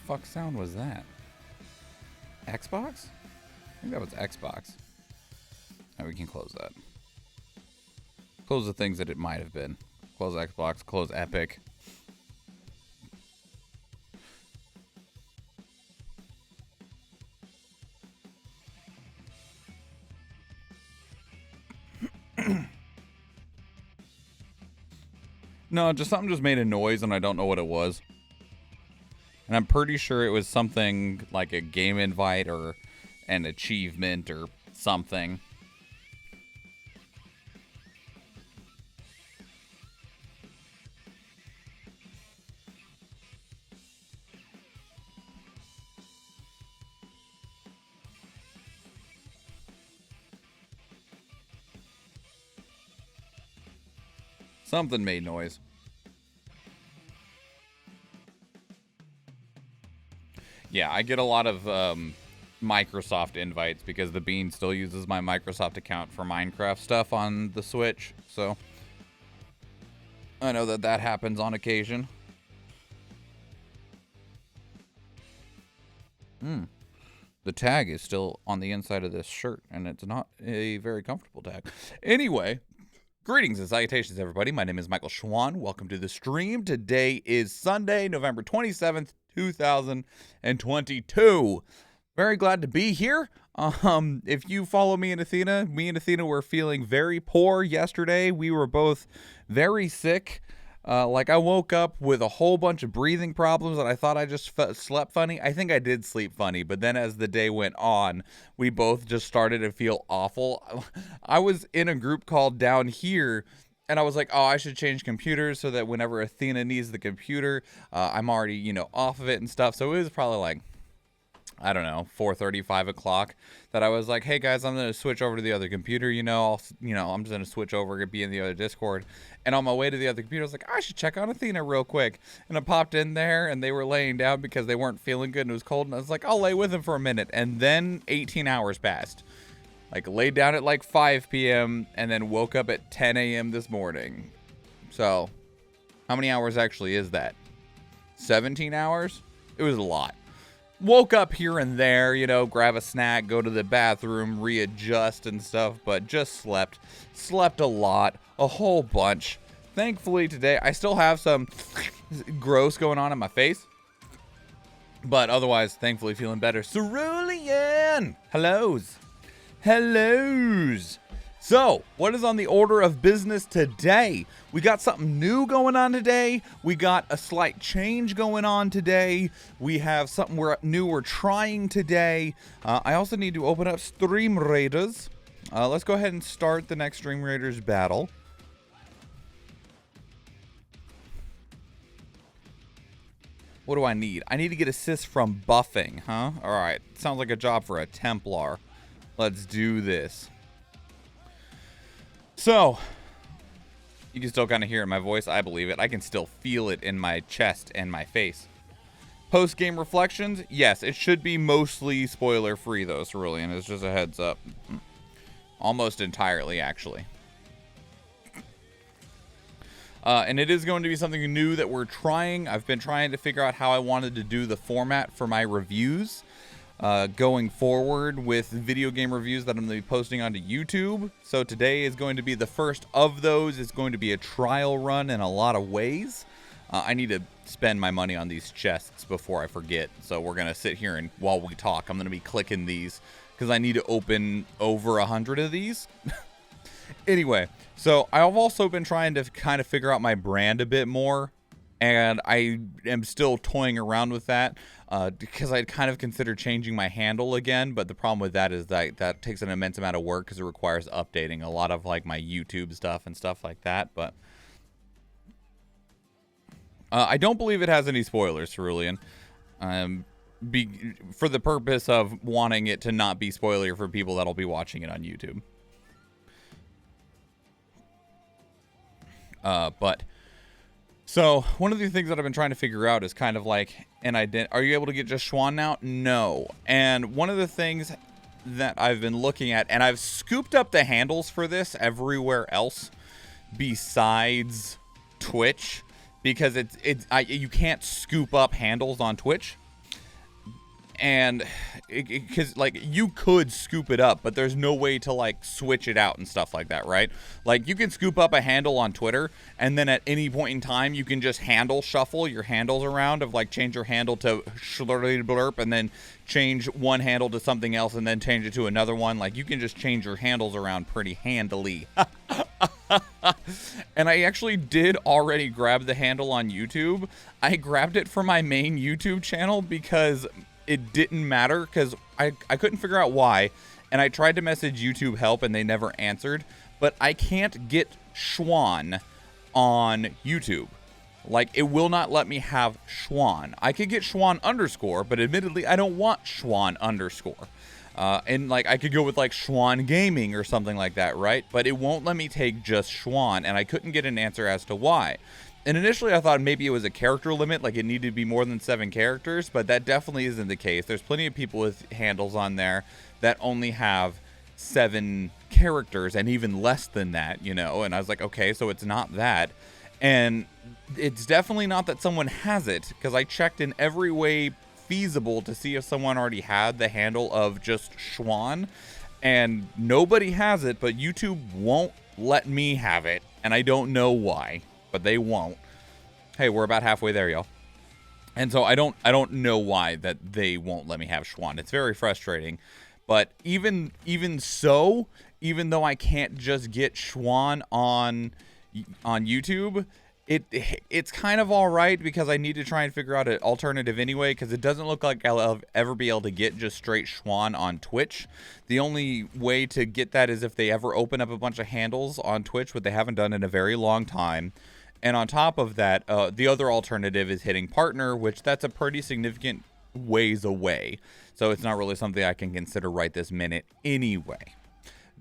Fuck sound was that? Xbox? I think that was Xbox. Now we can close that. Close the things that it might have been. Close Xbox, close Epic. No, just something just made a noise and I don't know what it was. And I'm pretty sure it was something like a game invite or an achievement or something. Something made noise. Yeah, I get a lot of Microsoft invites because the Bean still uses my Microsoft account for Minecraft stuff on the Switch. So I know that that happens on occasion. The tag is still on the inside of this shirt, and it's not a very comfortable tag. Anyway, greetings and salutations, everybody. My name is MichaelSchwahn. Welcome to the stream. Today is Sunday, November 27th, 2022. Very glad to be here. If you follow me and Athena were feeling very poor yesterday. We were both very sick. Like I woke up with a whole bunch of breathing problems and I thought I just slept funny. I think I did sleep funny, but then as the day went on, we both just started to feel awful. I was in a group called Down Here, and I was like, oh, I should change computers so that whenever Athena needs the computer, I'm already, off of it and stuff. So it was probably like, I don't know, 4:30, 5 o'clock, that I was like, hey guys, I'm going to switch over to the other computer, I'm just going to switch over and be in the other Discord. And on my way to the other computer, I was like, I should check on Athena real quick. And I popped in there and they were laying down because they weren't feeling good and it was cold. And I was like, I'll lay with them for a minute. And then 18 hours passed. Like laid down at like 5 p.m. and then woke up at 10 a.m. this morning. So how many hours actually is that? 17 hours? It was a lot. Woke up here and there, grab a snack, go to the bathroom, readjust and stuff, but just slept a lot, a whole bunch. Thankfully today, I still have some gross going on in my face, but otherwise, thankfully feeling better. Cerulean! Hellos. So, what is on the order of business today? We got something new going on today. We got a slight change going on today. We have something we're trying today. I also need to open up Stream Raiders. Let's go ahead and start the next Stream Raiders battle. What do I need? I need to get assist from buffing, huh? All right. Sounds like a job for a Templar. Let's do this. So, you can still kind of hear it in my voice. I believe it. I can still feel it in my chest and my face. Post-game reflections? Yes, it should be mostly spoiler-free, though, Cerulean. It's just a heads up. Almost entirely, actually. And it is going to be something new that we're trying. I've been trying to figure out how I wanted to do the format for my reviews. Going forward with video game reviews that I'm going to be posting onto YouTube. So today is going to be the first of those. It's going to be a trial run in a lot of ways. I need to spend my money on these chests before I forget. So we're going to sit here and while we talk, I'm going to be clicking these because I need to open over 100 of these. Anyway, so I've also been trying to kind of figure out my brand a bit more. And I am still toying around with that because I'd kind of considered changing my handle again. But the problem with that is that takes an immense amount of work because it requires updating a lot of like my YouTube stuff and stuff like that. But I don't believe it has any spoilers, Cerulean. For the purpose of wanting it to not be spoiler for people that'll be watching it on YouTube. So, one of the things that I've been trying to figure out is kind of like are you able to get just Schwahn now? No. And one of the things that I've been looking at, and I've scooped up the handles for this everywhere else besides Twitch, because you can't scoop up handles on Twitch. And because like you could scoop it up, but there's no way to like switch it out and stuff like that, right? Like you can scoop up a handle on Twitter, and then at any point in time you can just handle shuffle your handles around, of like change your handle to slurry blurp and then change one handle to something else and then change it to another one. Like you can just change your handles around pretty handily. And I actually did already grab the handle on YouTube. I grabbed it for my main YouTube channel because it didn't matter, because I couldn't figure out why, and I tried to message YouTube help and they never answered, but I can't get Schwahn on YouTube. Like, it will not let me have Schwahn. I could get Schwahn underscore, but admittedly, I don't want Schwahn underscore. And like, I could go with like Schwahn Gaming or something like that, right? But it won't let me take just Schwahn, and I couldn't get an answer as to why. And initially I thought maybe it was a character limit, like it needed to be more than 7 characters, but that definitely isn't the case. There's plenty of people with handles on there that only have 7 characters and even less than that, and I was like, okay, so it's not that. And it's definitely not that someone has it, because I checked in every way feasible to see if someone already had the handle of just Schwahn, and nobody has it, but YouTube won't let me have it, and I don't know why. But they won't. Hey, we're about halfway there, y'all. And so I don't know why that they won't let me have Schwahn. It's very frustrating. But even so, even though I can't just get Schwahn on YouTube, It's kind of all right because I need to try and figure out an alternative anyway, because it doesn't look like I'll ever be able to get just straight Schwahn on Twitch. The only way to get that is if they ever open up a bunch of handles on Twitch, what they haven't done in a very long time. And on top of that, the other alternative is hitting partner, which that's a pretty significant ways away. So it's not really something I can consider right this minute anyway.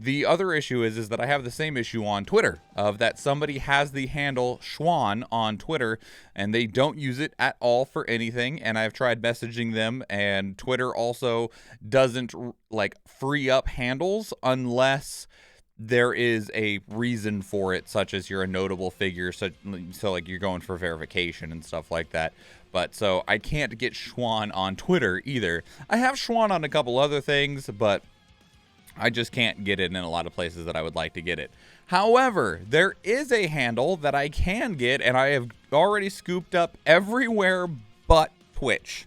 The other issue is that I have the same issue on Twitter, of that somebody has the handle Schwahn on Twitter and they don't use it at all for anything. And I've tried messaging them, and Twitter also doesn't like free up handles unless there is a reason for it, such as you're a notable figure, so like you're going for verification and stuff like that. But so I can't get Schwahn on Twitter either. I have Schwahn on a couple other things, but I just can't get it in a lot of places that I would like to get it. However, there is a handle that I can get, and I have already scooped up everywhere but Twitch.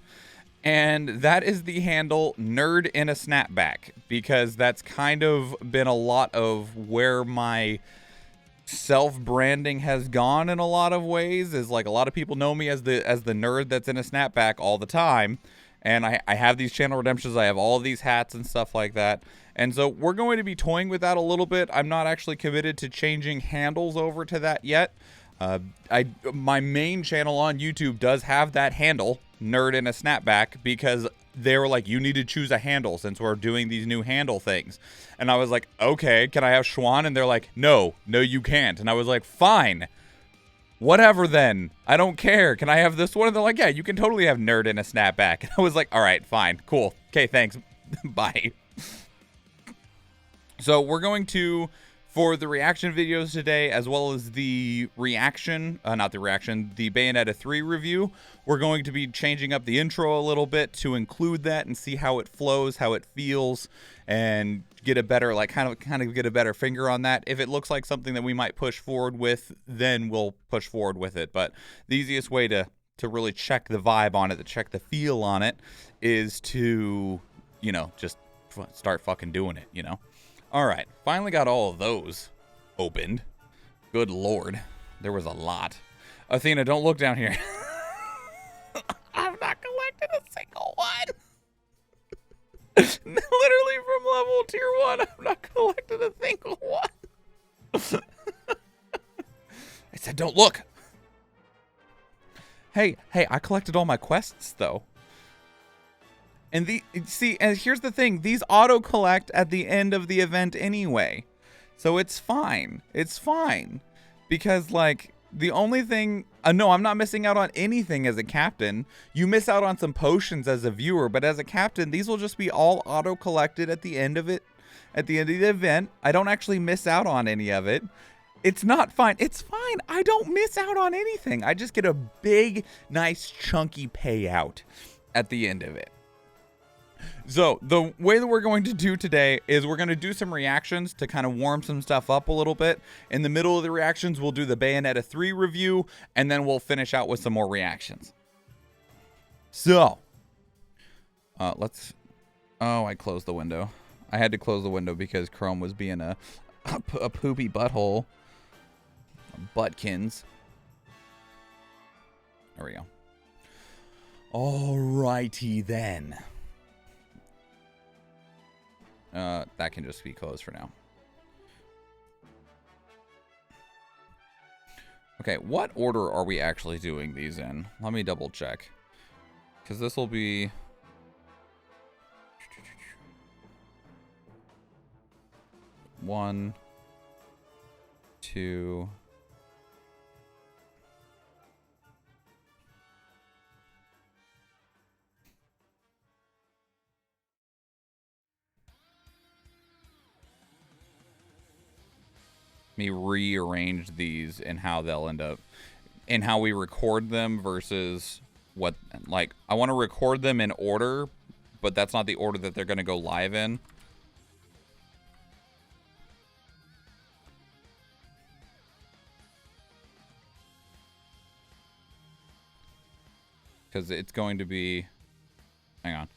And that is the handle Nerd in a Snapback, because that's kind of been a lot of where my self-branding has gone in a lot of ways. Is like a lot of people know me as the nerd that's in a snapback all the time. And I have these channel redemptions. I have all of these hats and stuff like that. And so we're going to be toying with that a little bit. I'm not actually committed to changing handles over to that yet. My main channel on YouTube does have that handle, Nerd in a Snapback, because they were like, you need to choose a handle since we're doing these new handle things. And I was like, okay, can I have Schwahn? And they're like, no, you can't. And I was like, fine. Whatever then. I don't care. Can I have this one? And they're like, yeah, you can totally have Nerd in a Snapback. And I was like, all right, fine, cool. Okay, thanks. Bye. So we're going to, for the reaction videos today, as well as the reaction, the Bayonetta 3 review, we're going to be changing up the intro a little bit to include that and see how it flows, how it feels, and get a better, like, kind of get a better finger on that. If it looks like something that we might push forward with, then we'll push forward with it. But the easiest way to really check the vibe on it, to check the feel on it, is to, just start fucking doing it, All right, finally got all of those opened. Good Lord, there was a lot. Athena, don't look down here. I've not collected a single one. Literally from level tier 1, I've not collected a single one. I said don't look. Hey, I collected all my quests though. And and here's the thing, these auto collect at the end of the event anyway. So it's fine. It's fine. Because like the only thing, no, I'm not missing out on anything as a captain. You miss out on some potions as a viewer, but as a captain, these will just be all auto collected at the end of it, at the end of the event. I don't actually miss out on any of it. It's not fine. It's fine. I don't miss out on anything. I just get a big, nice, chunky payout at the end of it. So the way that we're going to do today is we're going to do some reactions to kind of warm some stuff up a little bit. In the middle of the reactions, we'll do the Bayonetta 3 review, and then we'll finish out with some more reactions. So, I closed the window. I had to close the window because Chrome was being a poopy butthole. Buttkins. There we go. Alrighty then. That can just be closed for now. Okay, what order are we actually doing these in? Let me double check. Because this will be... One, two... me rearrange these and how they'll end up, and how we record them versus what, like, I want to record them in order, but that's not the order that they're going to go live in. Because it's going to be, hang on.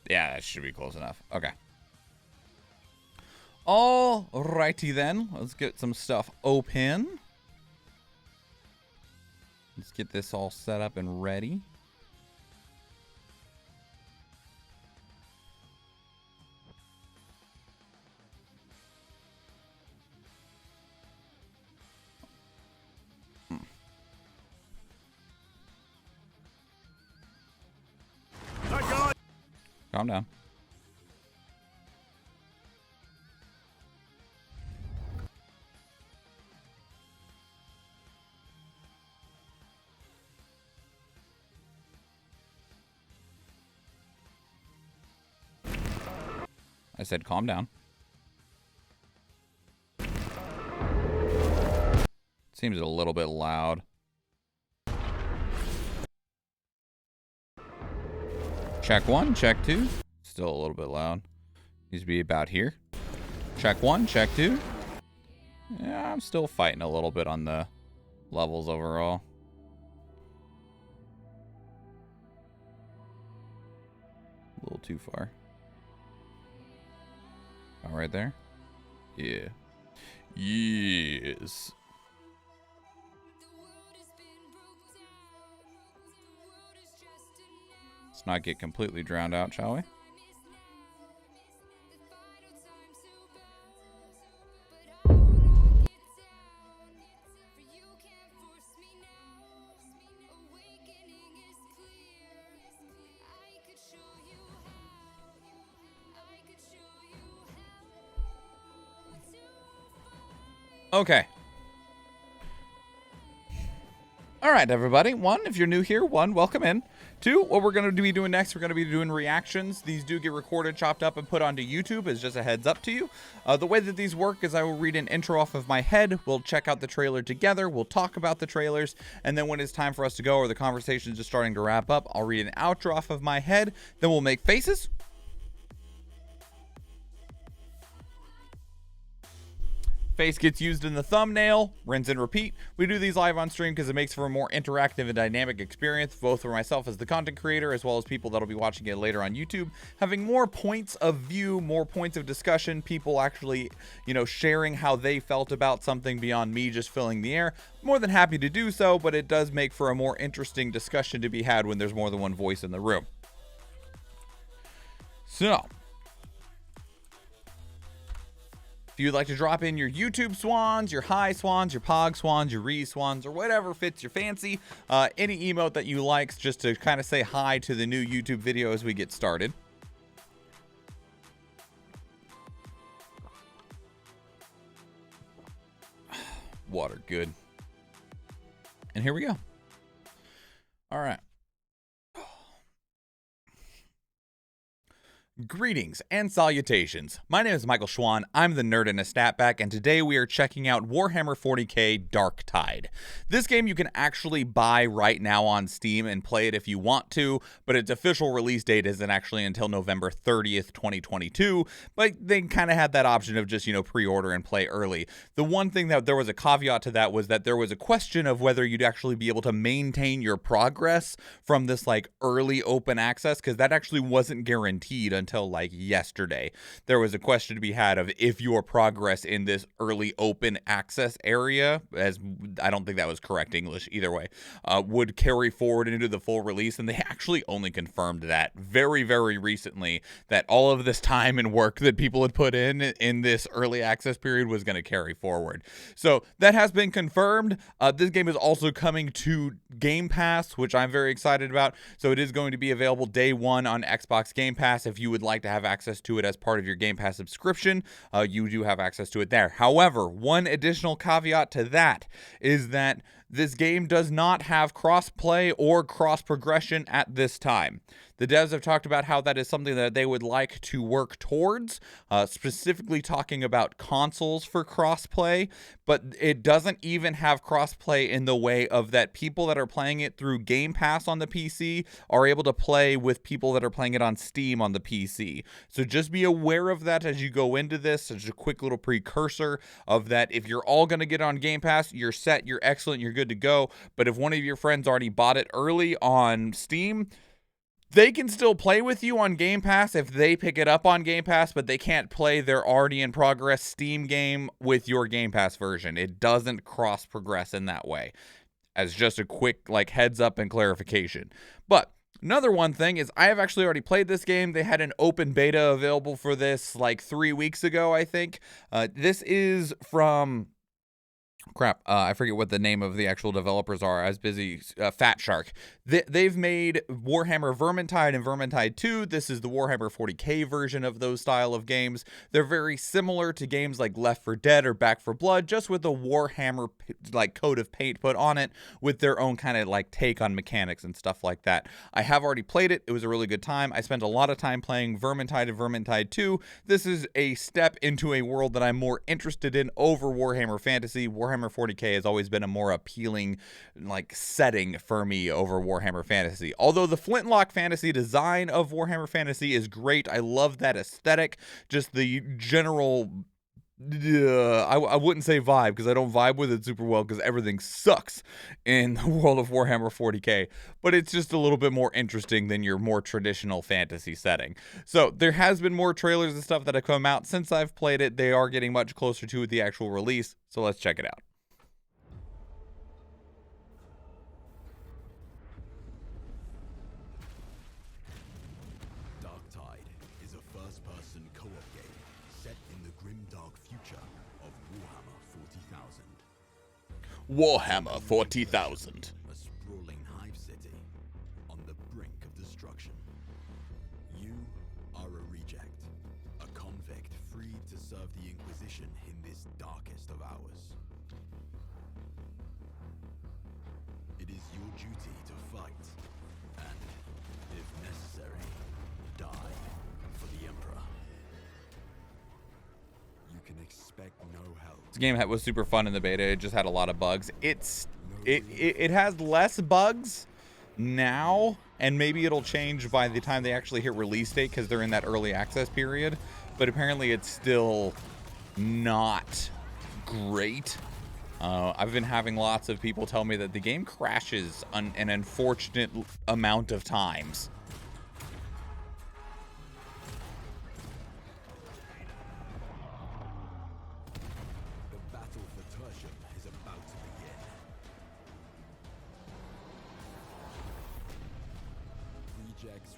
Yeah, that should be close enough. Okay. All righty then. Let's get some stuff open. Let's get this all set up and ready. Calm down. I said calm down. Seems a little bit loud. Check 1, check 2. Still a little bit loud. Needs to be about here. Check 1, check 2. Yeah, I'm still fighting a little bit on the levels overall. A little too far. All right there. Yeah. Yes. Let's not get completely drowned out, shall we? Okay. All right, everybody. 1, if you're new here, 1, welcome in. 2, what we're going to be doing next, we're going to be doing reactions. These do get recorded, chopped up, and put onto YouTube as just a heads up to you. The way that these work is I will read an intro off of my head. We'll check out the trailer together. We'll talk about the trailers. And then when it's time for us to go or the conversation is just starting to wrap up, I'll read an outro off of my head. Then we'll make faces. Face gets used in the thumbnail, rinse and repeat. We do these live on stream because it makes for a more interactive and dynamic experience, both for myself as the content creator, as well as people that'll be watching it later on YouTube, having more points of view, more points of discussion, people actually, sharing how they felt about something beyond me just filling the air. More than happy to do so, but it does make for a more interesting discussion to be had when there's more than one voice in the room. So, if you'd like to drop in your YouTube swans, your hi swans, your pog swans, your re swans, or whatever fits your fancy, any emote that you like, just to kind of say hi to the new YouTube video as we get started. Water, good. And here we go. All right. Greetings and salutations. My name is MichaelSchwahn. I'm the nerd in a snapback, and today we are checking out Warhammer 40k Darktide. This game you can actually buy right now on Steam and play it if you want to, but its official release date isn't actually until November 30th, 2022, but they kind of had that option of just, pre-order and play early. The one thing that there was a caveat to that was that there was a question of whether you'd actually be able to maintain your progress from this early open access, because that actually wasn't guaranteed until yesterday. There was a question to be had of if your progress in this early open access area, as I don't think that was correct English either way, would carry forward into the full release, and they actually only confirmed that very, very recently, that all of this time and work that people had put in this early access period was going to carry forward. So that has been confirmed. This game is also coming to Game Pass, which I'm very excited about. So it is going to be available day 1 on Xbox Game Pass. If you would like to have access to it as part of your Game Pass subscription, you do have access to it there. However, one additional caveat to that is that this game does not have cross-play or cross-progression at this time. The devs have talked about how that is something that they would like to work towards, specifically talking about consoles for crossplay, but it doesn't even have crossplay in the way of that people that are playing it through Game Pass on the PC are able to play with people that are playing it on Steam on the PC. So just be aware of that as you go into this. There's a quick little precursor of that. If you're all going to get on Game Pass, you're set, you're excellent, you're good to go. But if one of your friends already bought it early on Steam, They can still play with you on Game Pass if they pick it up on Game Pass, but they can't play their already in progress Steam game with your Game Pass version. It doesn't cross progress in that way. As just a quick like heads up and clarification. But another one thing is I have actually already played this game. They had an open beta available for this like 3 weeks ago, I think. This is from... I forget what the name of the actual developers are. I was busy. Fat Shark. They've made Warhammer Vermintide and Vermintide 2. This is the Warhammer 40k version of those style of games. They're very similar to games like Left 4 Dead or Back 4 Blood, just with a Warhammer like coat of paint put on it, with their own kind of like take on mechanics and stuff like that. I have already played it. It was a really good time. I spent a lot of time playing Vermintide and Vermintide 2. This is a step into a world that I'm more interested in over Warhammer Fantasy. Warhammer 40k has always been a more appealing like setting for me over Warhammer Fantasy. Although the flintlock fantasy design of Warhammer Fantasy is great. I love that aesthetic. Just the general I wouldn't say vibe, because I don't vibe with it super well, because everything sucks in the world of Warhammer 40k, but it's just a little bit more interesting than your more traditional fantasy setting. So there has been more trailers and stuff that have come out since I've played it. They are getting much closer to the actual release, so let's check it out. Warhammer 40,000. A sprawling hive city on the brink of destruction. You are a reject, a convict freed to serve the Inquisition in this darkest of hours. It is your duty to fight, and, if necessary, die for the Emperor. You can expect no help. This game was super fun in the beta. It just had a lot of bugs. It has less bugs now, and maybe it'll change by the time they actually hit release date, because they're in that early access period. But apparently it's still not great. I've been having lots of people tell me that the game crashes an unfortunate amount of times.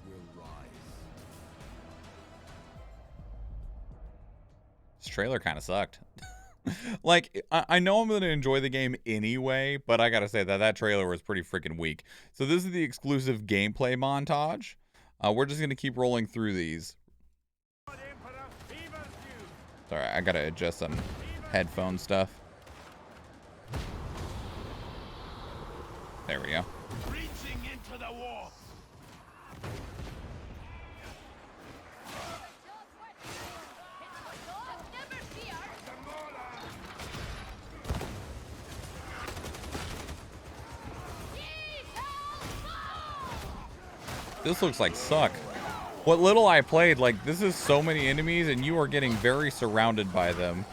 Will rise. This trailer kind of sucked. Like, I know I'm going to enjoy the game anyway, but I gotta say that trailer was pretty freaking weak. So this is the exclusive gameplay montage. We're just going to keep rolling through these. Sorry, I gotta adjust some headphone stuff. There we go. Reaching into the war. This looks like suck. What little I played, like, this is so many enemies and you are getting very surrounded by them.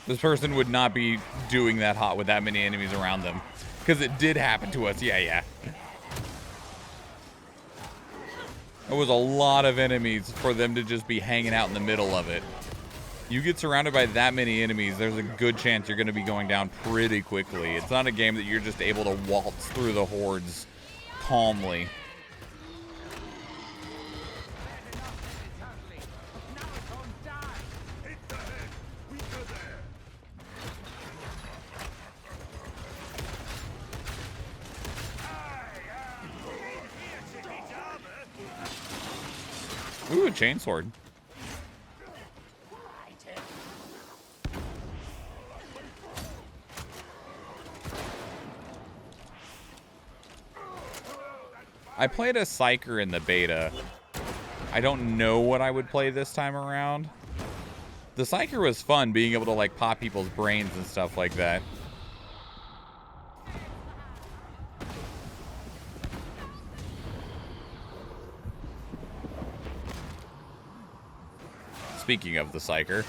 This person would not be doing that hot with that many enemies around them. Because it did happen to us, yeah. There was a lot of enemies for them to just be hanging out in the middle of it. You get surrounded by that many enemies, there's a good chance you're going to be going down pretty quickly. It's not a game that you're just able to waltz through the hordes calmly. Ooh, a chainsword. I played a Psyker in the beta. I don't know what I would play this time around. The Psyker was fun, being able to like pop people's brains and stuff like that. Speaking of the Psyker.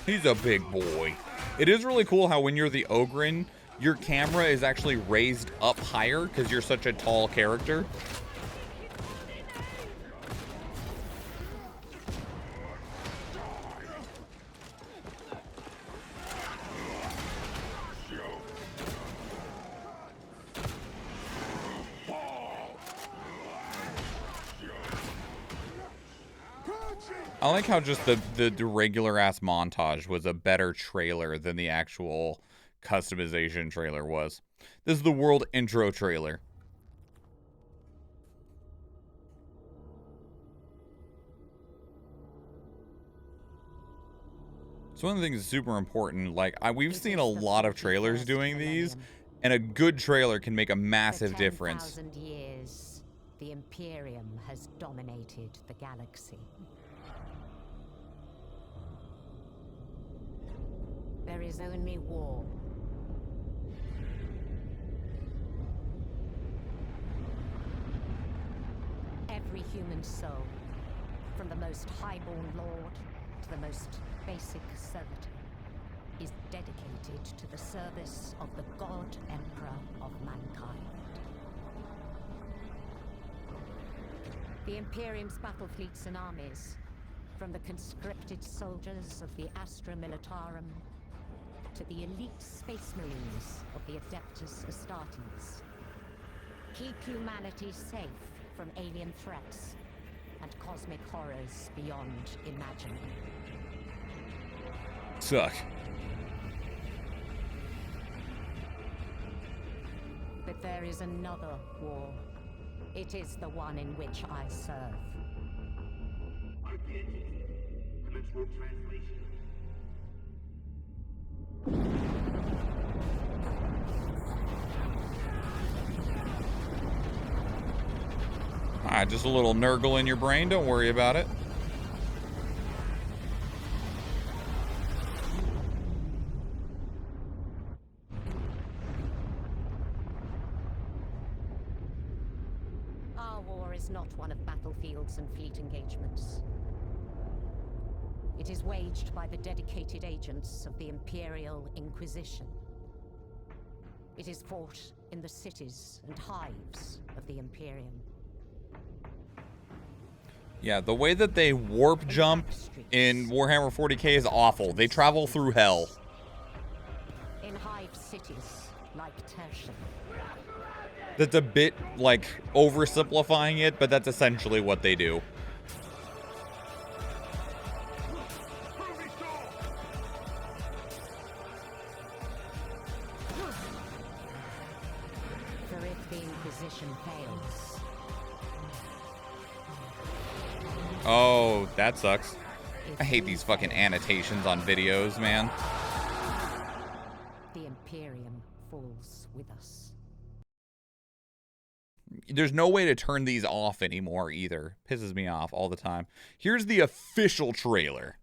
He's a big boy. It is really cool how when you're the Ogren, your camera is actually raised up higher because you're such a tall character. I like how just the regular ass montage was a better trailer than the actual customization trailer was. This is the world intro trailer. So one of the things that's super important, like we've seen a lot of trailers doing these, and a good trailer can make a massive difference. For 10,000 years, the Imperium has dominated the galaxy. There is only war. Every human soul, from the most highborn lord to the most basic servitor, is dedicated to the service of the God Emperor of mankind. The Imperium's battle fleets and armies, from the conscripted soldiers of the Astra Militarum to the elite space marines of the Adeptus Astartes, keep humanity safe from alien threats and cosmic horrors beyond imagining. Suck. But there is another war. It is the one in which I serve. Commence translation. Just a little nurgle in your brain. Don't worry about it. Our war is not one of battlefields and fleet engagements. It is waged by the dedicated agents of the Imperial Inquisition. It is fought in the cities and hives of the Imperium. Yeah, the way that they warp jump in Warhammer 40k is awful. They travel through hell. In hive cities like Tertian. That's a bit, like, oversimplifying it, but that's essentially what they do. For if the Inquisition fails, oh, that sucks. I hate these fucking annotations on videos, man. the Imperium falls with us. There's no way to turn these off anymore either. Pisses me off all the time. Here's the official trailer.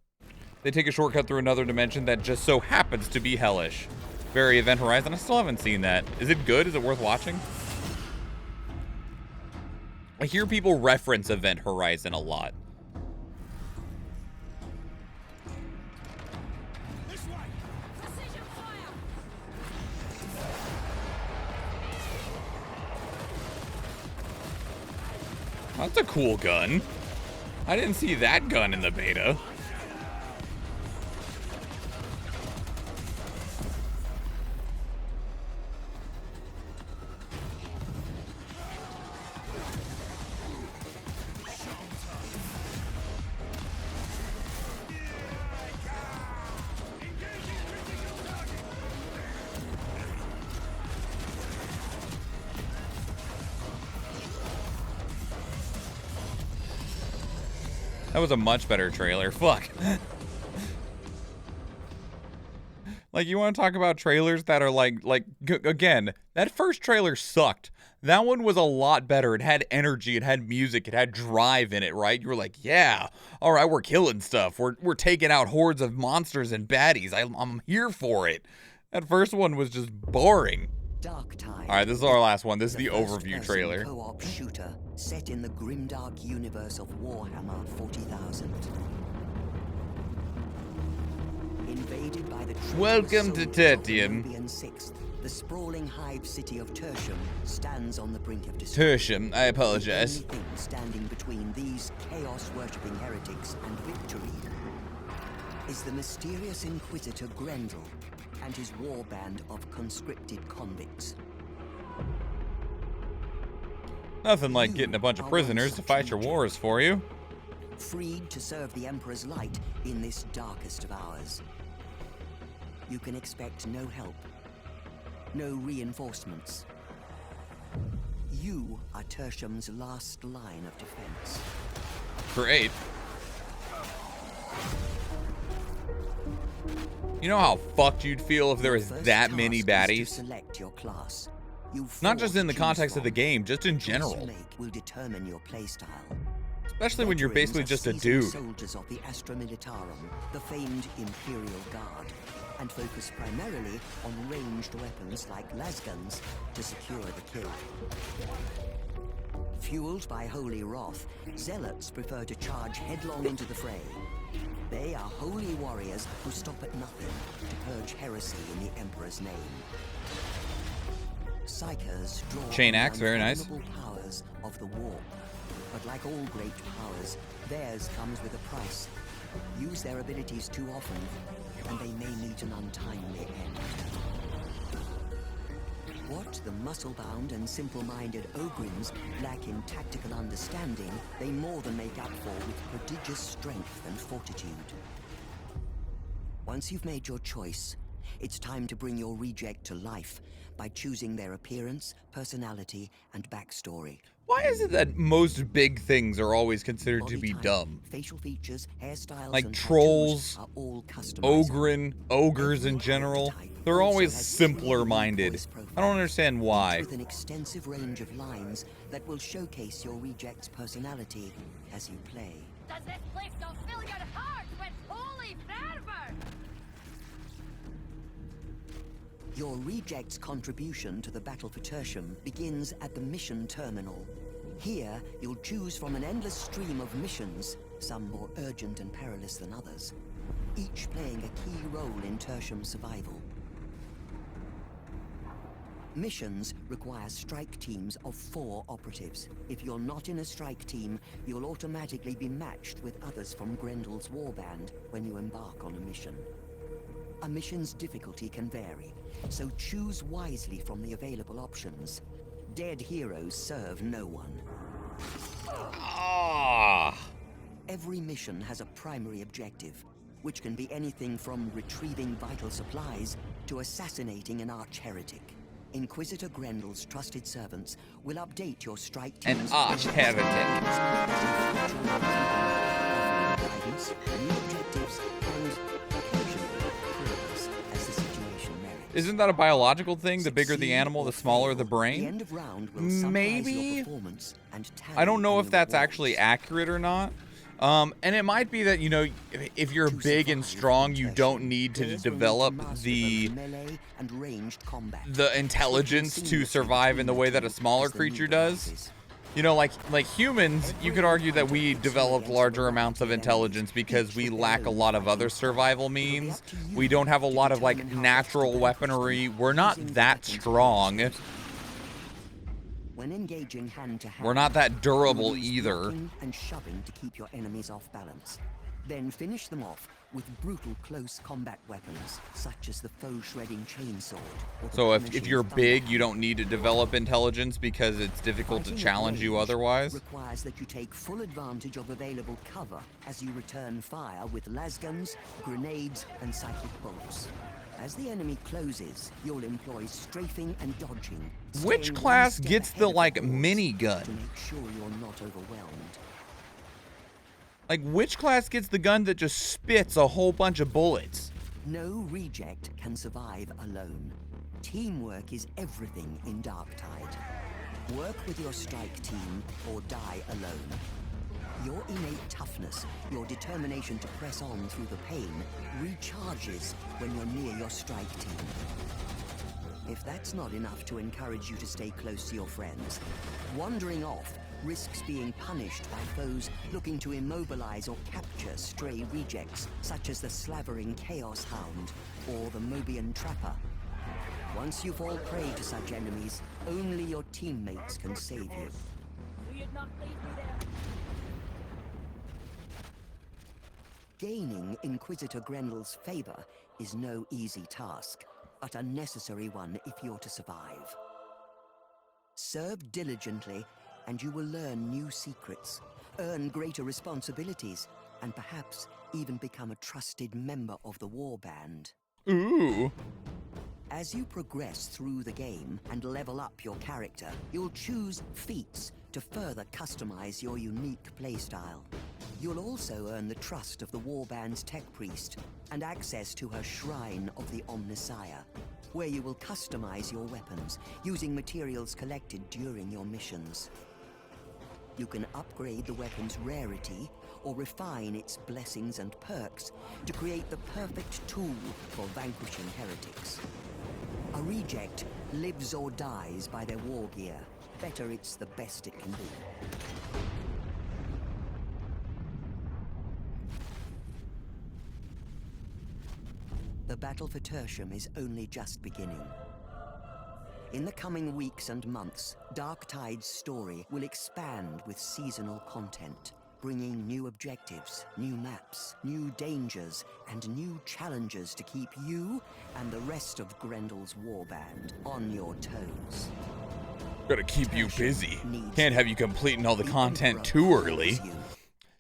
They take a shortcut through another dimension that just so happens to be hellish. Very Event Horizon. I still haven't seen that. Is it good? Is it worth watching? I hear people reference Event Horizon a lot. This way! Precision fire! That's a cool gun. I didn't see that gun in the beta. That was a much better trailer. Fuck. Like, you want to talk about trailers that are again, that first trailer sucked. That one was a lot better. It had energy, it had music, it had drive in it, right? You were like, yeah, all right, we're killing stuff. We're taking out hordes of monsters and baddies. I'm here for it. That first one was just boring. Dark Tide. All right, this is our last one. This is the first-person overview trailer. Co-op shooter set in the grimdark universe of Warhammer 40,000. In Invaded by the traitorous Welcome to soldiers of Tertium. the Nubian Sixth, the sprawling hive city of Tertium stands on the brink of destruction. Tertium, I The apologize. only thing standing between these chaos-worshipping heretics and victory is the mysterious Inquisitor Grendel and his war band of conscripted convicts. Nothing like getting a bunch of prisoners to fight your wars for you. Freed to serve the Emperor's light in this darkest of hours. You can expect no help, no reinforcements. You are Tertium's last line of defense. Great. You know how fucked you'd feel if there was First that many task is baddies? to select your class. You Not just in the choose context of the from. game, just in The choice you general. make will determine your playstyle. Especially when you're Veterans basically are just a seasoned dude. soldiers of the Astra Militarum, the famed Imperial Guard, and focus primarily on ranged weapons like lasguns to secure the kill. Fueled by holy wrath, zealots prefer to charge headlong into the fray. They are holy warriors who stop at nothing to purge heresy in the Emperor's name. Psychers draw Chain on the axe, very nice. unfathomable powers of the warp. But like all great powers, theirs comes with a price. Use their abilities too often, and they may meet an untimely end. What the muscle-bound and simple-minded Ogryns lack in tactical understanding, they more than make up for with prodigious strength and fortitude. Once you've made your choice, it's time to bring your reject to life by choosing their appearance, personality, and backstory. Why is it that most big things are always considered to Body be type, dumb? facial features, hairstyles, Like and trolls, tattoos are all customizable. Ogryn, ogres in Every general, archetype they're also always has its simpler-minded. voice I don't profile, understand each why. with an extensive range of lines that will showcase your reject's personality as you play. Does this place don't fill your heart with holy fervor? Your reject's contribution to the battle for Tertium begins at the mission terminal. Here, you'll choose from an endless stream of missions, some more urgent and perilous than others, each playing a key role in Tertium's survival. Missions require strike teams of 4 operatives. If you're not in a strike team, you'll automatically be matched with others from Grendel's warband when you embark on a mission. A mission's difficulty can vary, so choose wisely from the available options. Dead heroes serve no one. Ah, Every mission has a primary objective, which can be anything from retrieving vital supplies to assassinating an arch-heretic. Inquisitor Grendel's trusted servants will update your strike an teams. arch-heretic. Guidance, new objectives, and occasionally prayers as the situation merits. Isn't that a biological thing? The bigger the Succeed animal, or the smaller fail, the brain? end of round will summarize Maybe? your performance and I don't know tally if any that's rewards. actually accurate or not. And it might be that, you know, if you're To big and survive strong, in you Tertium, don't need to players will develop master the both melee and ranged combat. the intelligence to survive in the way that a smaller creature does. You know, like humans, you could argue that we developed larger amounts of intelligence because we lack a lot of other survival means. We don't have a lot of, like, natural weaponry. We're not that strong. When engaging hand to hand, We're not that durable use either. blocking and shoving to keep your enemies off balance. Then finish them off with brutal close combat weapons, such as the foe-shredding chainsword. or the So if punishing you're big, you thunderhammer. don't need to develop intelligence because it's difficult to Fighting at challenge you range otherwise. requires that you take full advantage of available cover as you return fire with lasguns, grenades, and psychic bolts. As the enemy closes, you'll employ strafing and dodging. Which staying one class step gets ahead the, of like, hordes minigun? to make sure you're not overwhelmed. Like, which class gets the gun that just spits a whole bunch of bullets? No reject can survive alone. Teamwork is everything in Darktide. Work with your strike team or die alone. Your innate toughness, your determination to press on through the pain, recharges when you're near your strike team. If that's not enough to encourage you to stay close to your friends, wandering off risks being punished by foes looking to immobilize or capture stray rejects, such as the slavering Chaos Hound or the Mobian Trapper. Once you fall prey to such enemies, only your teammates can save you. You'd not leave me there. Gaining Inquisitor Grendel's favor is no easy task, but a necessary one if you're to survive. Serve diligently, and you will learn new secrets, earn greater responsibilities, and perhaps even become a trusted member of the warband. Ooh. As you progress through the game and level up your character, you'll choose feats to further customize your unique playstyle. You'll also earn the trust of the warband's tech priest and access to her shrine of the Omnissiah, where you will customize your weapons using materials collected during your missions. You can upgrade the weapon's rarity or refine its blessings and perks to create the perfect tool for vanquishing heretics. A reject lives or dies by their war gear. Better it's the best it can be. The battle for Tertium is only just beginning. In the coming weeks and months, Darktide's story will expand with seasonal content, bringing new objectives, new maps, new dangers, and new challenges to keep you and the rest of Grendel's warband on your toes. Gotta keep you busy. Can't have you completing all the The content Emperor too early. calls you.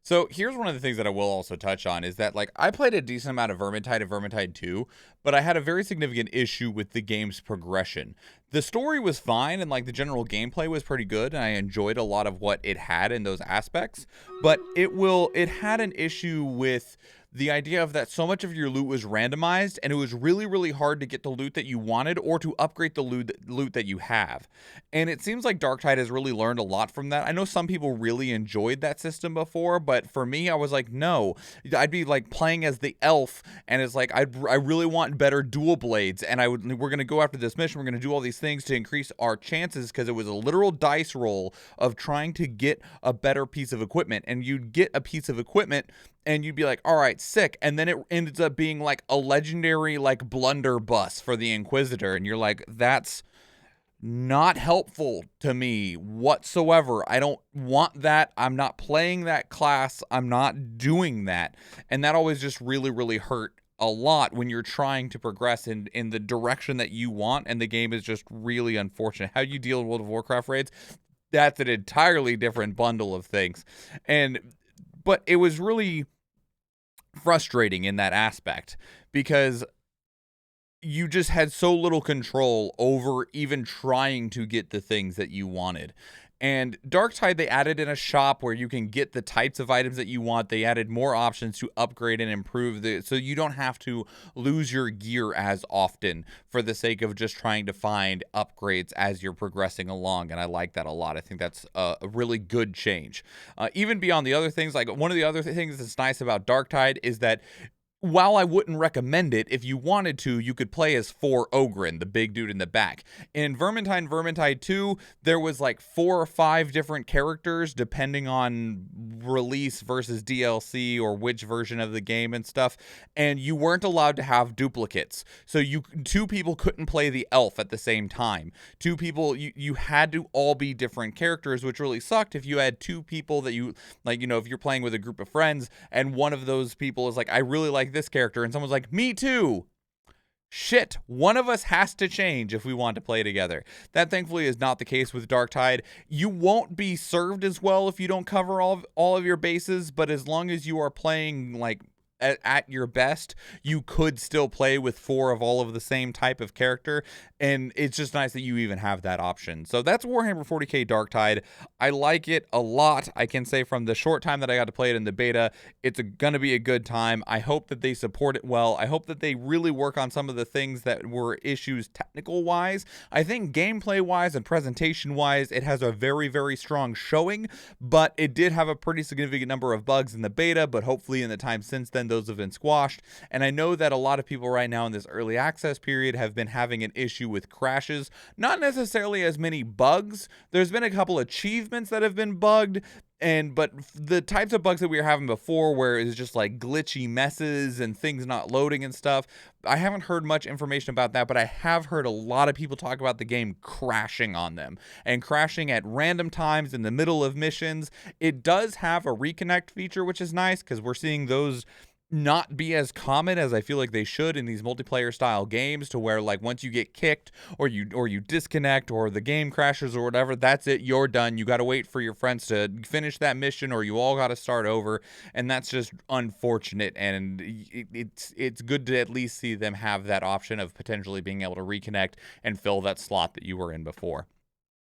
So here's one of the things that I will also touch on is that, like, I played a decent amount of Vermintide and Vermintide 2, but I had a very significant issue with the game's progression. The story was fine, and, like, the general gameplay was pretty good, and I enjoyed a lot of what it had in those aspects, but it had an issue with the idea of that so much of your loot was randomized, and it was really, really hard to get the loot that you wanted or to upgrade the loot that you have. And it seems like Darktide has really learned a lot from that. I know some people really enjoyed that system before, but for me, I was like, no. I'd be like playing as the elf, and it's like, I really want better dual blades, and we're going to go after this mission, we're going to do all these things to increase our chances, because it was a literal dice roll of trying to get a better piece of equipment. And you'd get a piece of equipment, and you'd be like, all right, sick. And then it ends up being like a legendary, like, blunderbuss for the Inquisitor. And you're like, that's not helpful to me whatsoever. I don't want that. I'm not playing that class. I'm not doing that. And that always just really, really hurt a lot when you're trying to progress in the direction that you want. And the game is just really unfortunate. How you deal in World of Warcraft raids, that's an entirely different bundle of things. But it was really frustrating in that aspect, because you just had so little control over even trying to get the things that you wanted. And Darktide, they added in a shop where you can get the types of items that you want. They added more options to upgrade and improve so you don't have to lose your gear as often for the sake of just trying to find upgrades as you're progressing along. And I like that a lot. I think that's a really good change. Even beyond the other things, like one of the other things that's nice about Darktide is that while I wouldn't recommend it, if you wanted to, you could play as 4 Oghren, the big dude in the back. In Vermintide and Vermintide 2, there was like 4 or 5 different characters depending on release versus DLC or which version of the game and stuff, and you weren't allowed to have duplicates. So 2 people couldn't play the elf at the same time. 2 people, you had to all be different characters, which really sucked if you had 2 people that you, like, you know, if you're playing with a group of friends and one of those people is like, I really like this character, and someone's like, me too. Shit, one of us has to change if we want to play together. That thankfully is not the case with Darktide. You won't be served as well if you don't cover all of your bases, but as long as you are playing like at your best, you could still play with 4 of all of the same type of character, and it's just nice that you even have that option. So that's Warhammer 40k Darktide. I like it a lot. I can say from the short time that I got to play it in the beta, it's gonna be a good time. I hope that they support it well. I hope that they really work on some of the things that were issues technical wise. I think gameplay wise and presentation wise, it has a very, very strong showing, but it did have a pretty significant number of bugs in the beta, but hopefully in the time since then and those have been squashed. And I know that a lot of people right now in this early access period have been having an issue with crashes. Not necessarily as many bugs. There's been a couple achievements that have been bugged, but the types of bugs that we were having before, where it's just like glitchy messes and things not loading and stuff, I haven't heard much information about that, but I have heard a lot of people talk about the game crashing on them and crashing at random times in the middle of missions. It does have a reconnect feature, which is nice because we're seeing those not be as common as I feel like they should in these multiplayer style games, to where like once you get kicked or you disconnect or the game crashes or whatever, that's it, you're done. You got to wait for your friends to finish that mission, or you all got to start over, and that's just unfortunate. And it's good to at least see them have that option of potentially being able to reconnect and fill that slot that you were in before.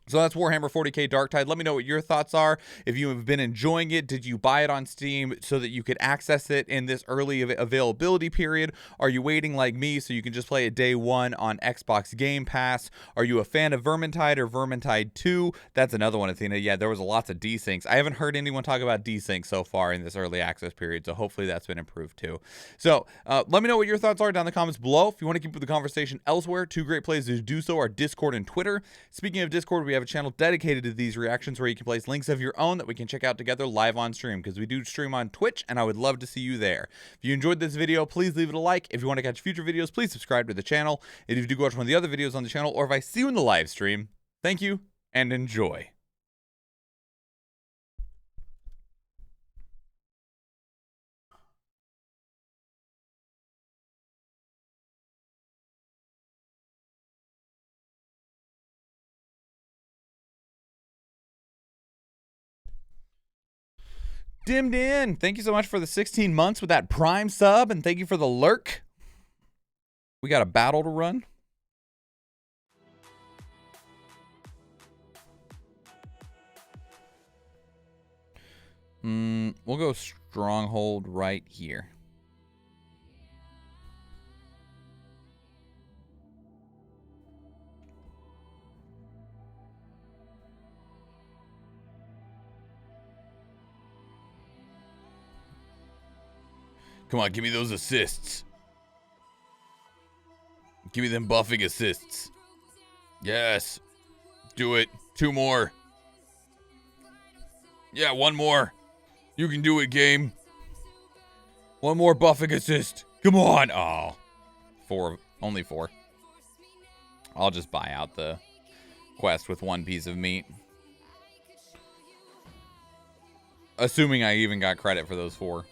So that's Warhammer 40k Darktide. Let me know what your thoughts are. If you have been enjoying it, did you buy it on Steam so that you could access it in this early availability period? Are you waiting like me so you can just play it day one on Xbox Game Pass? Are you a fan of Vermintide or Vermintide 2? That's another one, Athena. Yeah, there was lots of desyncs. I haven't heard anyone talk about desyncs so far in this early access period, so hopefully that's been improved too. So let me know what your thoughts are down in the comments below. If you want to keep the conversation elsewhere, two great places to do so are Discord and Twitter. Speaking of Discord, we have a channel dedicated to these reactions where you can place links of your own that we can check out together live on stream, because we do stream on Twitch, and I would love to see you there. If you enjoyed this video, please leave it a like. If you want to catch future videos, please subscribe to the channel. If you do watch one of the other videos on the channel, or if I see you in the live stream, thank you and enjoy. Dimmed in, thank you so much for the 16 months with that Prime sub, and thank you for the lurk. We got a battle to run. We'll go stronghold right here. Come on, give me those assists. Give me them buffing assists. Yes. Do it. 2 more. Yeah, 1 more. You can do it, game. 1 more buffing assist. Come on. Oh. 4. Only 4. I'll just buy out the quest with 1 piece of meat. Assuming I even got credit for those 4.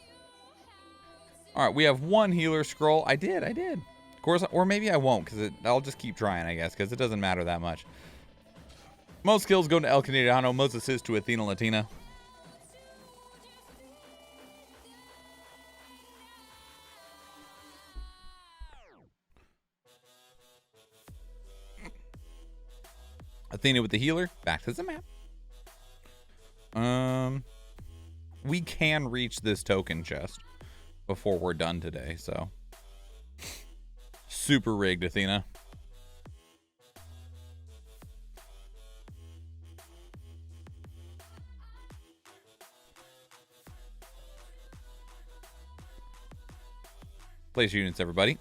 All right, we have 1 healer scroll. I did. Of course, or maybe I won't, because I'll just keep trying, I guess, because it doesn't matter that much. Most kills go to El Canadiano, most assists to Athena Latina. Athena with the healer, back to the map. We can reach this token chest before we're done today, so super rigged, Athena. Place units, everybody.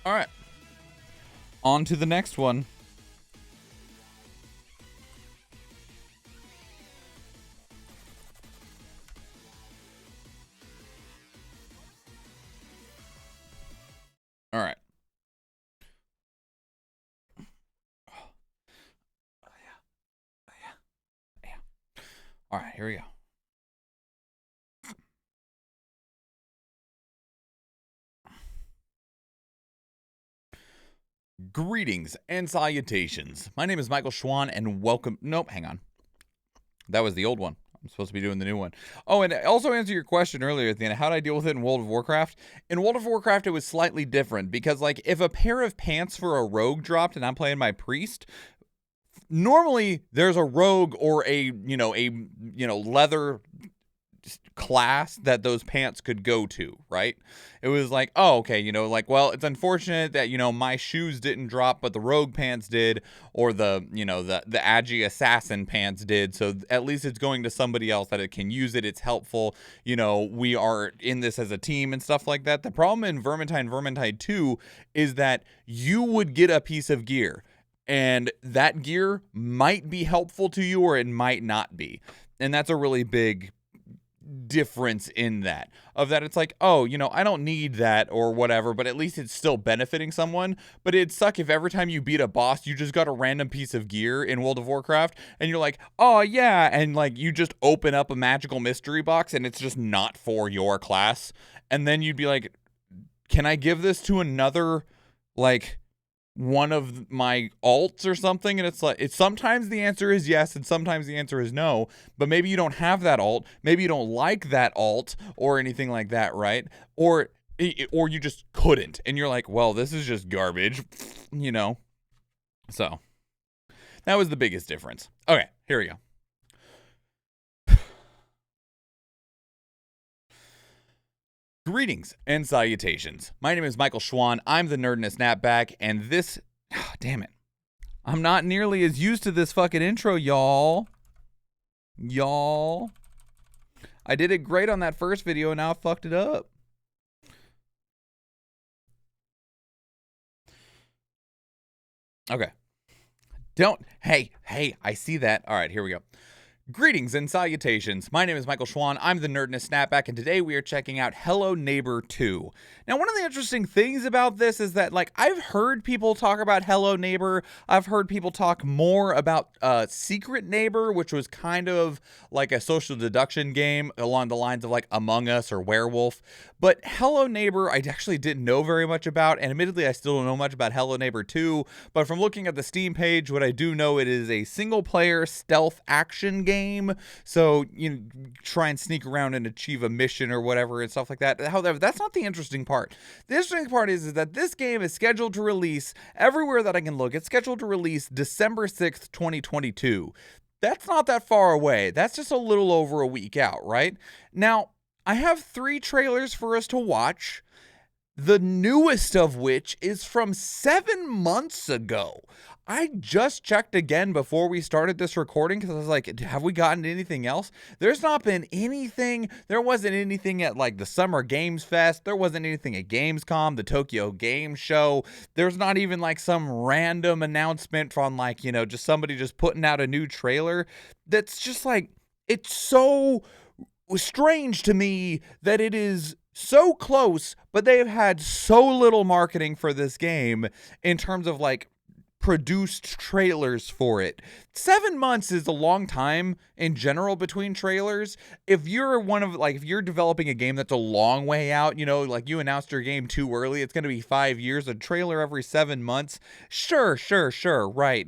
All right. On to the next one. All right. All right, here we go. Greetings and salutations. My name is MichaelSchwahn and welcome. Nope, hang on. That was the old one. I'm supposed to be doing the new one. Oh, and also answer your question earlier at the end. How did I deal with it in World of Warcraft? In World of Warcraft, it was slightly different because, like, if a pair of pants for a rogue dropped and I'm playing my priest, normally there's a rogue or a leather class that those pants could go to, right? It was like, oh, okay, well, it's unfortunate that, my shoes didn't drop, but the rogue pants did, or the Agi assassin pants did, so at least it's going to somebody else that it can use it, it's helpful, we are in this as a team and stuff like that. The problem in Vermintide 2 is that you would get a piece of gear, and that gear might be helpful to you or it might not be, and that's a really big difference in that it's like, oh, I don't need that or whatever, but at least it's still benefiting someone. But it'd suck if every time you beat a boss you just got a random piece of gear in World of Warcraft and you're like, oh yeah, and like you just open up a magical mystery box and it's just not for your class, and then you'd be like, can I give this to another, like, one of my alts or something? And it's like, sometimes the answer is yes and sometimes the answer is no, but maybe you don't have that alt, maybe you don't like that alt or anything like that, right? Or you just couldn't and you're like, well, this is just garbage, so that was the biggest difference. Okay, here we go. Greetings and salutations. My name is MichaelSchwahn. I'm the nerd in a snapback, and this, damn it, I'm not nearly as used to this fucking intro, y'all. I did it great on that first video, and now I fucked it up. Okay. Hey, I see that. All right, here we go. Greetings and salutations. My name is MichaelSchwahn. I'm the nerd in a snapback, and today we are checking out Hello Neighbor 2. Now, one of the interesting things about this is that, like, I've heard people talk about Hello Neighbor. I've heard people talk more about Secret Neighbor, which was kind of like a social deduction game along the lines of like Among Us or Werewolf. But Hello Neighbor, I actually didn't know very much about, and admittedly, I still don't know much about Hello Neighbor 2. But from looking at the Steam page, what I do know, it is a single-player stealth action game. So, try and sneak around and achieve a mission or whatever and stuff like that. However, that's not the interesting part. The interesting part is that this game is scheduled to release everywhere that I can look. It's scheduled to release December 6th, 2022. That's not that far away. That's just a little over a week out, right? Now, I have 3 trailers for us to watch, the newest of which is from 7 months ago. I just checked again before we started this recording because I was like, have we gotten anything else? There's not been anything. There wasn't anything at like the Summer Games Fest. There wasn't anything at Gamescom, the Tokyo Game Show. There's not even like some random announcement from like, just somebody just putting out a new trailer. That's just like, it's so strange to me that it is so close, but they have had so little marketing for this game in terms of like produced trailers for it. 7 months is a long time in general between trailers. If you're if you're developing a game that's a long way out, like you announced your game too early, it's going to be 5 years, a trailer every 7 months. Sure, right,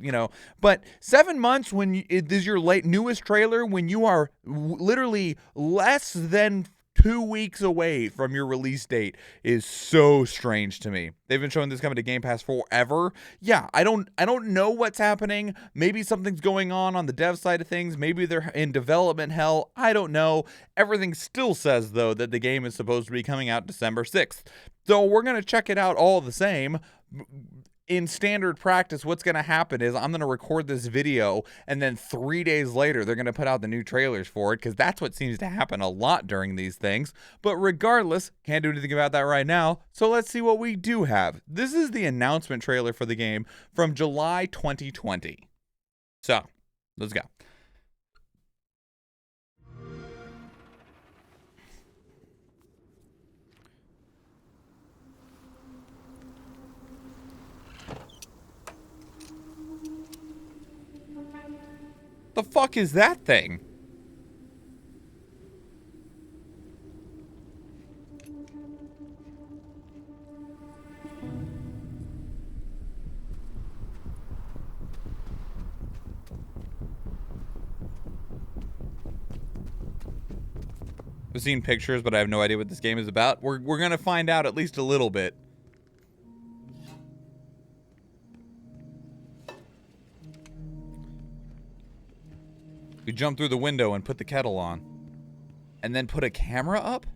but 7 months when it is your newest trailer, when you are literally less than 2 weeks away from your release date, is so strange to me. They've been showing this coming to Game Pass forever. Yeah, I don't know what's happening. Maybe something's going on the dev side of things. Maybe they're in development hell. I don't know. Everything still says, though, that the game is supposed to be coming out December 6th. So we're going to check it out all the same. in standard practice, what's going to happen is I'm going to record this video, and then 3 days later, they're going to put out the new trailers for it, because that's what seems to happen a lot during these things. But regardless, can't do anything about that right now, so let's see what we do have. This is the announcement trailer for the game from July 2020. So, let's go. The fuck is that thing? I've seen pictures, but I have no idea what this game is about. We're gonna find out at least a little bit. We jump through the window and put the kettle on. And then put a camera up?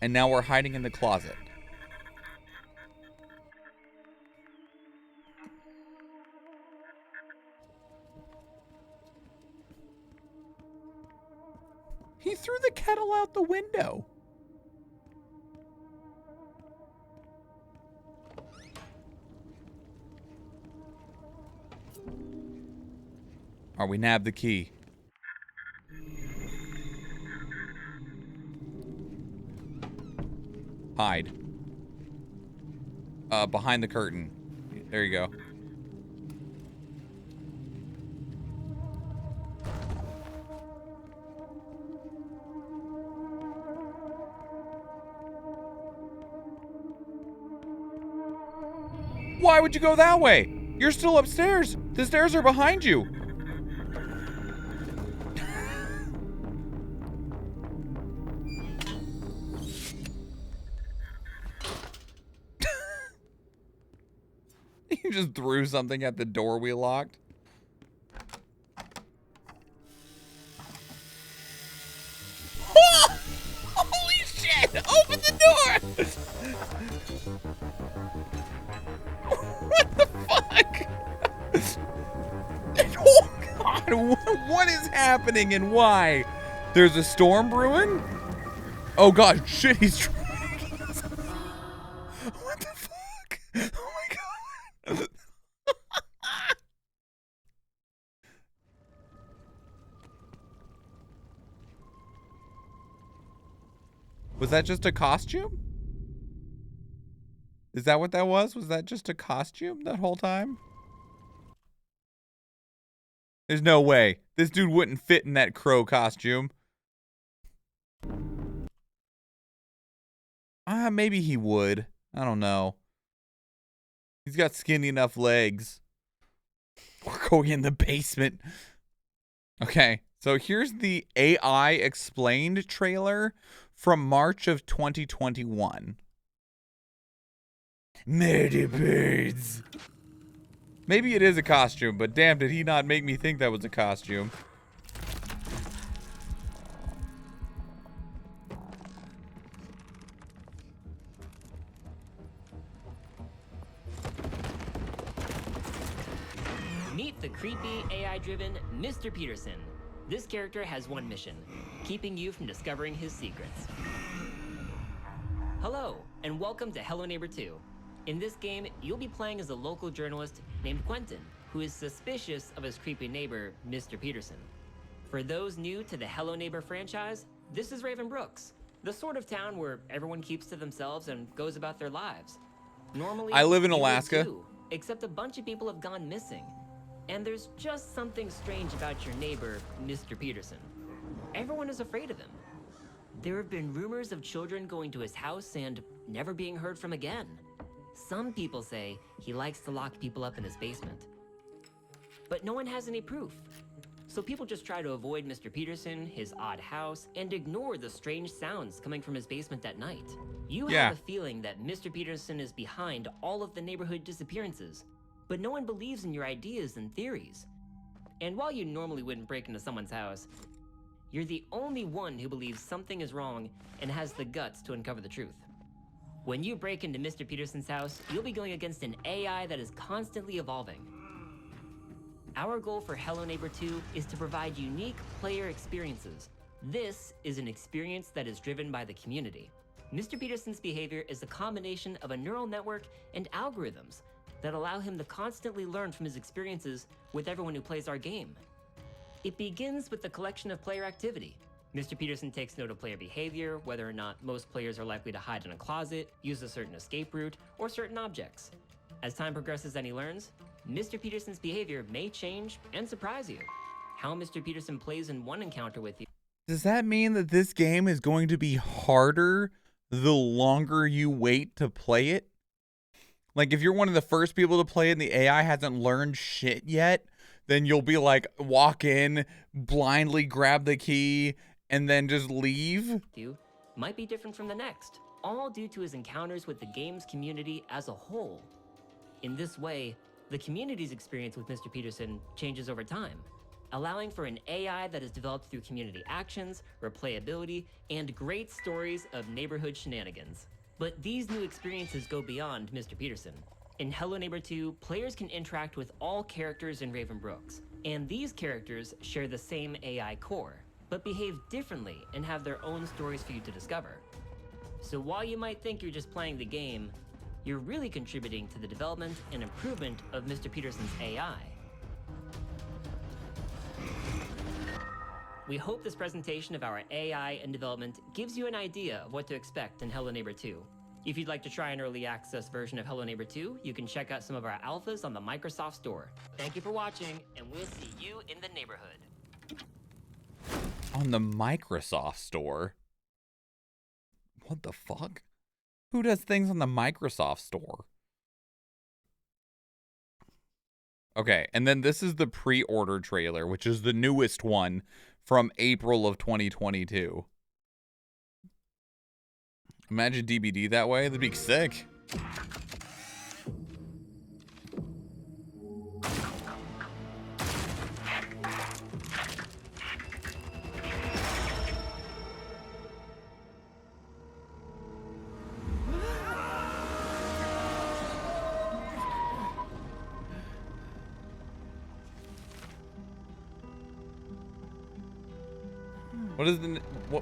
And now we're hiding in the closet. He threw the kettle out the window. Or we nab the key. Hide. Behind the curtain. There you go. Why would you go that way? You're still upstairs. The stairs are behind you. You just threw something at the door we locked. Holy shit! Open the door! What the fuck? Oh god, what is happening and why? There's a storm brewing? Oh god, shit, he's trying. What the fuck? Oh my god. Was that just a costume? Is that what that was? Was that just a costume that whole time? There's no way. This dude wouldn't fit in that crow costume. Maybe he would. I don't know. He's got skinny enough legs. We're going in the basement. Okay, so here's the AI explained trailer from March of 2021. Murder birds. Maybe it is a costume, but damn, did he not make me think that was a costume. Meet the creepy, AI-driven Mr. Peterson. This character has one mission, keeping you from discovering his secrets. Hello, and welcome to Hello Neighbor 2. In this game, you'll be playing as a local journalist named Quentin, who is suspicious of his creepy neighbor, Mr. Peterson. For those new to the Hello Neighbor franchise, this is Raven Brooks, the sort of town where everyone keeps to themselves and goes about their lives. Normally, I live in you would Alaska. too, except a bunch of people have gone missing. And there's just something strange about your neighbor, Mr. Peterson. Everyone is afraid of him. There have been rumors of children going to his house and never being heard from again. Some people say he likes to lock people up in his basement. But no one has any proof. So people just try to avoid Mr. Peterson, his odd house, and ignore the strange sounds coming from his basement at night. You have a feeling that Mr. Peterson is behind all of the neighborhood disappearances, but no one believes in your ideas and theories. And while you normally wouldn't break into someone's house, you're the only one who believes something is wrong and has the guts to uncover the truth. When you break into Mr. Peterson's house, you'll be going against an AI that is constantly evolving. Our goal for Hello Neighbor 2 is to provide unique player experiences. This is an experience that is driven by the community. Mr. Peterson's behavior is a combination of a neural network and algorithms that allow him to constantly learn from his experiences with everyone who plays our game. It begins with the collection of player activity. Mr. Peterson takes note of player behavior, whether or not most players are likely to hide in a closet, use a certain escape route, or certain objects. As time progresses and he learns, Mr. Peterson's behavior may change and surprise you. How Mr. Peterson plays in one encounter with you. Does that mean that this game is going to be harder the longer you wait to play it? Like, if you're one of the first people to play it and the AI hasn't learned shit yet, then you'll be like, walk in, blindly grab the key, and then just leave? You might be different from the next, all due to his encounters with the game's community as a whole. In this way, the community's experience with Mr. Peterson changes over time, allowing for an AI that is developed through community actions, replayability, and great stories of neighborhood shenanigans. But these new experiences go beyond Mr. Peterson. In Hello Neighbor 2, players can interact with all characters in Raven Brooks, and these characters share the same AI core, but behave differently and have their own stories for you to discover. So while you might think you're just playing the game, you're really contributing to the development and improvement of Mr. Peterson's AI. We hope this presentation of our AI and development gives you an idea of what to expect in Hello Neighbor 2. If you'd like to try an early access version of Hello Neighbor 2, you can check out some of our alphas on the Microsoft Store. Thank you for watching, and we'll see you in the neighborhood. On the Microsoft Store? What the fuck? Who does things on the Microsoft Store? Okay, and then this is the pre-order trailer, which is the newest one from April of 2022. Imagine DBD that way. That'd be sick.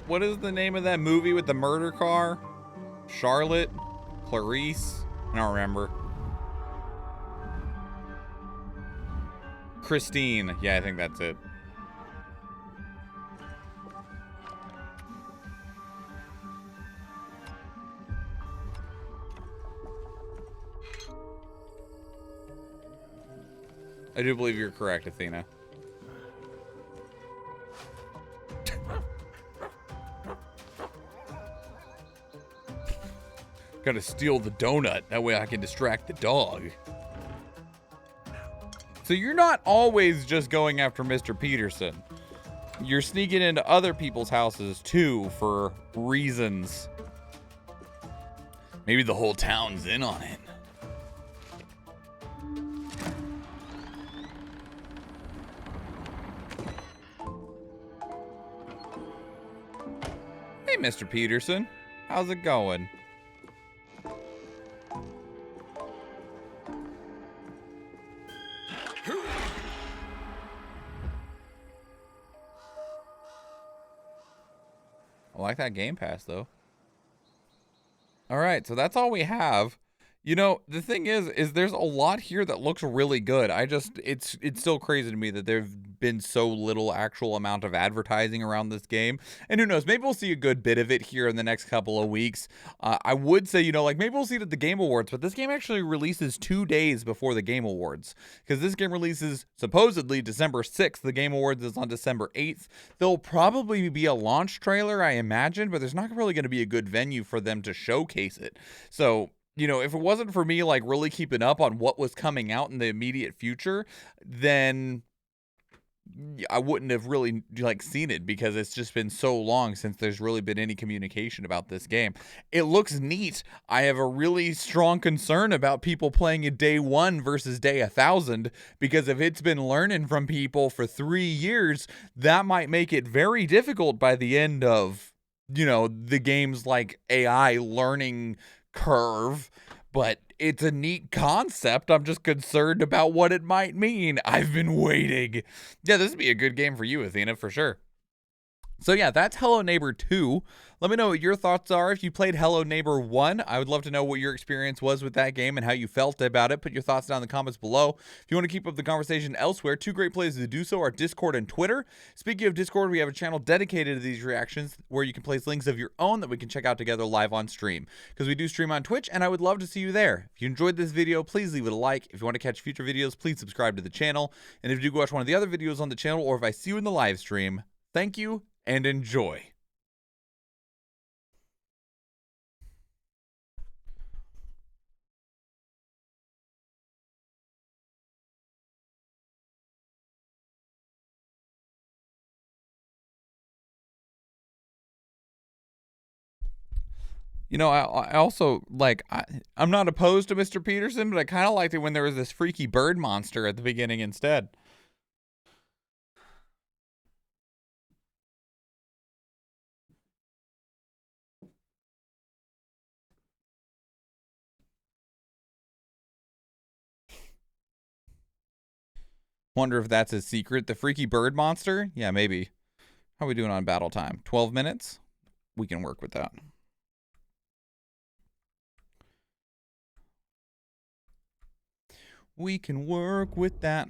What is the name of that movie with the murder car? Charlotte? Clarice? I don't remember. Christine. Yeah, I think that's it. I do believe you're correct, Athena. Gotta steal the donut. That way I can distract the dog. So you're not always just going after Mr. Peterson. You're sneaking into other people's houses too for reasons. Maybe the whole town's in on it. Hey, Mr. Peterson. How's it going? I like that Game Pass, though. All right, so that's all we have. You know, the thing is there's a lot here that looks really good. It's still crazy to me that there've been so little actual amount of advertising around this game. And who knows, maybe we'll see a good bit of it here in the next couple of weeks. I would say, you know, like maybe we'll see it at the Game Awards, but this game actually releases 2 days before the Game Awards. Because this game releases supposedly December 6th. The Game Awards is on December 8th. There'll probably be a launch trailer, I imagine, but there's not really going to be a good venue for them to showcase it. So, you know, if it wasn't for me, like, really keeping up on what was coming out in the immediate future, then I wouldn't have really, like, seen it because it's just been so long since there's really been any communication about this game. It looks neat. I have a really strong concern about people playing it day 1 versus day 1,000 because if it's been learning from people for 3 years, that might make it very difficult by the end of, you know, the game's, like, AI learning curve, but it's a neat concept. I'm just concerned about what it might mean. I've been waiting. Yeah, this would be a good game for you, Athena, for sure. So yeah, that's Hello Neighbor 2. Let me know what your thoughts are. If you played Hello Neighbor 1, I would love to know what your experience was with that game and how you felt about it. Put your thoughts down in the comments below. If you want to keep up the conversation elsewhere, two great places to do so are Discord and Twitter. Speaking of Discord, we have a channel dedicated to these reactions where you can place links of your own that we can check out together live on stream. Because we do stream on Twitch, and I would love to see you there. If you enjoyed this video, please leave it a like. If you want to catch future videos, please subscribe to the channel. And if you do watch one of the other videos on the channel, or if I see you in the live stream, thank you and enjoy. You know, I also, like, I'm not opposed to Mr. Peterson, but I kind of liked it when there was this freaky bird monster at the beginning instead. Wonder if that's his secret. The freaky bird monster? Yeah, maybe. How are we doing on battle time? 12 minutes? We can work with that. We can work with that.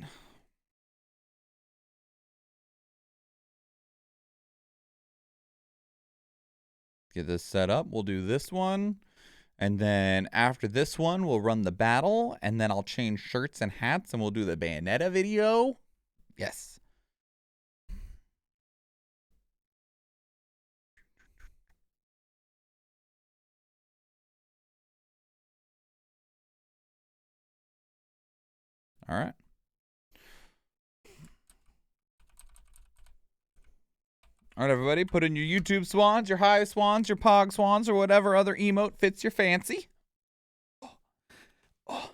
Get this set up. We'll do this one. And then after this one, we'll run the battle. And then I'll change shirts and hats and we'll do the Bayonetta video. Yes. All right. All right, everybody, put in your YouTube swans, your high swans, your pog swans, or whatever other emote fits your fancy. Oh. Oh.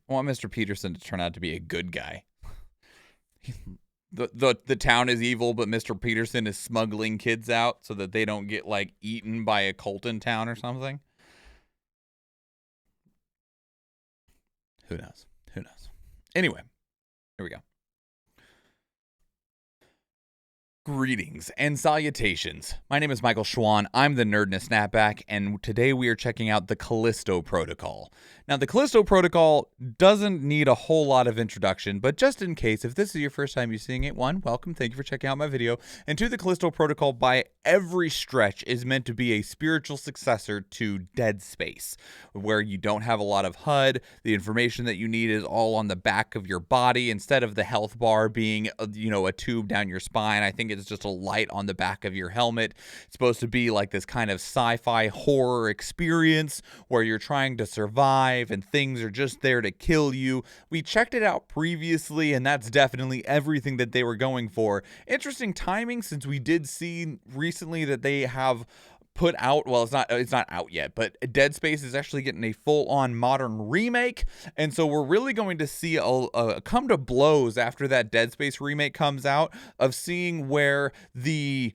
I want Mr. Peterson to turn out to be a good guy. The town is evil, but Mr. Peterson is smuggling kids out so that they don't get, like, eaten by a cult in town or something. Who knows? Who knows? Anyway, here we go. Greetings and salutations. My name is MichaelSchwahn. I'm the Nerd in a Snapback, and today we are checking out the Callisto Protocol. Now, the Callisto Protocol doesn't need a whole lot of introduction, but just in case, if this is your first time you're seeing it, one, welcome, thank you for checking out my video, and two, the Callisto Protocol by every stretch is meant to be a spiritual successor to Dead Space, where you don't have a lot of HUD, the information that you need is all on the back of your body, instead of the health bar being, you know, a tube down your spine. I think it's just a light on the back of your helmet. It's supposed to be like this kind of sci-fi horror experience where you're trying to survive and things are just there to kill you. We checked it out previously, and that's definitely everything that they were going for. Interesting timing, since we did see recently that they have put out, well, it's not out yet, but Dead Space is actually getting a full-on modern remake, and so we're really going to see a come to blows after that Dead Space remake comes out, of seeing where the,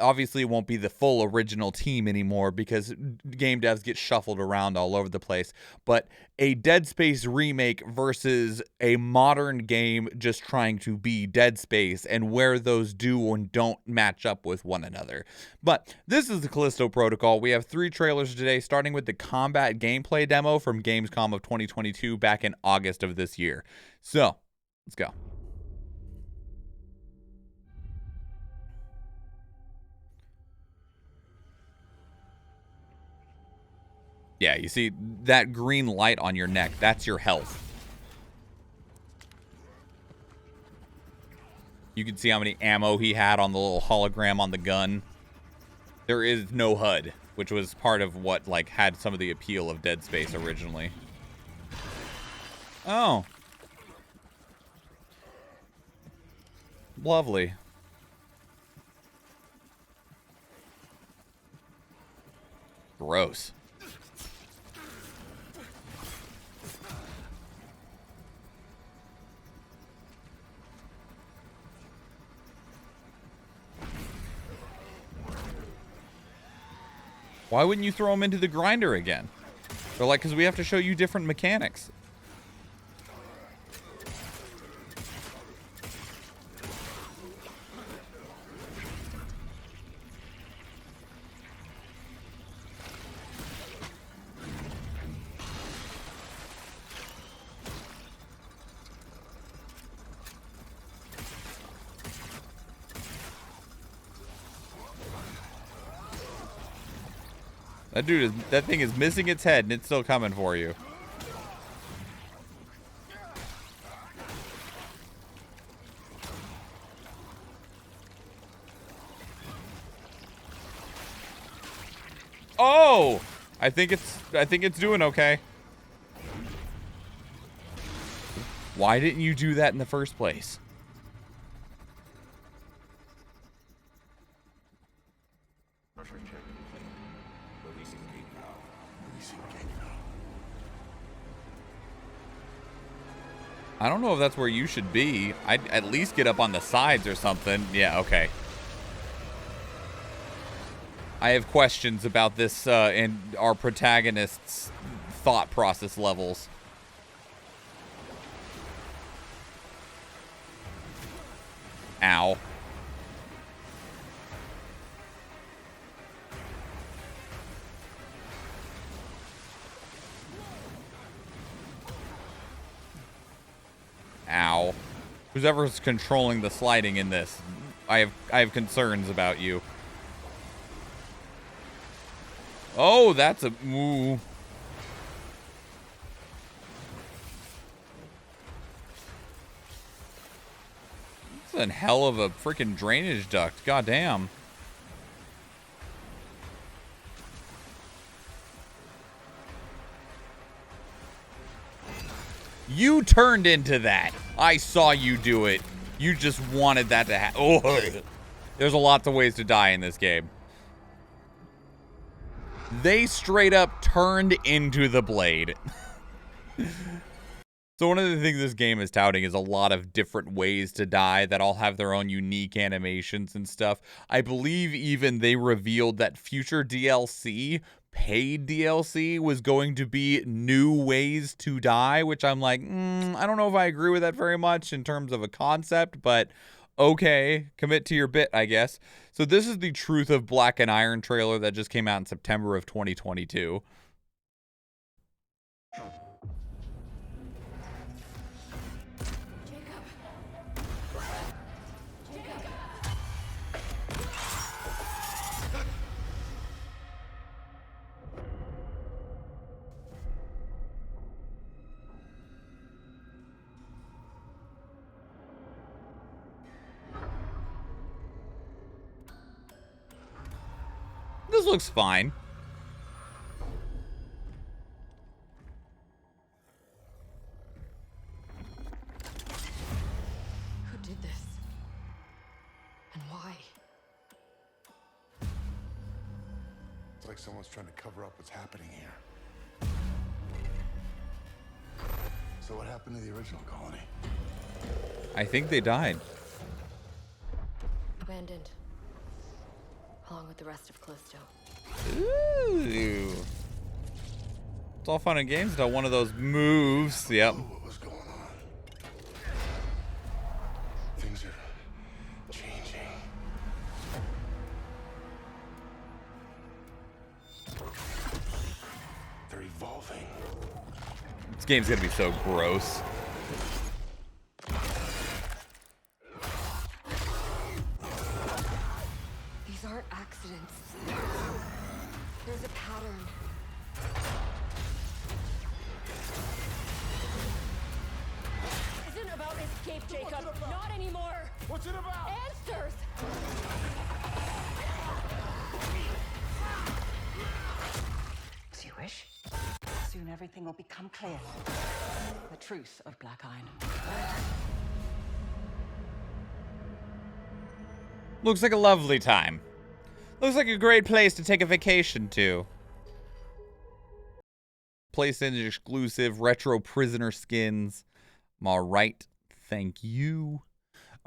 obviously it won't be the full original team anymore because game devs get shuffled around all over the place, but a Dead Space remake versus a modern game just trying to be Dead Space, and where those do and don't match up with one another. But this is the Callisto Protocol. We have 3 trailers today, starting with the combat gameplay demo from Gamescom of 2022 back in August of this year. So, let's go. Yeah, you see that green light on your neck, that's your health. You can see how many ammo he had on the little hologram on the gun. There is no HUD, which was part of what, like, had some of the appeal of Dead Space originally. Oh. Lovely. Gross. Why wouldn't you throw them into the grinder again? They're like, because we have to show you different mechanics. That thing is missing its head and it's still coming for you. Oh! I think it's doing okay. Why didn't you do that in the first place? I don't know if that's where you should be. I'd at least get up on the sides or something. Yeah, okay. I have questions about this and our protagonist's thought process levels. Ow. Ow. Whoever's controlling the sliding in this, I have concerns about you. Oh, that's a ooh. This is a hell of a freaking drainage duct. Goddamn. You turned into that. I saw you do it. You just wanted that to happen. Oh, there's a lot of ways to die in this game. They straight up turned into the blade. So one of the things this game is touting is a lot of different ways to die that all have their own unique animations and stuff. I believe even they revealed that future DLC, paid DLC, was going to be new ways to die, which I'm like, I don't know if I agree with that very much in terms of a concept, but okay, commit to your bit, I guess. So this is the Truth of Black and Iron trailer that just came out in September of 2022. This looks fine. Who did this? And why? It's like someone's trying to cover up what's happening here. So what happened to the original colony? I think they died. Abandoned. Along with the rest of Callisto. Ooh. It's all fun and games until one of those moves. Yep. What was going on? Things are changing. They're evolving. This game's gonna be so gross. These aren't accidents. There's a pattern. Isn't about escape, Jacob. Not anymore. What's it about? Answers. As you wish. Soon everything will become clear. The truth of Black Iron. Looks like a lovely time. Looks like a great place to take a vacation to. PlayStation exclusive retro prisoner skins. I'm all right. Thank you.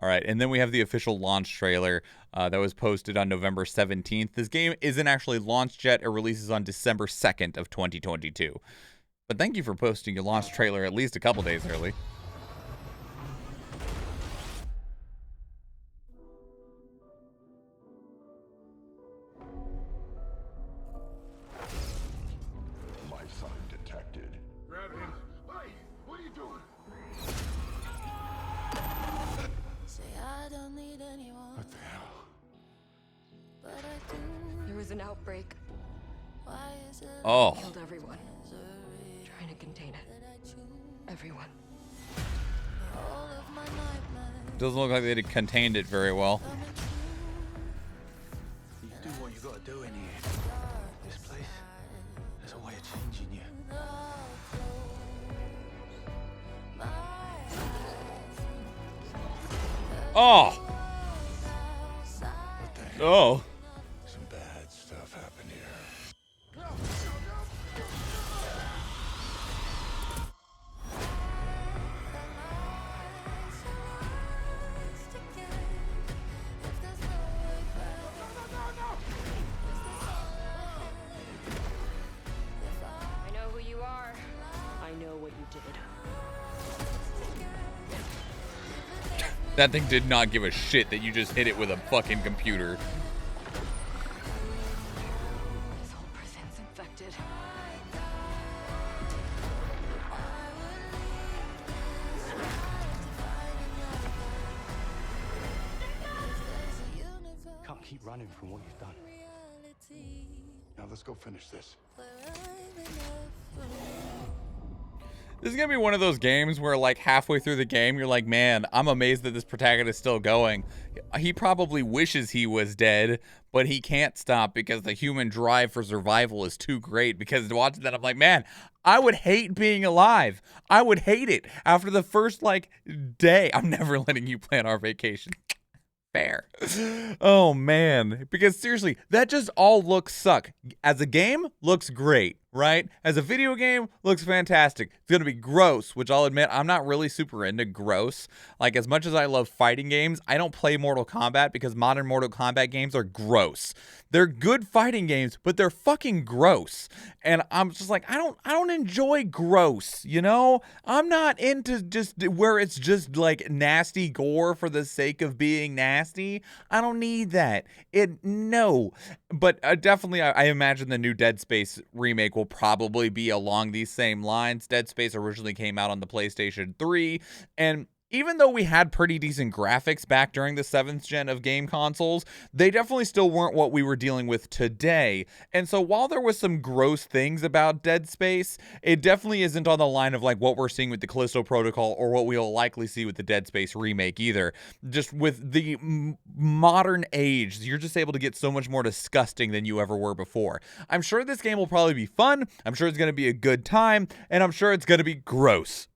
All right, and then we have the official launch trailer that was posted on November 17th. This game isn't actually launched yet. It releases on December 2nd of 2022. But thank you for posting your launch trailer at least a couple days early. My son detected. Grab him. Hey, what are you doing? What the hell? There was an outbreak. Oh, Killed everyone. Trying to contain it. Everyone. doesn't look like they contained it very well. You do what you gotta do in here. This place, there's a way of changing you. Oh, What the hell? oh. Some bad stuff happened here. I know who you are. I know what you did. That thing did not give a shit that you just hit it with a fucking computer. This whole prison's infected. Can't keep running from what you've done. Now let's go finish this. This is gonna be one of those games where, like, halfway through the game, you're like, man, I'm amazed that this protagonist is still going. He probably wishes he was dead, but he can't stop because the human drive for survival is too great. Because watching that, I'm like, man, I would hate being alive. I would hate it. After the first, like, day, I'm never letting you plan our vacation. Fair. Oh, man. Because seriously, that just all looks suck. As a game, looks great, right? As a video game, looks fantastic. It's going to be gross, which I'll admit, I'm not really super into gross. Like, as much as I love fighting games, I don't play Mortal Kombat because modern Mortal Kombat games are gross. They're good fighting games, but they're fucking gross. And I'm just like, I don't enjoy gross, you know? I'm not into just where it's just like nasty gore for the sake of being nasty. I don't need that. No. But definitely, I imagine the new Dead Space remake will probably be along these same lines. Dead Space originally came out on the PlayStation 3, and even though we had pretty decent graphics back during the 7th gen of game consoles, they definitely still weren't what we were dealing with today. And so while there was some gross things about Dead Space, it definitely isn't on the line of like what we're seeing with the Callisto Protocol or what we'll likely see with the Dead Space remake either. Just with the modern age, you're just able to get so much more disgusting than you ever were before. I'm sure this game will probably be fun. I'm sure it's going to be a good time, and I'm sure it's going to be gross.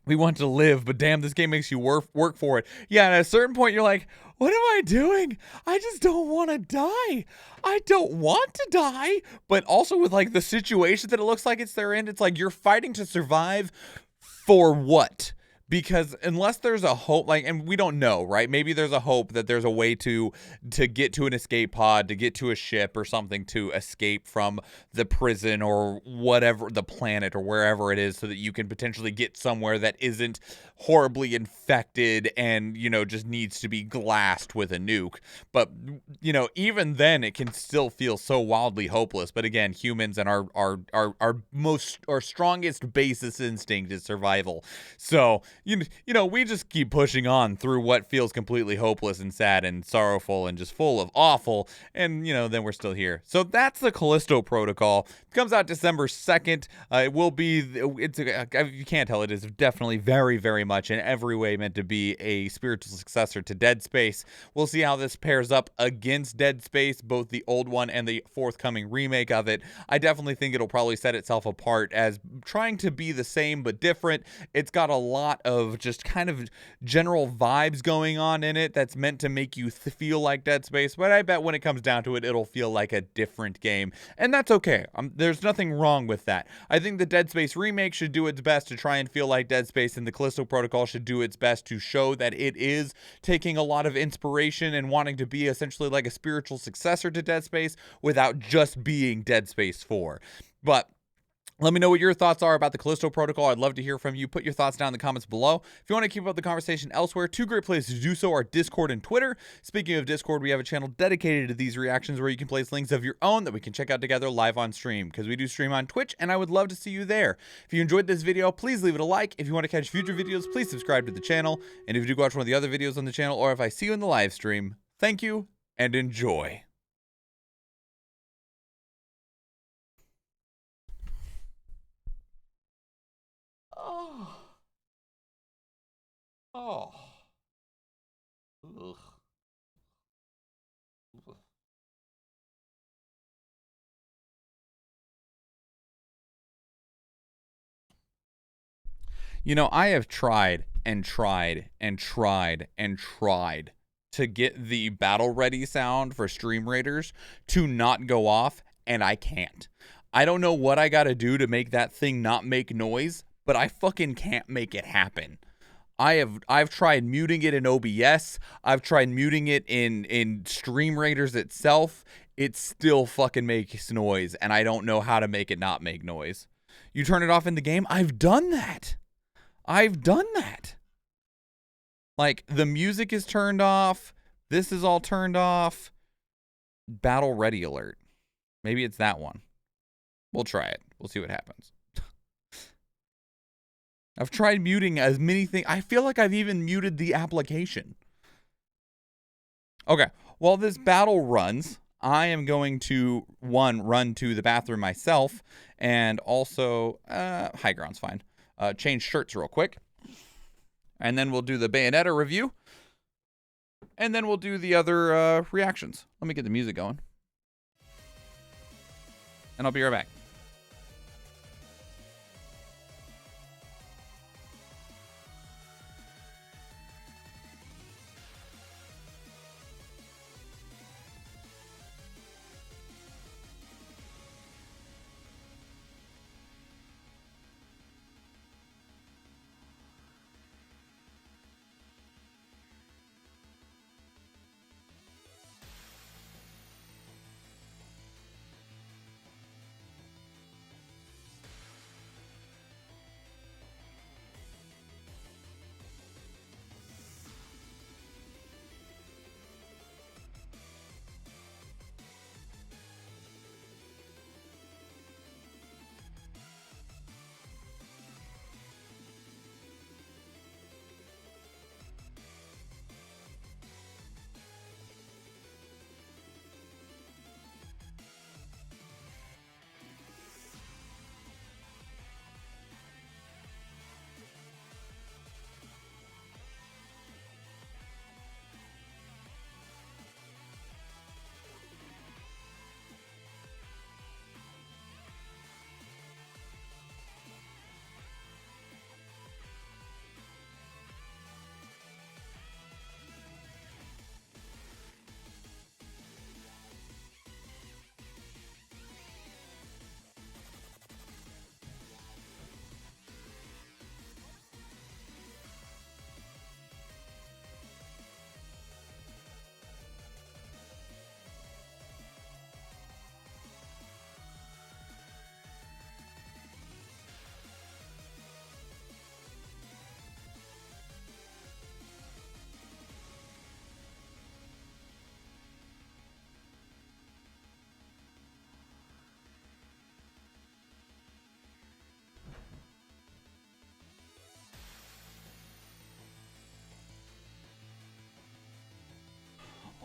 We want to live, but damn, this game makes you work for it. Yeah, and at a certain point, you're like, what am I doing? I just don't want to die. I don't want to die. But also with like the situation that it looks like they're in, it's like you're fighting to survive for what? Because unless there's a hope, like, and we don't know, right? Maybe there's a hope that there's a way to get to an escape pod, to get to a ship or something to escape from the prison or whatever, the planet or wherever it is, so that you can potentially get somewhere that isn't horribly infected and, you know, just needs to be glassed with a nuke. But, you know, even then it can still feel so wildly hopeless. But again, humans and our strongest basis instinct is survival. So, you know, we just keep pushing on through what feels completely hopeless and sad and sorrowful and just full of awful. And, you know, then we're still here. So that's the Callisto Protocol. It comes out December 2nd. It will be, you can't tell, it is definitely very, very much in every way meant to be a spiritual successor to Dead Space. We'll see how this pairs up against Dead Space, both the old one and the forthcoming remake of it. I definitely think it'll probably set itself apart as trying to be the same but different. It's got a lot of of just kind of general vibes going on in it that's meant to make you feel like Dead Space, but I bet when it comes down to it, it'll feel like a different game, and that's okay. There's nothing wrong with that. I think the Dead Space remake should do its best to try and feel like Dead Space, and the Callisto Protocol should do its best to show that it is taking a lot of inspiration and wanting to be essentially like a spiritual successor to Dead Space without just being Dead Space 4. But let me know what your thoughts are about the Callisto Protocol. I'd love to hear from you. Put your thoughts down in the comments below. If you want to keep up the conversation elsewhere, two great places to do so are Discord and Twitter. Speaking of Discord, we have a channel dedicated to these reactions where you can place links of your own that we can check out together live on stream, because we do stream on Twitch, and I would love to see you there. If you enjoyed this video, please leave it a like. If you want to catch future videos, please subscribe to the channel. And if you do watch one of the other videos on the channel, or if I see you in the live stream, thank you and enjoy. Oh. Oh. Ugh. You know, I have tried and tried and tried and tried to get the battle ready sound for Stream Raiders to not go off, and I can't. I don't know what I gotta do to make that thing not make noise, but I fucking can't make it happen. I've tried muting it in OBS. I've tried muting it in Stream Raiders itself. It still fucking makes noise, and I don't know how to make it not make noise. You turn it off in the game? I've done that. I've done that. Like, the music is turned off. This is all turned off. Battle ready alert. Maybe it's that one. We'll try it. We'll see what happens. I've tried muting as many things. I feel like I've even muted the application. Okay. While this battle runs, I am going to, run to the bathroom myself, and also, high ground's fine. Change shirts real quick. And then we'll do the Bayonetta review. And then we'll do the other reactions. Let me get the music going. And I'll be right back.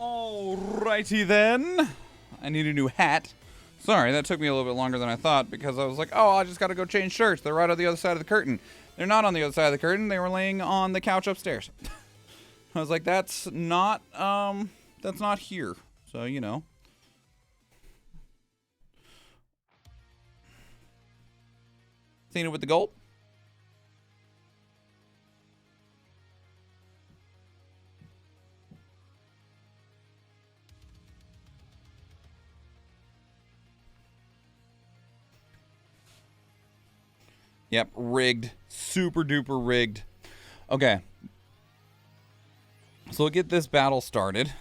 Alrighty then. I need a new hat. Sorry, that took me a little bit longer than I thought, because I was like, oh, I just gotta go change shirts. They're right on the other side of the curtain. They're not on the other side of the curtain. They were laying on the couch upstairs. I was like, that's not here. So, you know. Seen it with the gold? Yep, rigged. Super duper rigged. Okay. So we'll get this battle started.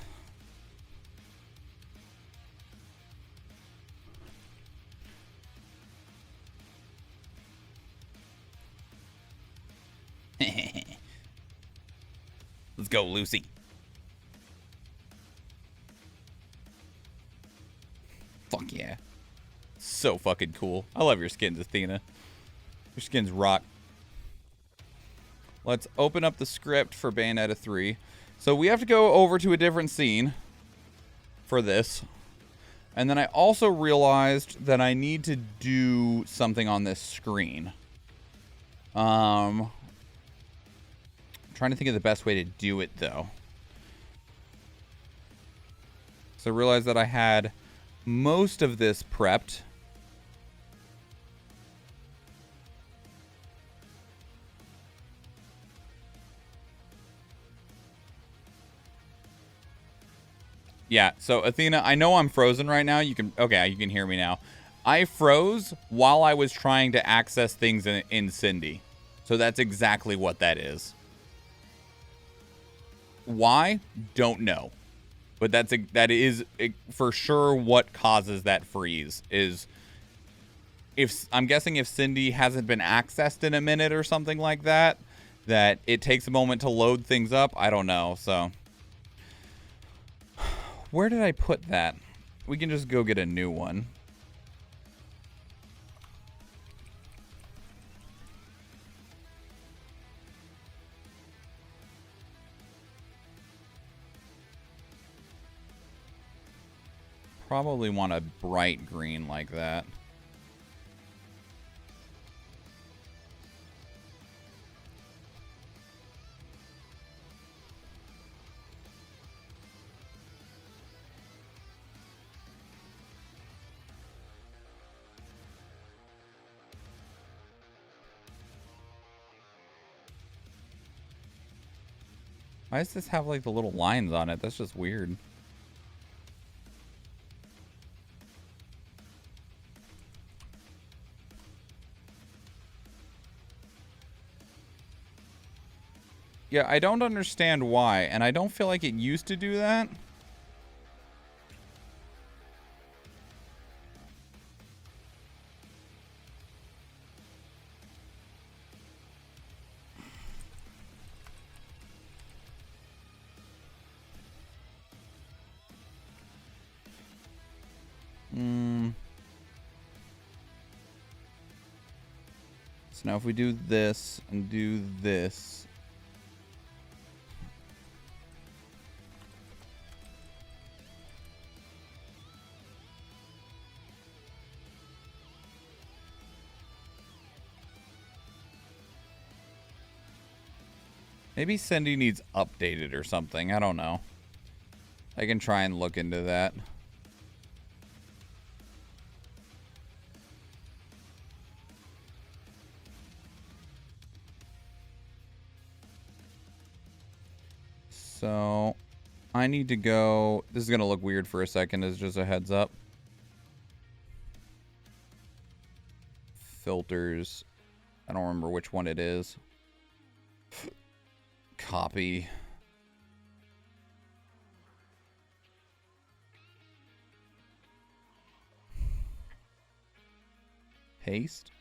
Let's go, Lucy. Fuck yeah. So fucking cool. I love your skins, Athena. Your skins rock. Let's open up the script for Bayonetta 3. So we have to go over to a different scene for this. And then I also realized that I need to do something on this screen. I'm trying to think of the best way to do it, though. So I realized that I had most of this prepped. Yeah, so Athena, I know I'm frozen right now. You can hear me now. I froze while I was trying to access things in Cindy. So that's exactly what that is. Why? Don't know. But that is for sure what causes that freeze. Is if I'm guessing if Cindy hasn't been accessed in a minute or something like that, that it takes a moment to load things up. I don't know. So where did I put that? We can just go get a new one. Probably want a bright green like that. Why does this have like the little lines on it? That's just weird. Yeah, I don't understand why, and I don't feel like it used to do that. So now if we do this and do this. Maybe Cindy needs updated or something. I don't know. I can try and look into that. So I need to go. This is going to look weird for a second as just a heads up. Filters. I don't remember which one it is. Copy. Paste.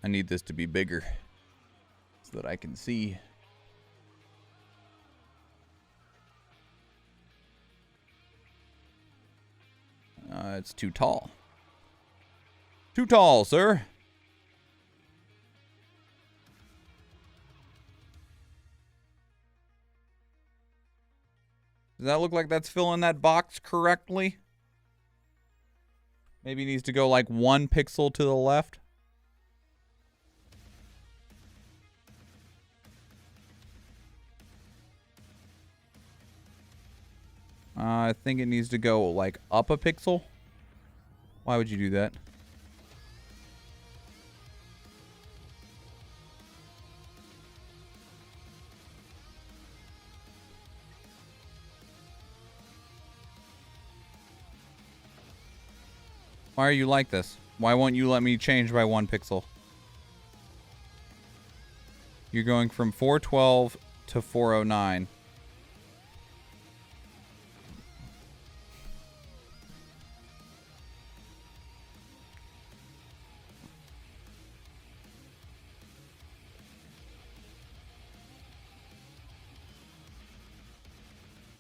I need this to be bigger so that I can see. It's too tall. Too tall, sir. Does that look like that's filling that box correctly? Maybe it needs to go like 1 pixel to the left. I think it needs to go like up a pixel. Why would you do that? Why are you like this? Why won't you let me change by 1 pixel? You're going from 412 to 409.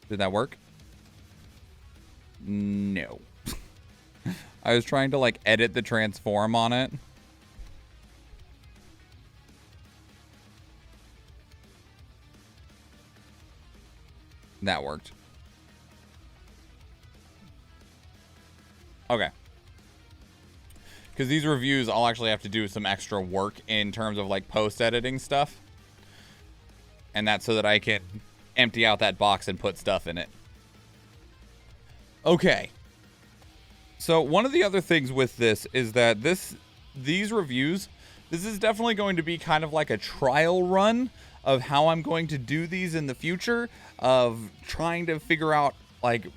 Did that work? No. I was trying to like edit the transform on it. That worked. Okay. Because these reviews, I'll actually have to do some extra work in terms of like post-editing stuff. And that's so that I can empty out that box and put stuff in it. Okay. So one of the other things with this is that these reviews, this is definitely going to be kind of like a trial run of how I'm going to do these in the future, of trying to figure out like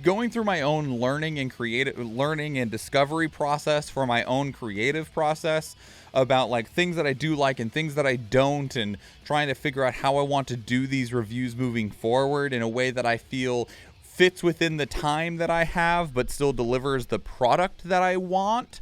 going through my own learning and discovery process for my own creative process about like things that I do like and things that I don't, and trying to figure out how I want to do these reviews moving forward in a way that I feel fits within the time that I have, but still delivers the product that I want.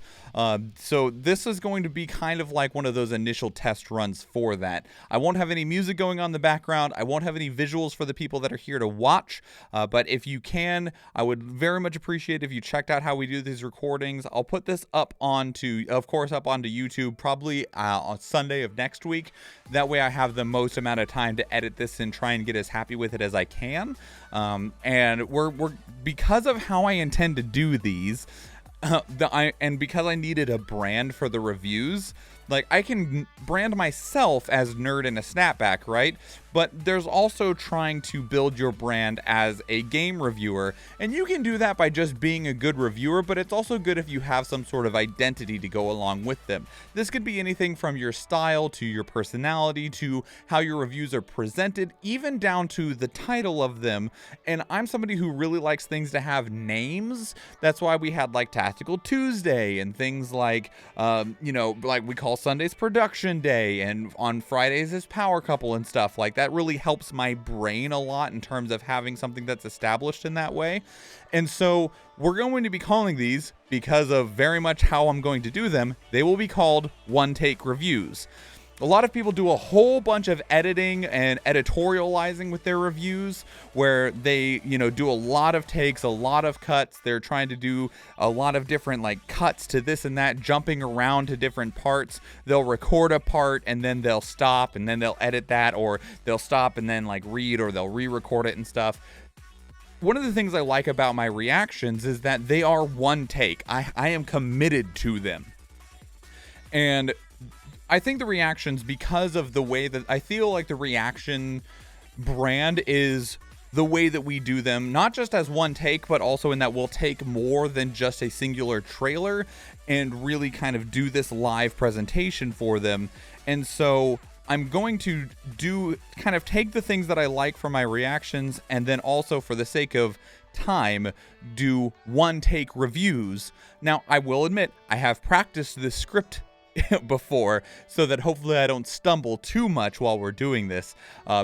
So this is going to be kind of like one of those initial test runs for that. I won't have any music going on in the background. I won't have any visuals for the people that are here to watch. But if you can, I would very much appreciate if you checked out how we do these recordings. I'll put this up onto YouTube probably on Sunday of next week. That way I have the most amount of time to edit this and try and get as happy with it as I can. And we're because of how I intend to do these, and because I needed a brand for the reviews, like I can brand myself as Nerd in a Snapback, right? But there's also trying to build your brand as a game reviewer, and you can do that by just being a good reviewer, but it's also good if you have some sort of identity to go along with them. This could be anything from your style to your personality to how your reviews are presented, even down to the title of them. And I'm somebody who really likes things to have names. That's why we had like Tactical Tuesday and things like, like we call Sundays Production Day, and on Fridays is Power Couple and stuff like that. Really helps my brain a lot in terms of having something that's established in that way. And so we're going to be calling these, because of very much how I'm going to do them, they will be called one take reviews. A lot of people do a whole bunch of editing and editorializing with their reviews, where they, do a lot of takes, a lot of cuts. They're trying to do a lot of different like cuts to this and that, jumping around to different parts. They'll record a part and then they'll stop and then they'll edit that, or they'll stop and then like read, or they'll re-record it and stuff. One of the things I like about my reactions is that they are one take. I am committed to them. And I think the reactions, because of the way that I feel like the reaction brand is the way that we do them, not just as one take, but also in that we'll take more than just a singular trailer and really kind of do this live presentation for them. And so I'm going to take the things that I like from my reactions, and then also, for the sake of time, do one take reviews. Now, I will admit, I have practiced this script before, so that hopefully I don't stumble too much while we're doing this,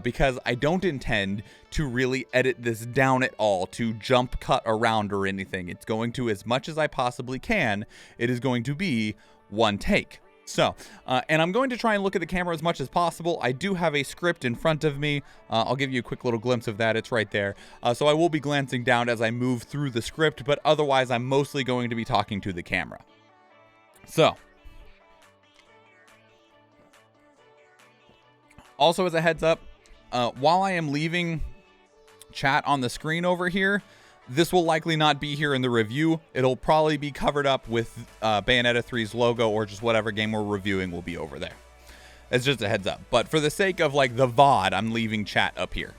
because I don't intend to really edit this down at all, to jump cut around or anything. It's going to, as much as I possibly can, it is going to be one take. So, and I'm going to try and look at the camera as much as possible. I do have a script in front of me. I'll give you a quick little glimpse of that. It's right there. So I will be glancing down as I move through the script, but otherwise I'm mostly going to be talking to the camera. So, also as a heads up, while I am leaving chat on the screen over here, this will likely not be here in the review. It'll probably be covered up with Bayonetta 3's logo, or just whatever game we're reviewing will be over there. It's just a heads up. But for the sake of like the VOD, I'm leaving chat up here.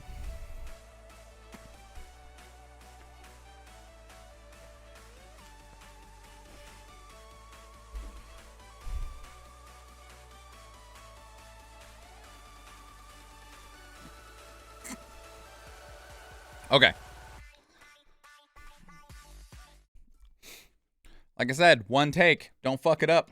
Okay. Like I said, one take. Don't fuck it up.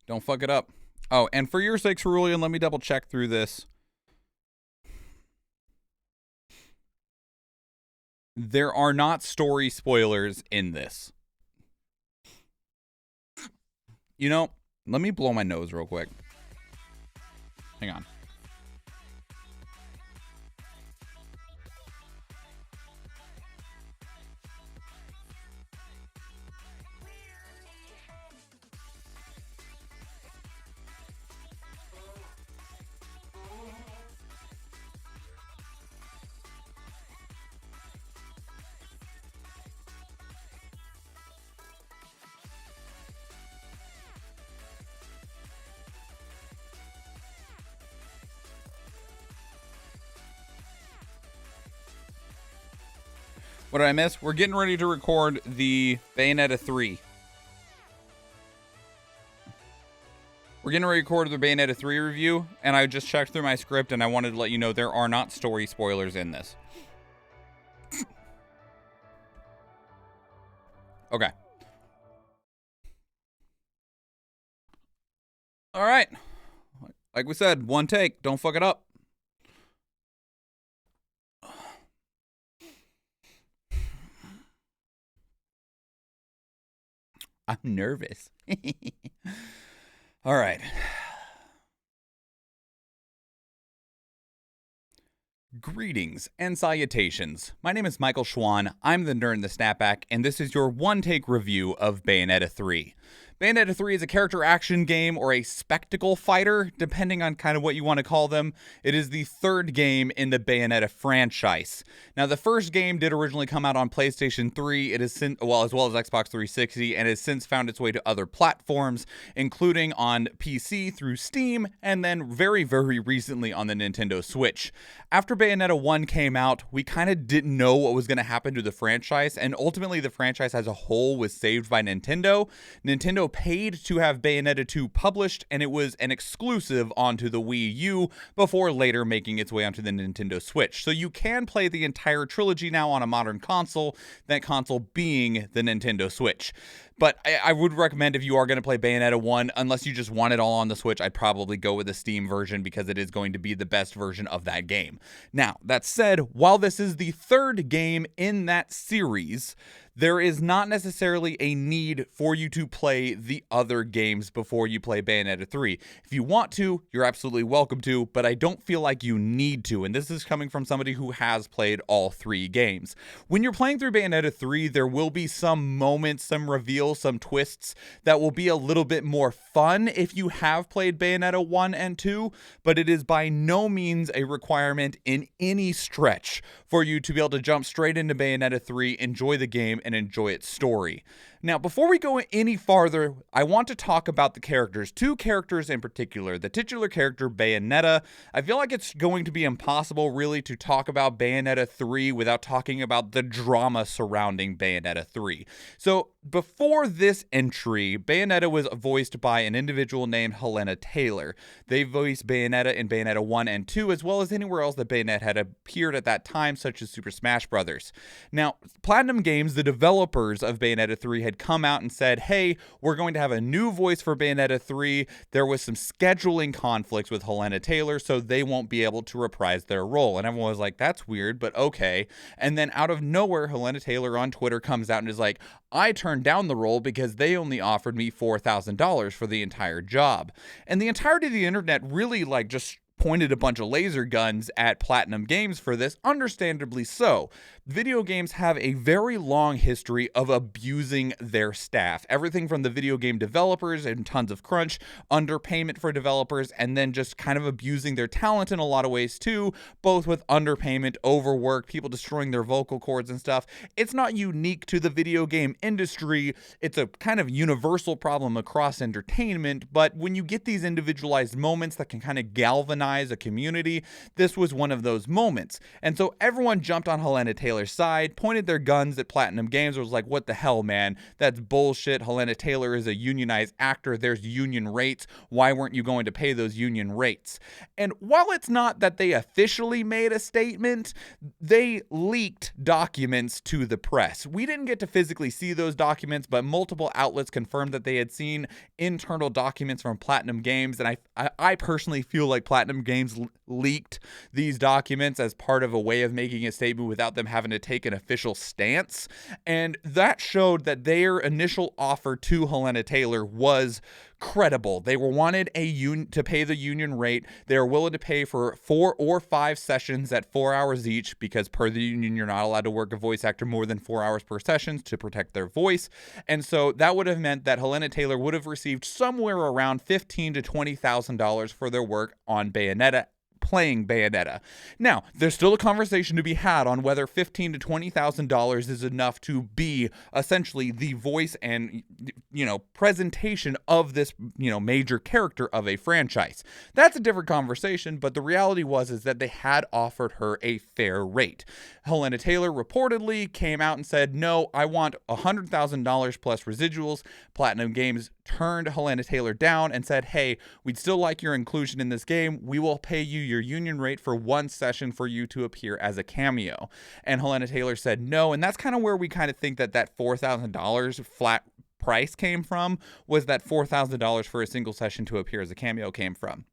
Don't fuck it up. Oh, and for your sake, Cerulean, let me double check through this. There are not story spoilers in this. You know, let me blow my nose real quick. Hang on. What did I miss? We're getting ready to record the Bayonetta 3. We're getting ready to record the Bayonetta 3 review, and I just checked through my script, and I wanted to let you know there are not story spoilers in this. Okay. All right. Like we said, one take. Don't fuck it up. I'm nervous. All right. Greetings and salutations. My name is MichaelSchwahn. I'm the nerd in the snapback, and this is your one-take review of Bayonetta 3. Bayonetta 3 is a character action game or a spectacle fighter, depending on kind of what you want to call them. It is the third game in the Bayonetta franchise. Now, the first game did originally come out on PlayStation 3. It is since, well, as well as Xbox 360, and has since found its way to other platforms, including on PC through Steam, and then very, very recently on the Nintendo Switch. After Bayonetta 1 came out, we kind of didn't know what was going to happen to the franchise, and ultimately the franchise as a whole was saved by Nintendo. Nintendo paid to have Bayonetta 2 published, and it was an exclusive onto the Wii U before later making its way onto the Nintendo Switch. So you can play the entire trilogy now on a modern console, that console being the Nintendo Switch. But I would recommend, if you are going to play Bayonetta 1, unless you just want it all on the Switch, I'd probably go with the Steam version because it is going to be the best version of that game. Now, that said, while this is the third game in that series, there is not necessarily a need for you to play the other games before you play Bayonetta 3. If you want to, you're absolutely welcome to, but I don't feel like you need to, and this is coming from somebody who has played all three games. When you're playing through Bayonetta 3, there will be some moments, some reveals, some twists that will be a little bit more fun if you have played Bayonetta 1 and 2, but it is by no means a requirement in any stretch for you to be able to jump straight into Bayonetta 3, enjoy the game, and enjoy its story. Now, before we go any farther, I want to talk about the characters. Two characters in particular. The titular character, Bayonetta. I feel like it's going to be impossible, really, to talk about Bayonetta 3 without talking about the drama surrounding Bayonetta 3. So, before this entry, Bayonetta was voiced by an individual named Helena Taylor. They voiced Bayonetta in Bayonetta 1 and 2, as well as anywhere else that Bayonetta had appeared at that time, such as Super Smash Bros. Now, Platinum Games, the developers of Bayonetta 3, had come out and said, hey, we're going to have a new voice for Bayonetta 3. There was some scheduling conflicts with Helena Taylor, so they won't be able to reprise their role. And everyone was like, that's weird, but okay. And then out of nowhere, Helena Taylor on Twitter comes out and is like, I turned down the role because they only offered me $4,000 for the entire job. And the entirety of the internet really just pointed a bunch of laser guns at Platinum Games for this, understandably so. Video games have a very long history of abusing their staff. Everything from the video game developers and tons of crunch, underpayment for developers, and then just kind of abusing their talent in a lot of ways too, both with underpayment, overwork, people destroying their vocal cords and stuff. It's not unique to the video game industry. It's a kind of universal problem across entertainment, but when you get these individualized moments that can kind of galvanize unionize a community, this was one of those moments. And so everyone jumped on Helena Taylor's side, pointed their guns at Platinum Games, was like, what the hell, man? That's bullshit. Helena Taylor is a unionized actor. There's union rates. Why weren't you going to pay those union rates? And while it's not that they officially made a statement, they leaked documents to the press. We didn't get to physically see those documents, but multiple outlets confirmed that they had seen internal documents from Platinum Games, and I personally feel like Platinum Games leaked these documents as part of a way of making a statement without them having to take an official stance, and that showed that their initial offer to Helena Taylor was credible. They wanted to pay the union rate. They were willing to pay for 4 or 5 sessions at 4 hours each, because per the union, you're not allowed to work a voice actor more than 4 hours per session to protect their voice. And so that would have meant that Helena Taylor would have received somewhere around $15,000 to $20,000 for their work on Bayonetta, playing Bayonetta. Now, there's still a conversation to be had on whether $15,000 to $20,000 is enough to be essentially the voice and, presentation of this, major character of a franchise. That's a different conversation, but the reality is that they had offered her a fair rate. Helena Taylor reportedly came out and said, no, I want $100,000 plus residuals. Platinum Games turned Helena Taylor down and said, hey, we'd still like your inclusion in this game. We will pay you your union rate for 1 session for you to appear as a cameo. And Helena Taylor said no, and that's kind of where we kind of think that $4,000 flat price came from, was that $4,000 for a single session to appear as a cameo came from.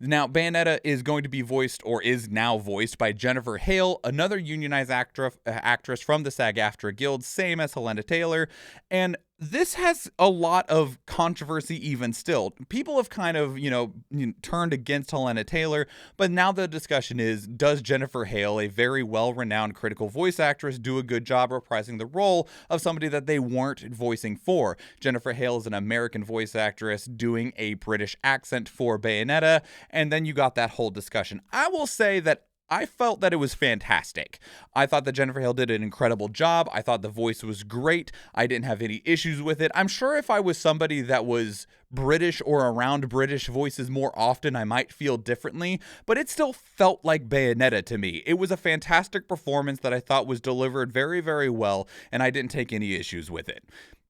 Now, Bayonetta is going to be voiced, or is now voiced, by Jennifer Hale, another unionized actress from the SAG-AFTRA Guild, same as Helena Taylor, and this has a lot of controversy even still. People have kind of, turned against Helena Taylor, but now the discussion is, does Jennifer Hale, a very well-renowned critical voice actress, do a good job reprising the role of somebody that they weren't voicing for? Jennifer Hale is an American voice actress doing a British accent for Bayonetta, and then you got that whole discussion. I will say that I felt that it was fantastic. I thought that Jennifer Hale did an incredible job. I thought the voice was great. I didn't have any issues with it. I'm sure if I was somebody that was British or around British voices more often, I might feel differently, but it still felt like Bayonetta to me. It was a fantastic performance that I thought was delivered very, very well, and I didn't take any issues with it.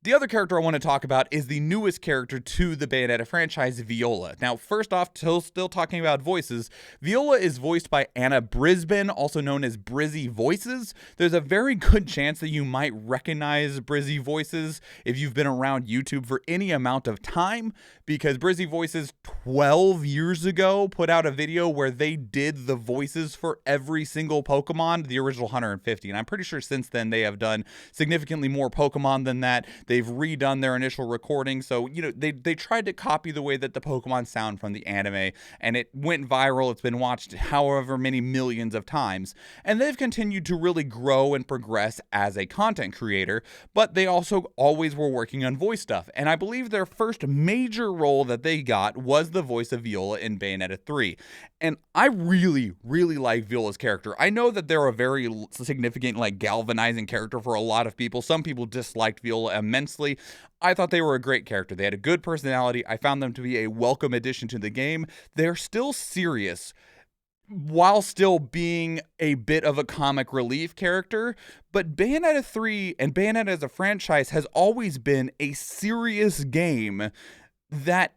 The other character I want to talk about is the newest character to the Bayonetta franchise, Viola. Now, first off, still talking about voices, Viola is voiced by Anna Brisbane, also known as Brizzy Voices. There's a very good chance that you might recognize Brizzy Voices if you've been around YouTube for any amount of time, because Brizzy Voices 12 years ago put out a video where they did the voices for every single Pokemon, the original 150, and I'm pretty sure since then they have done significantly more Pokemon than that. They've redone their initial recording, so they tried to copy the way that the Pokemon sound from the anime, and it went viral. It's been watched however many millions of times, and they've continued to really grow and progress as a content creator, but they also always were working on voice stuff, and I believe their first major role that they got was the voice of Viola in Bayonetta 3, and I really, really like Viola's character. I know that they're a very significant, galvanizing character for a lot of people. Some people disliked Viola immensely. I thought they were a great character. They had a good personality. I found them to be a welcome addition to the game. They're still serious while still being a bit of a comic relief character, but Bayonetta 3 and Bayonetta as a franchise has always been a serious game that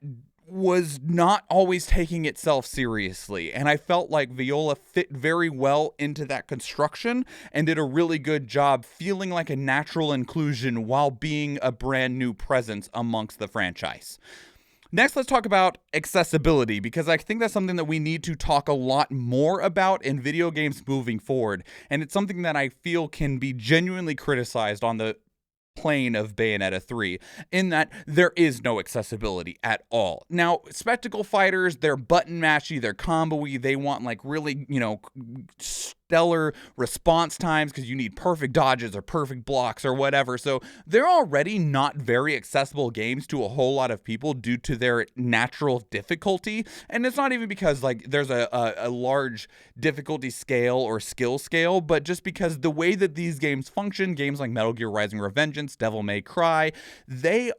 was not always taking itself seriously, and I felt like Viola fit very well into that construction and did a really good job feeling like a natural inclusion while being a brand new presence amongst the franchise. Next, let's talk about accessibility, because I think that's something that we need to talk a lot more about in video games moving forward, and it's something that I feel can be genuinely criticized on the plane of Bayonetta 3, in that there is no accessibility at all. Now, spectacle fighters, they're button mashy, they're combo-y, they want really, stellar response times because you need perfect dodges or perfect blocks or whatever. So they're already not very accessible games to a whole lot of people due to their natural difficulty. And it's not even because there's a large difficulty scale or skill scale, but just because the way that these games function, games like Metal Gear Rising: Revengeance, Devil May Cry, they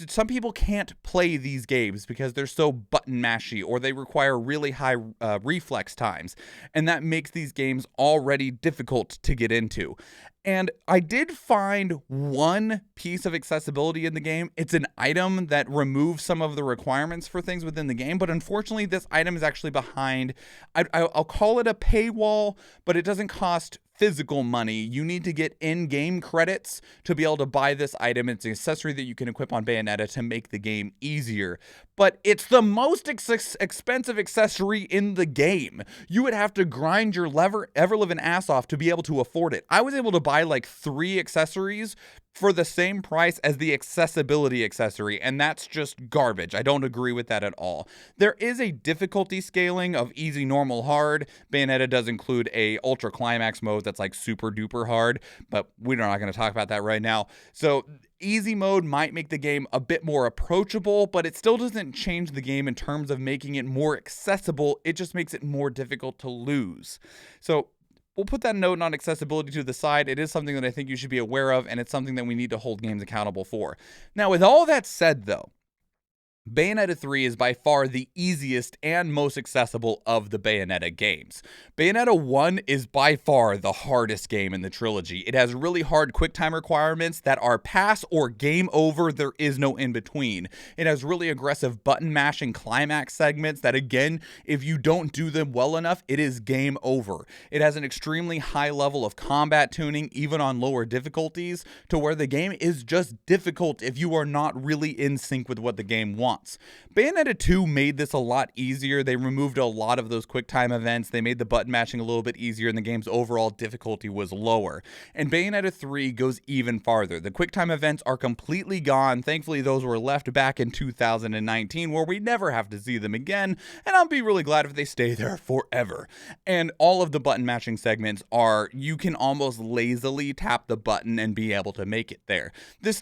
some people can't play these games because they're so button mashy, or they require really high reflex times, and that makes these games already difficult to get into. And I did find one piece of accessibility in the game. It's an item that removes some of the requirements for things within the game, but unfortunately this item is actually behind, I'll call it a paywall, but it doesn't cost physical money. You need to get in-game credits to be able to buy this item. It's an accessory that you can equip on Bayonetta to make the game easier, but it's the most expensive accessory in the game. You would have to grind your ever-living ass off to be able to afford it. I was able to buy like 3 accessories for the same price as the accessibility accessory, and that's just garbage. I don't agree with that at all. There is a difficulty scaling of easy, normal, hard. Bayonetta does include a ultra climax mode that's like super duper hard, but we're not going to talk about that right now. So easy mode might make the game a bit more approachable, but it still doesn't change the game in terms of making it more accessible. It just makes it more difficult to lose. So we'll put that note on accessibility to the side. It is something that I think you should be aware of, and it's something that we need to hold games accountable for. Now, with all that said, though, Bayonetta 3 is by far the easiest and most accessible of the Bayonetta games. Bayonetta 1 is by far the hardest game in the trilogy. It has really hard QuickTime requirements that are pass or game over. There is no in between. It has really aggressive button mashing climax segments that, again, if you don't do them well enough, it is game over. It has an extremely high level of combat tuning, even on lower difficulties, to where the game is just difficult if you are not really in sync with what the game wants. Bayonetta 2 made this a lot easier. They removed a lot of those QuickTime events. They made the button mashing a little bit easier, and the game's overall difficulty was lower. And Bayonetta 3 goes even farther. The QuickTime events are completely gone. Thankfully, those were left back in 2019, where we never have to see them again, and I'll be really glad if they stay there forever. And all of the button mashing segments are, you can almost lazily tap the button and be able to make it there. This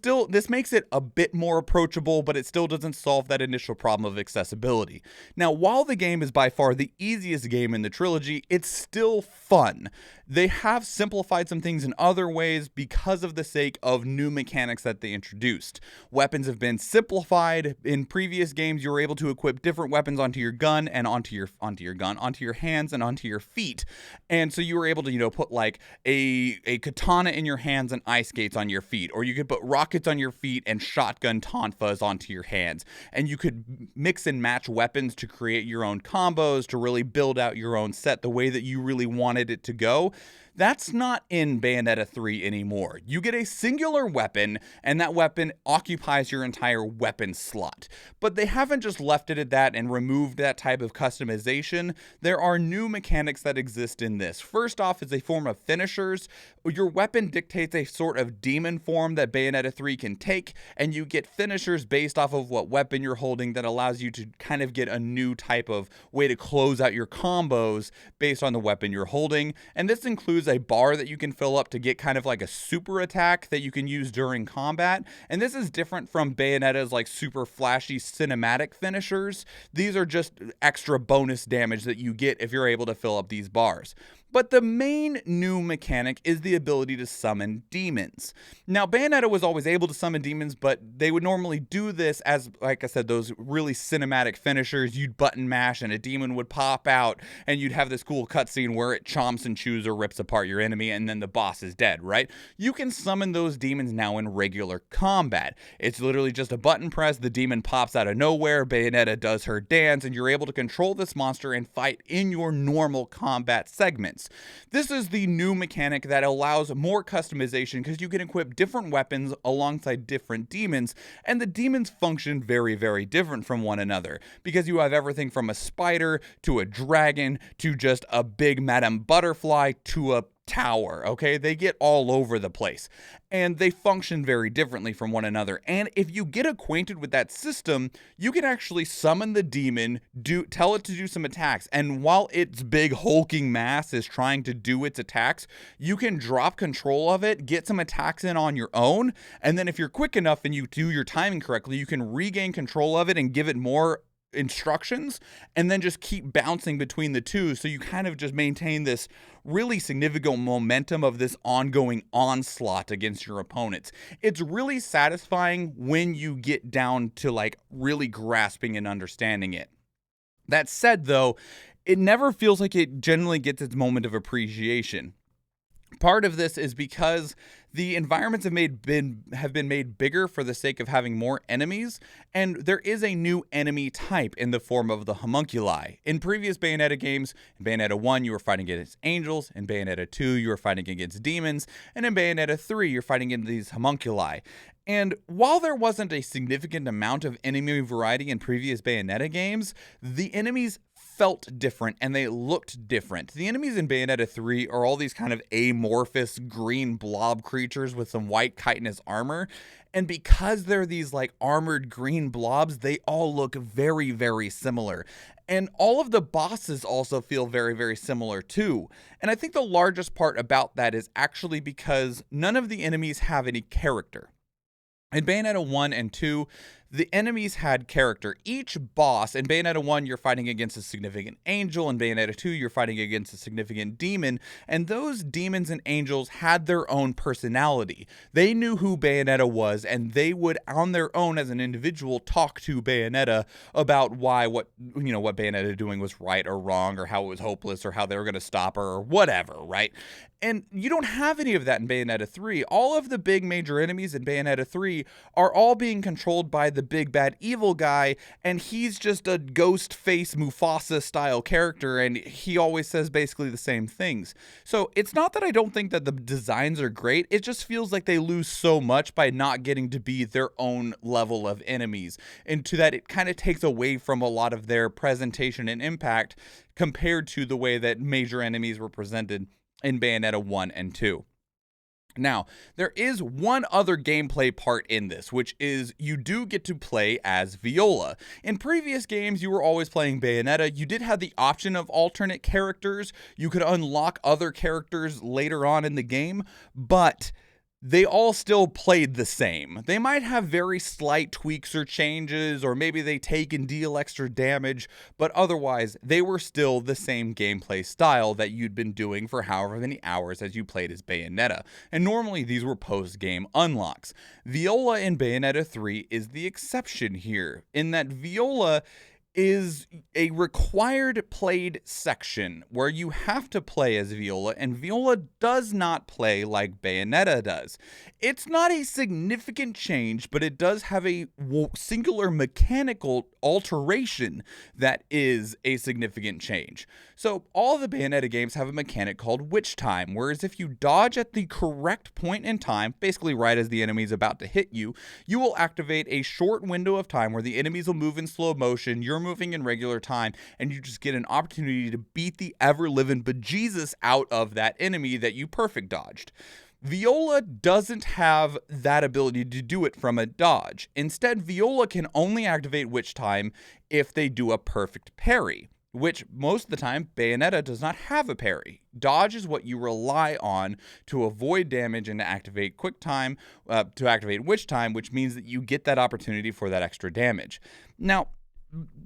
makes it a bit more approachable, but it still doesn't solve that initial problem of accessibility. Now, while the game is by far the easiest game in the trilogy, it's still fun. They have simplified some things in other ways because of the sake of new mechanics that they introduced. Weapons have been simplified. In previous games, you were able to equip different weapons onto your gun and onto your hands and onto your feet. And so you were able to, put like a katana in your hands and ice skates on your feet, or you could put rockets on your feet and shotgun tonfas onto your hands. And you could mix and match weapons to create your own combos, to really build out your own set the way that you really wanted it to go. That's not in Bayonetta 3 anymore. You get a singular weapon, and that weapon occupies your entire weapon slot. But they haven't just left it at that and removed that type of customization. There are new mechanics that exist in this. First off is a form of finishers. Your weapon dictates a sort of demon form that Bayonetta 3 can take, and you get finishers based off of what weapon you're holding that allows you to kind of get a new type of way to close out your combos based on the weapon you're holding. And this includes a bar that you can fill up to get kind of like a super attack that you can use during combat. And this is different from Bayonetta's like super flashy cinematic finishers. These are just extra bonus damage that you get if you're able to fill up these bars. But the main new mechanic is the ability to summon demons. Now, Bayonetta was always able to summon demons, but they would normally do this as, like I said, those really cinematic finishers. You'd button mash and a demon would pop out, and you'd have this cool cutscene where it chomps and chews or rips apart your enemy, and then the boss is dead, right? You can summon those demons now in regular combat. It's literally just a button press, the demon pops out of nowhere, Bayonetta does her dance, and you're able to control this monster and fight in your normal combat segments. This is the new mechanic that allows more customization because you can equip different weapons alongside different demons, and the demons function very, very different from one another because you have everything from a spider to a dragon to just a big Madame Butterfly to a tower, okay? They get all over the place, and they function very differently from one another. And if you get acquainted with that system, you can actually summon the demon, tell it to do some attacks, and while its big hulking mass is trying to do its attacks, you can drop control of it, get some attacks in on your own, and then if you're quick enough and you do your timing correctly, you can regain control of it and give it more instructions and then just keep bouncing between the two, so you kind of just maintain this really significant momentum of this ongoing onslaught against your opponents. It's really satisfying when you get down to like really grasping and understanding it. That said, though, it never feels like it generally gets its moment of appreciation. Part of this is because the environments have been made bigger for the sake of having more enemies, and there is a new enemy type in the form of the homunculi. In previous Bayonetta games, in Bayonetta 1 you were fighting against angels, in Bayonetta 2 you were fighting against demons, and in Bayonetta 3 you're fighting against these homunculi. And while there wasn't a significant amount of enemy variety in previous Bayonetta games, the enemies felt different and they looked different. The enemies in Bayonetta 3 are all these kind of amorphous green blob creatures with some white chitinous armor. And because they're these like armored green blobs, they all look very, very similar. And all of the bosses also feel very, very similar too. And I think the largest part about that is actually because none of the enemies have any character. In Bayonetta 1 and 2, the enemies had character. Each boss, in Bayonetta 1, you're fighting against a significant angel. In Bayonetta 2, you're fighting against a significant demon. And those demons and angels had their own personality. They knew who Bayonetta was, and they would, on their own as an individual, talk to Bayonetta about why what Bayonetta doing was right or wrong, or how it was hopeless, or how they were going to stop her, or whatever, right? And you don't have any of that in Bayonetta 3. All of the big major enemies in Bayonetta 3 are all being controlled by the big bad evil guy, and he's just a ghost face Mufasa style character, and he always says basically the same things. So it's not that I don't think that the designs are great, it just feels like they lose so much by not getting to be their own level of enemies, and to that it kind of takes away from a lot of their presentation and impact compared to the way that major enemies were presented in Bayonetta 1 and 2. Now, there is one other gameplay part in this, which is you do get to play as Viola. In previous games, you were always playing Bayonetta. You did have the option of alternate characters. You could unlock other characters later on in the game, but they all still played the same. They might have very slight tweaks or changes, or maybe they take and deal extra damage, but otherwise, they were still the same gameplay style that you'd been doing for however many hours as you played as Bayonetta. And normally, these were post-game unlocks. Viola in Bayonetta 3 is the exception here, in that Viola is a required played section where you have to play as Viola, and Viola does not play like Bayonetta does. It's not a significant change, but it does have a singular mechanical alteration that is a significant change. So all of the Bayonetta games have a mechanic called witch time, whereas if you dodge at the correct point in time, basically right as the enemy is about to hit you, you will activate a short window of time where the enemies will move in slow motion, you're moving in regular time, and you just get an opportunity to beat the ever-living bejesus out of that enemy that you perfect dodged. Viola doesn't have that ability to do it from a dodge. Instead, Viola can only activate witch time if they do a perfect parry, which most of the time Bayonetta does not have a parry. Dodge is what you rely on to avoid damage and to activate quick time, to activate witch time, which means that you get that opportunity for that extra damage. Now,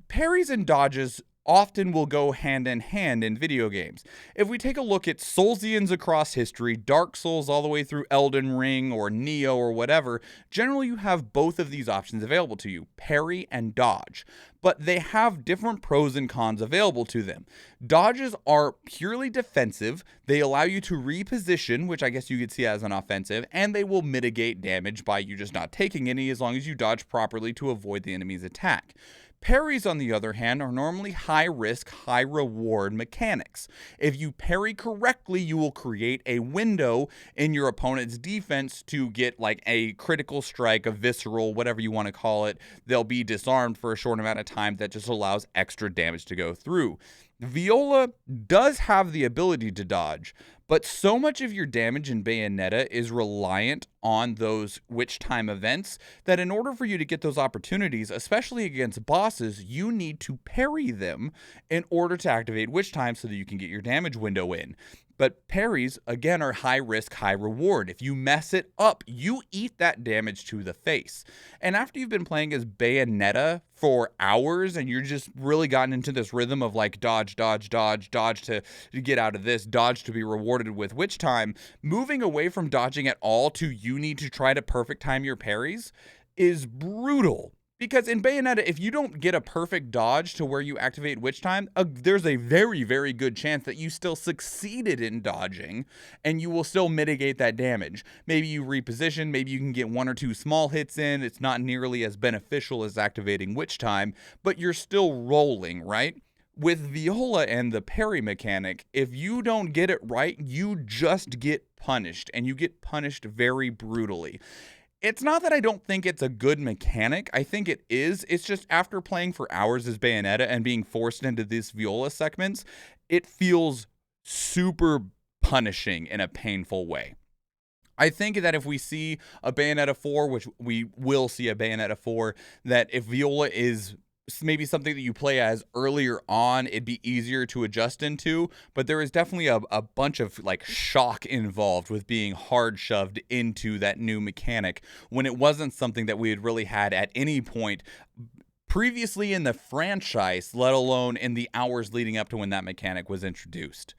parries and dodges often will go hand in hand in video games. If we take a look at Soulsians across history, Dark Souls all the way through Elden Ring or Neo or whatever, generally you have both of these options available to you, parry and dodge. But they have different pros and cons available to them. Dodges are purely defensive, they allow you to reposition, which I guess you could see as an offensive, and they will mitigate damage by you just not taking any as long as you dodge properly to avoid the enemy's attack. Parries, on the other hand, are normally high-risk, high-reward mechanics. If you parry correctly, you will create a window in your opponent's defense to get like a critical strike, a visceral, whatever you want to call it. They'll be disarmed for a short amount of time that just allows extra damage to go through. Viola does have the ability to dodge, but so much of your damage in Bayonetta is reliant on those witch time events that in order for you to get those opportunities, especially against bosses, you need to parry them in order to activate witch time so that you can get your damage window in. But parries, again, are high risk, high reward. If you mess it up, you eat that damage to the face. And after you've been playing as Bayonetta for hours and you're just really gotten into this rhythm of like dodge, dodge, dodge, dodge to get out of this, dodge to be rewarded with witch time, moving away from dodging at all to you need to try to perfect time your parries is brutal. Because in Bayonetta, if you don't get a perfect dodge to where you activate witch time, there's a very, very good chance that you still succeeded in dodging and you will still mitigate that damage. Maybe you reposition, maybe you can get 1 or 2 small hits in. It's not nearly as beneficial as activating witch time, but you're still rolling, right? With Viola and the parry mechanic, if you don't get it right, you just get punished, and you get punished very brutally. It's not that I don't think it's a good mechanic. I think it is. It's just after playing for hours as Bayonetta and being forced into these Viola segments, it feels super punishing in a painful way. I think that if we see a Bayonetta 4, which we will see a Bayonetta 4, that if Viola is maybe something that you play as earlier on, it'd be easier to adjust into, but there is definitely a bunch of like shock involved with being hard shoved into that new mechanic when it wasn't something that we had really had at any point previously in the franchise, let alone in the hours leading up to when that mechanic was introduced.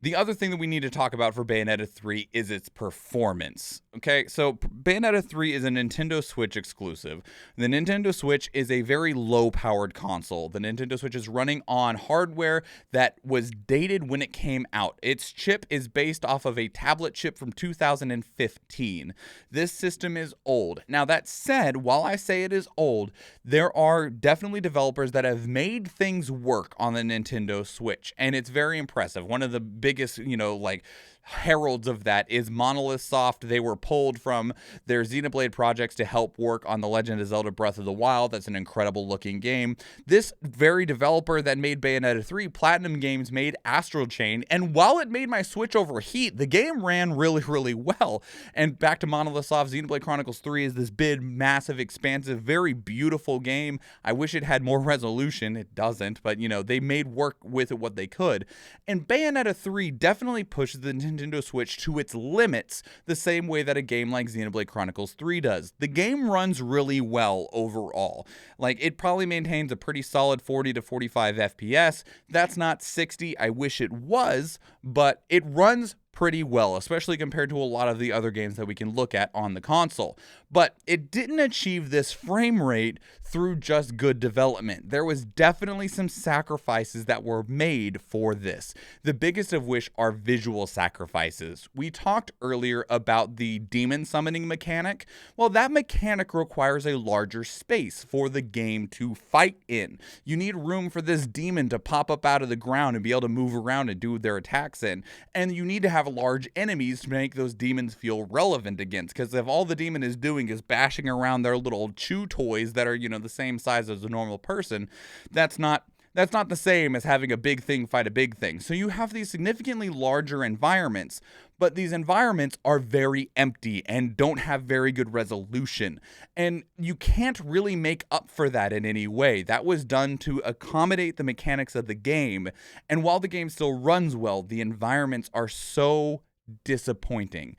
The other thing that we need to talk about for Bayonetta 3 is its performance. Okay, so Bayonetta 3 is a Nintendo Switch exclusive. The Nintendo Switch is a very low-powered console. The Nintendo Switch is running on hardware that was dated when it came out. Its chip is based off of a tablet chip from 2015. This system is old. Now, that said, while I say it is old, there are definitely developers that have made things work on the Nintendo Switch, and it's very impressive. One of the biggest, like heralds of that is Monolith Soft. They were pulled from their Xenoblade projects to help work on The Legend of Zelda Breath of the Wild. That's an incredible looking game. This very developer that made Bayonetta 3, Platinum Games, made Astral Chain, and while it made my Switch overheat, the game ran really, really well. And back to Monolith Soft, Xenoblade Chronicles 3 is this big, massive, expansive, very beautiful game. I wish it had more resolution. It doesn't, but they made work with it what they could. And Bayonetta 3 definitely pushes the Nintendo Switch to its limits the same way that a game like Xenoblade Chronicles 3 does. The game runs really well overall. Like, it probably maintains a pretty solid 40 to 45 FPS. That's not 60. I wish it was, but it runs pretty well, especially compared to a lot of the other games that we can look at on the console. But it didn't achieve this frame rate through just good development. There was definitely some sacrifices that were made for this, the biggest of which are visual sacrifices. We talked earlier about the demon summoning mechanic. Well, that mechanic requires a larger space for the game to fight in. You need room for this demon to pop up out of the ground and be able to move around and do their attacks in. And you need to have large enemies to make those demons feel relevant against, because if all the demon is doing is bashing around their little chew toys that are the same size as a normal person, that's not the same as having a big thing fight a big thing. So you have these significantly larger environments, but these environments are very empty and don't have very good resolution. And you can't really make up for that in any way. That was done to accommodate the mechanics of the game. And while the game still runs well, the environments are so disappointing.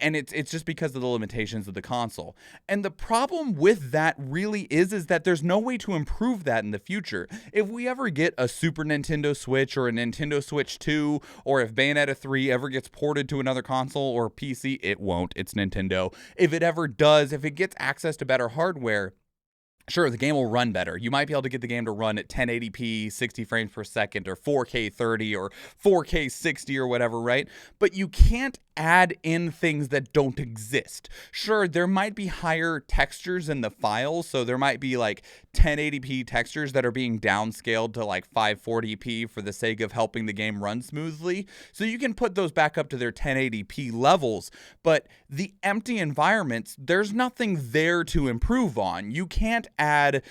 And it's just because of the limitations of the console. And the problem with that really is that there's no way to improve that in the future. If we ever get a Super Nintendo Switch or a Nintendo Switch 2, or if Bayonetta 3 ever gets ported to another console or PC, it won't. It's Nintendo. If it ever does, if it gets access to better hardware, sure, the game will run better. You might be able to get the game to run at 1080p, 60 frames per second, or 4K 30, or 4K 60, or whatever, right? But you can't add in things that don't exist. Sure, there might be higher textures in the files, so there might be like 1080p textures that are being downscaled to like 540p for the sake of helping the game run smoothly. So you can put those back up to their 1080p levels, but the empty environments, there's nothing there to improve on. You can't add,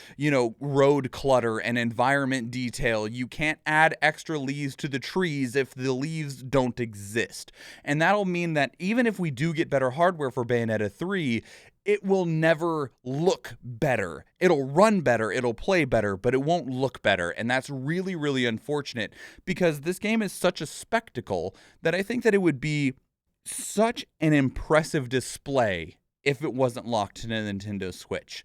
road clutter and environment detail. You can't add extra leaves to the trees if the leaves don't exist. And that'll mean that even if we do get better hardware for Bayonetta 3, it will never look better. It'll run better, it'll play better, but it won't look better. And that's really, really unfortunate because this game is such a spectacle that I think that it would be such an impressive display if it wasn't locked in a Nintendo Switch.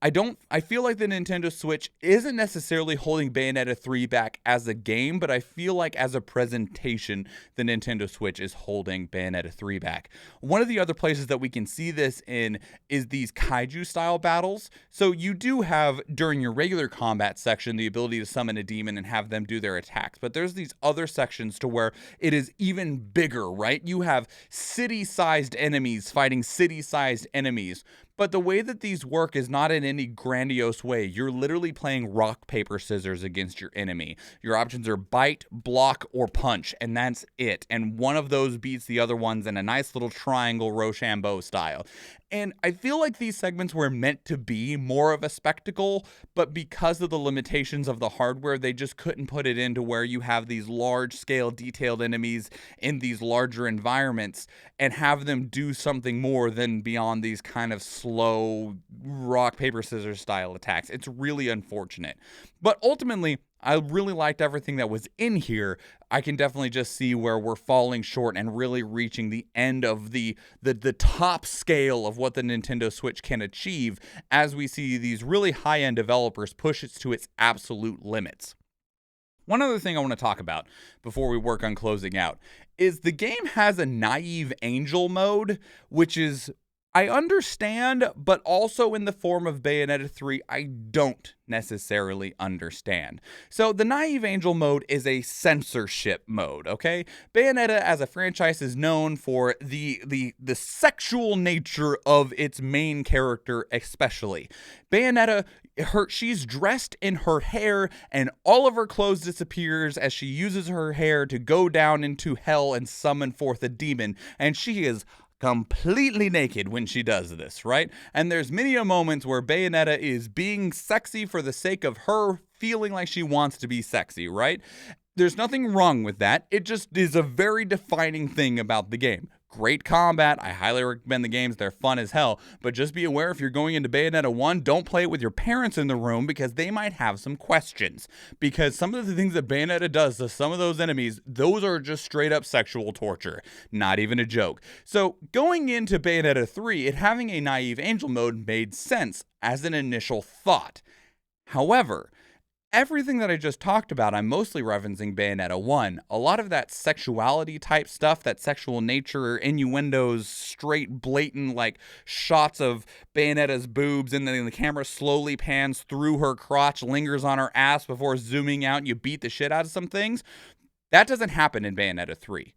I feel like the Nintendo Switch isn't necessarily holding Bayonetta 3 back as a game, but I feel like as a presentation, the Nintendo Switch is holding Bayonetta 3 back. One of the other places that we can see this in is these kaiju style battles. So you do have, during your regular combat section, the ability to summon a demon and have them do their attacks, but there's these other sections to where it is even bigger, right? You have city-sized enemies fighting city-sized enemies. But the way that these work is not in any grandiose way. You're literally playing rock, paper, scissors against your enemy. Your options are bite, block, or punch, and that's it. And one of those beats the other ones in a nice little triangle Rochambeau style. And I feel like these segments were meant to be more of a spectacle, but because of the limitations of the hardware, they just couldn't put it into where you have these large-scale detailed enemies in these larger environments and have them do something more than beyond these kind of slow rock, paper, scissors style attacks. It's really unfortunate. But ultimately, I really liked everything that was in here. I can definitely just see where we're falling short and really reaching the end of the top scale of what the Nintendo Switch can achieve as we see these really high-end developers push it to its absolute limits. One other thing I want to talk about before we work on closing out is the game has a naive angel mode, which is, I understand, but also in the form of Bayonetta 3, I don't necessarily understand. So the naive angel mode is a censorship mode, okay? Bayonetta as a franchise is known for the sexual nature of its main character especially. Bayonetta, she's dressed in her hair and all of her clothes disappears as she uses her hair to go down into hell and summon forth a demon, and she is completely naked when she does this, right? And there's many a moments where Bayonetta is being sexy for the sake of her feeling like she wants to be sexy, right? There's nothing wrong with that. It just is a very defining thing about the game. Great combat. I highly recommend the games. They're fun as hell. But just be aware if you're going into Bayonetta 1, don't play it with your parents in the room because they might have some questions. Because some of the things that Bayonetta does to some of those enemies, those are just straight up sexual torture. Not even a joke. So going into Bayonetta 3, it having a naive angel mode made sense as an initial thought. However, everything that I just talked about, I'm mostly referencing Bayonetta 1. A lot of that sexuality type stuff, that sexual nature, innuendos, straight blatant like shots of Bayonetta's boobs and then the camera slowly pans through her crotch, lingers on her ass before zooming out and you beat the shit out of some things. That doesn't happen in Bayonetta 3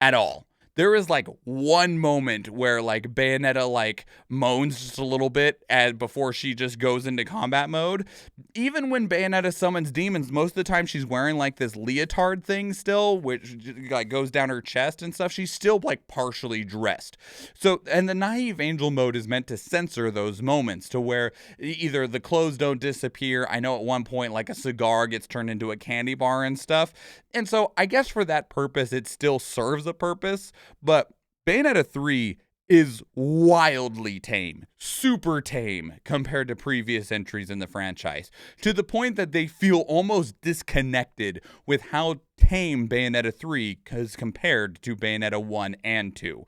at all. There is like one moment where like Bayonetta like moans just a little bit before she just goes into combat mode. Even when Bayonetta summons demons, most of the time she's wearing like this leotard thing still, which like goes down her chest and stuff. She's still like partially dressed. So, and the naive angel mode is meant to censor those moments to where either the clothes don't disappear. I know at one point like a cigar gets turned into a candy bar and stuff. And so I guess for that purpose, it still serves a purpose. But Bayonetta 3 is wildly tame, super tame compared to previous entries in the franchise, to the point that they feel almost disconnected with how tame Bayonetta 3 is compared to Bayonetta 1 and 2.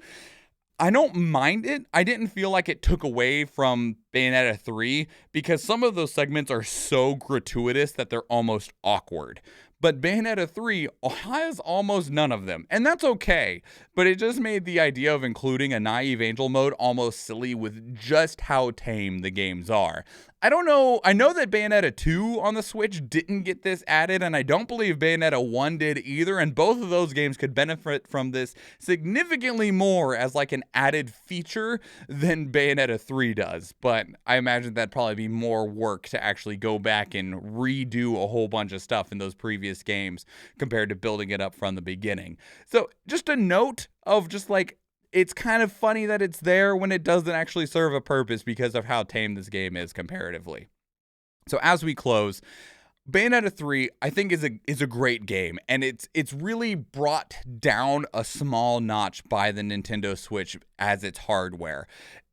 I don't mind it. I didn't feel like it took away from Bayonetta 3 because some of those segments are so gratuitous that they're almost awkward. But Bayonetta 3 has almost none of them, and that's okay. But it just made the idea of including a naive angel mode almost silly with just how tame the games are. I don't know. I know that Bayonetta 2 on the Switch didn't get this added, and I don't believe Bayonetta 1 did either, and both of those games could benefit from this significantly more as like an added feature than Bayonetta 3 does. But I imagine that'd probably be more work to actually go back and redo a whole bunch of stuff in those previous games compared to building it up from the beginning. So just a note of just like, it's kind of funny that it's there when it doesn't actually serve a purpose because of how tame this game is comparatively. So as we close, Bayonetta 3, I think is a great game, and it's really brought down a small notch by the Nintendo Switch as its hardware.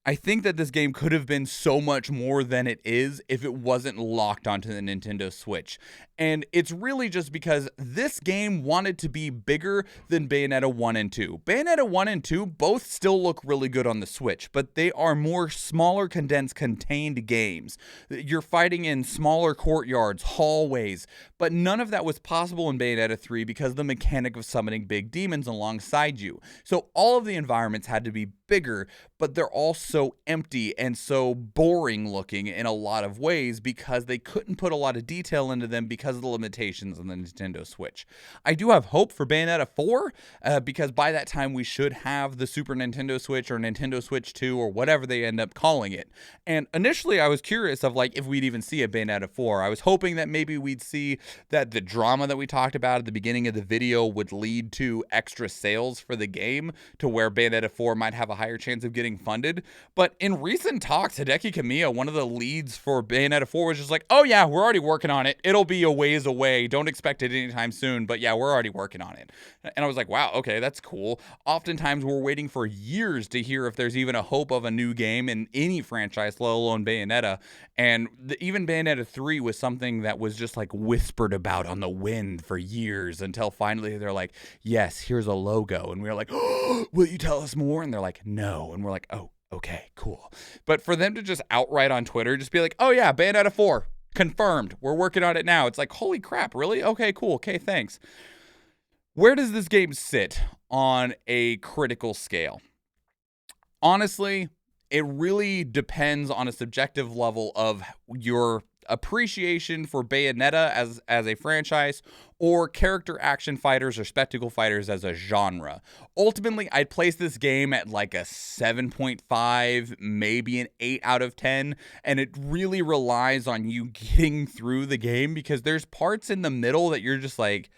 I think that this game could have been so much more than it is if it wasn't locked onto the Nintendo Switch. And it's really just because this game wanted to be bigger than Bayonetta 1 and 2. Bayonetta 1 and 2 both still look really good on the Switch, but they are more smaller, condensed, contained games. You're fighting in smaller courtyards, hallways, but none of that was possible in Bayonetta 3 because of the mechanic of summoning big demons alongside you. So all of the environments had to be bigger, but they're all so empty and so boring looking in a lot of ways because they couldn't put a lot of detail into them because of the limitations on the Nintendo Switch. I do have hope for Bayonetta 4 because by that time we should have the Super Nintendo Switch or Nintendo Switch 2 or whatever they end up calling it. And initially I was curious of like if we'd even see a Bayonetta 4. I was hoping that maybe we'd see that the drama that we talked about at the beginning of the video would lead to extra sales for the game to where Bayonetta 4 might have a higher chance of getting funded. But in recent talks, Hideki Kamiya, one of the leads for Bayonetta 4, was just like, oh yeah, we're already working on it. It'll be a ways away. Don't expect it anytime soon, but yeah, we're already working on it. And I was like, wow, okay, that's cool. Oftentimes we're waiting for years to hear if there's even a hope of a new game in any franchise, let alone Bayonetta. And even Bayonetta 3 was something that was just like whispered about on the wind for years until finally they're like, yes, here's a logo. And we were like, oh, will you tell us more? And they're like, no. And we're like, oh, okay, cool. But for them to just outright on Twitter just be like, oh yeah, Bayonetta 4, confirmed. We're working on it now. It's like, holy crap, really? Okay, cool. Okay, thanks. Where does this game sit on a critical scale? Honestly, it really depends on a subjective level of your appreciation for Bayonetta as a franchise or character action fighters or spectacle fighters as a genre. Ultimately, I'd place this game at like a 7.5, maybe an 8 out of 10, and it really relies on you getting through the game because there's parts in the middle that you're just like,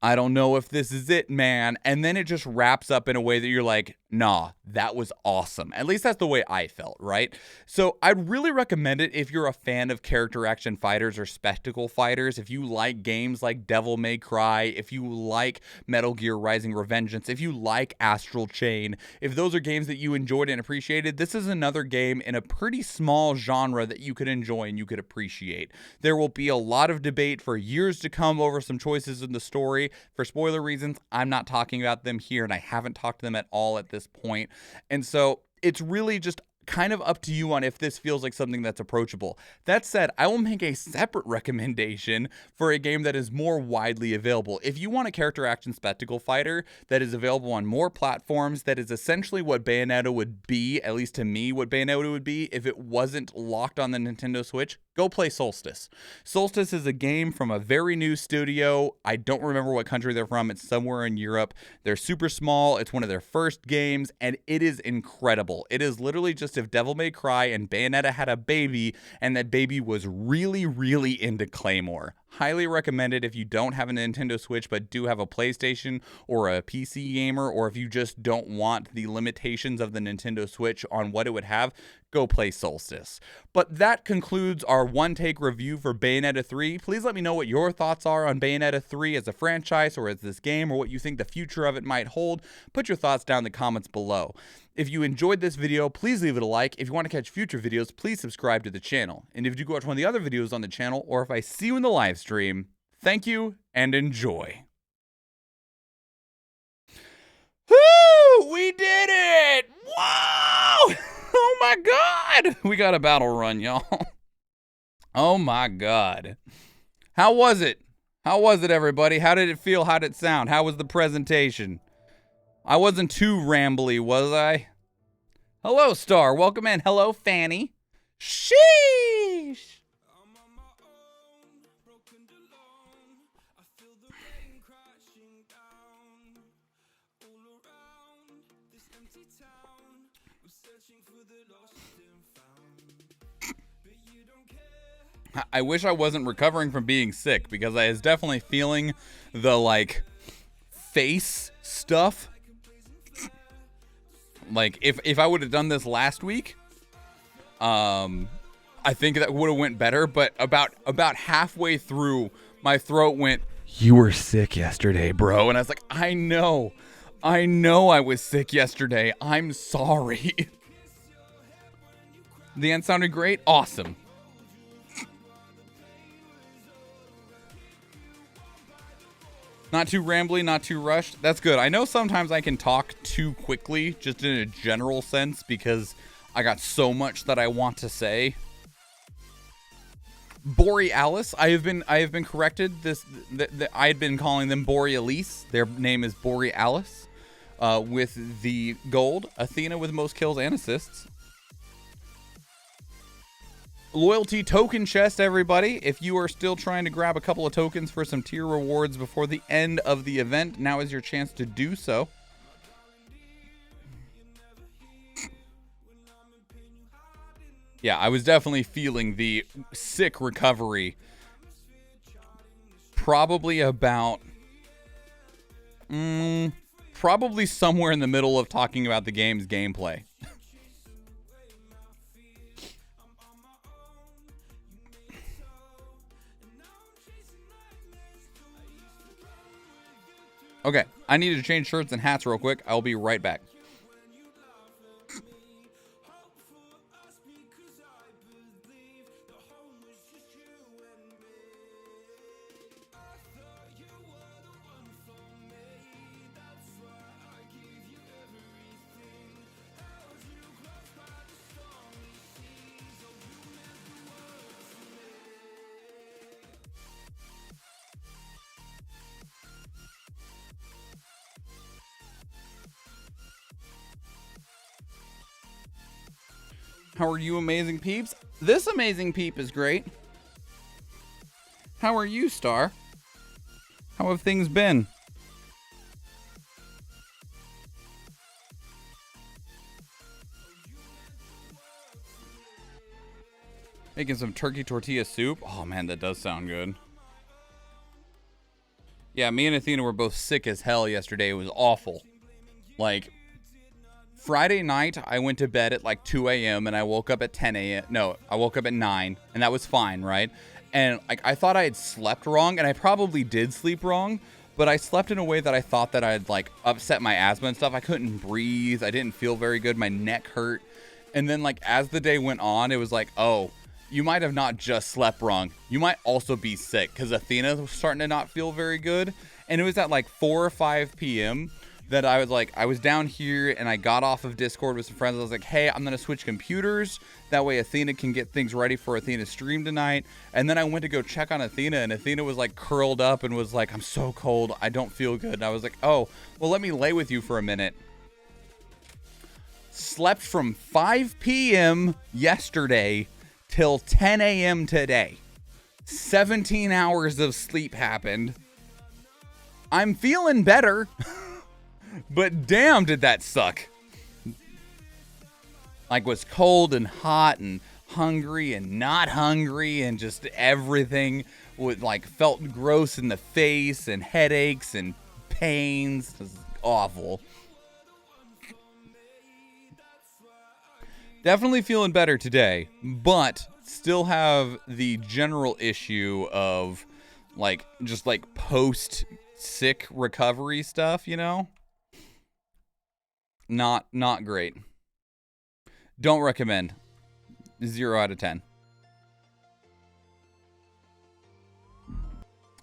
I don't know if this is it, man. And then it just wraps up in a way that you're like, nah, that was awesome. At least that's the way I felt, right? So I'd really recommend it if you're a fan of character action fighters or spectacle fighters, if you like games like Devil May Cry, if you like Metal Gear Rising: Revengeance, if you like Astral Chain, if those are games that you enjoyed and appreciated, this is another game in a pretty small genre that you could enjoy and you could appreciate. There will be a lot of debate for years to come over some choices in the story. For spoiler reasons, I'm not talking about them here, and I haven't talked to them at all at this point. And so it's really just kind of up to you on if this feels like something that's approachable. That said, I will make a separate recommendation for a game that is more widely available. If you want a character action spectacle fighter that is available on more platforms, that is essentially what Bayonetta would be, at least to me, what Bayonetta would be if it wasn't locked on the Nintendo Switch, go play Solstice. Solstice is a game from a very new studio. I don't remember what country they're from. It's somewhere in Europe. They're super small. It's one of their first games, and it is incredible. It is literally just if Devil May Cry and Bayonetta had a baby, and that baby was really, really into Claymore. Highly recommended if you don't have a Nintendo Switch but do have a PlayStation or a PC gamer, or if you just don't want the limitations of the Nintendo Switch on what it would have, go play Solstice. But that concludes our one-take review for Bayonetta 3. Please let me know what your thoughts are on Bayonetta 3 as a franchise or as this game, or what you think the future of it might hold. Put your thoughts down in the comments below. If you enjoyed this video, please leave it a like. If you want to catch future videos, please subscribe to the channel. And if you go watch one of the other videos on the channel, or if I see you in the live stream, thank you and enjoy. Woo! We did it! Wow! Oh my God! We got a battle run, y'all. Oh my God. How was it? How was it, everybody? How did it feel? How did it sound? How was the presentation? I wasn't too rambly, was I? Hello, Star. Welcome in. Hello, Fanny. Sheesh! I wish I wasn't recovering from being sick, because I was definitely feeling the, like, face stuff. Like, if I would have done this last week, I think that would have went better. But about halfway through, my throat went, "You were sick yesterday, bro." And I was like, I know I was sick yesterday. I'm sorry. The end sounded great. Awesome. Not too rambly, not too rushed. That's good. I know sometimes I can talk too quickly, just in a general sense, because I got so much that I want to say. Borealis. I have been corrected. I had been calling them Borealis. Their name is Borealis. With the gold. Athena with most kills and assists. Loyalty token chest, everybody. If you are still trying to grab a couple of tokens for some tier rewards before the end of the event, now is your chance to do so. Yeah, I was definitely feeling the sick recovery. Probably about... probably somewhere in the middle of talking about the game's gameplay. Okay, I need to change shirts and hats real quick. I'll be right back. How are you, amazing peeps? This amazing peep is great. How are you, Star? How have things been? Making some turkey tortilla soup. Oh man, that does sound good. Yeah, me and Athena were both sick as hell yesterday. It was awful. Like, Friday night, I went to bed at like 2 a.m. and I woke up at 10 a.m. No, I woke up at 9, and that was fine, right? And like I thought I had slept wrong, and I probably did sleep wrong, but I slept in a way that I thought that I'd like upset my asthma and stuff. I couldn't breathe. I didn't feel very good. My neck hurt. And then like as the day went on, it was like, oh, you might have not just slept wrong. You might also be sick, because Athena was starting to not feel very good. And it was at like 4 or 5 p.m. that I was like, I was down here and I got off of Discord with some friends. I was like, hey, I'm going to switch computers. That way Athena can get things ready for Athena's stream tonight. And then I went to go check on Athena, and Athena was like curled up and was like, I'm so cold. I don't feel good. And I was like, oh, well, let me lay with you for a minute. Slept from 5 p.m. yesterday till 10 a.m. today. 17 hours of sleep happened. I'm feeling better. But damn, did that suck. Like, was cold and hot and hungry and not hungry, and just everything would like felt gross in the face, and headaches and pains. It was awful. Definitely feeling better today, but still have the general issue of like just like post sick recovery stuff, you know? Not great. Don't recommend. 0 out of 10.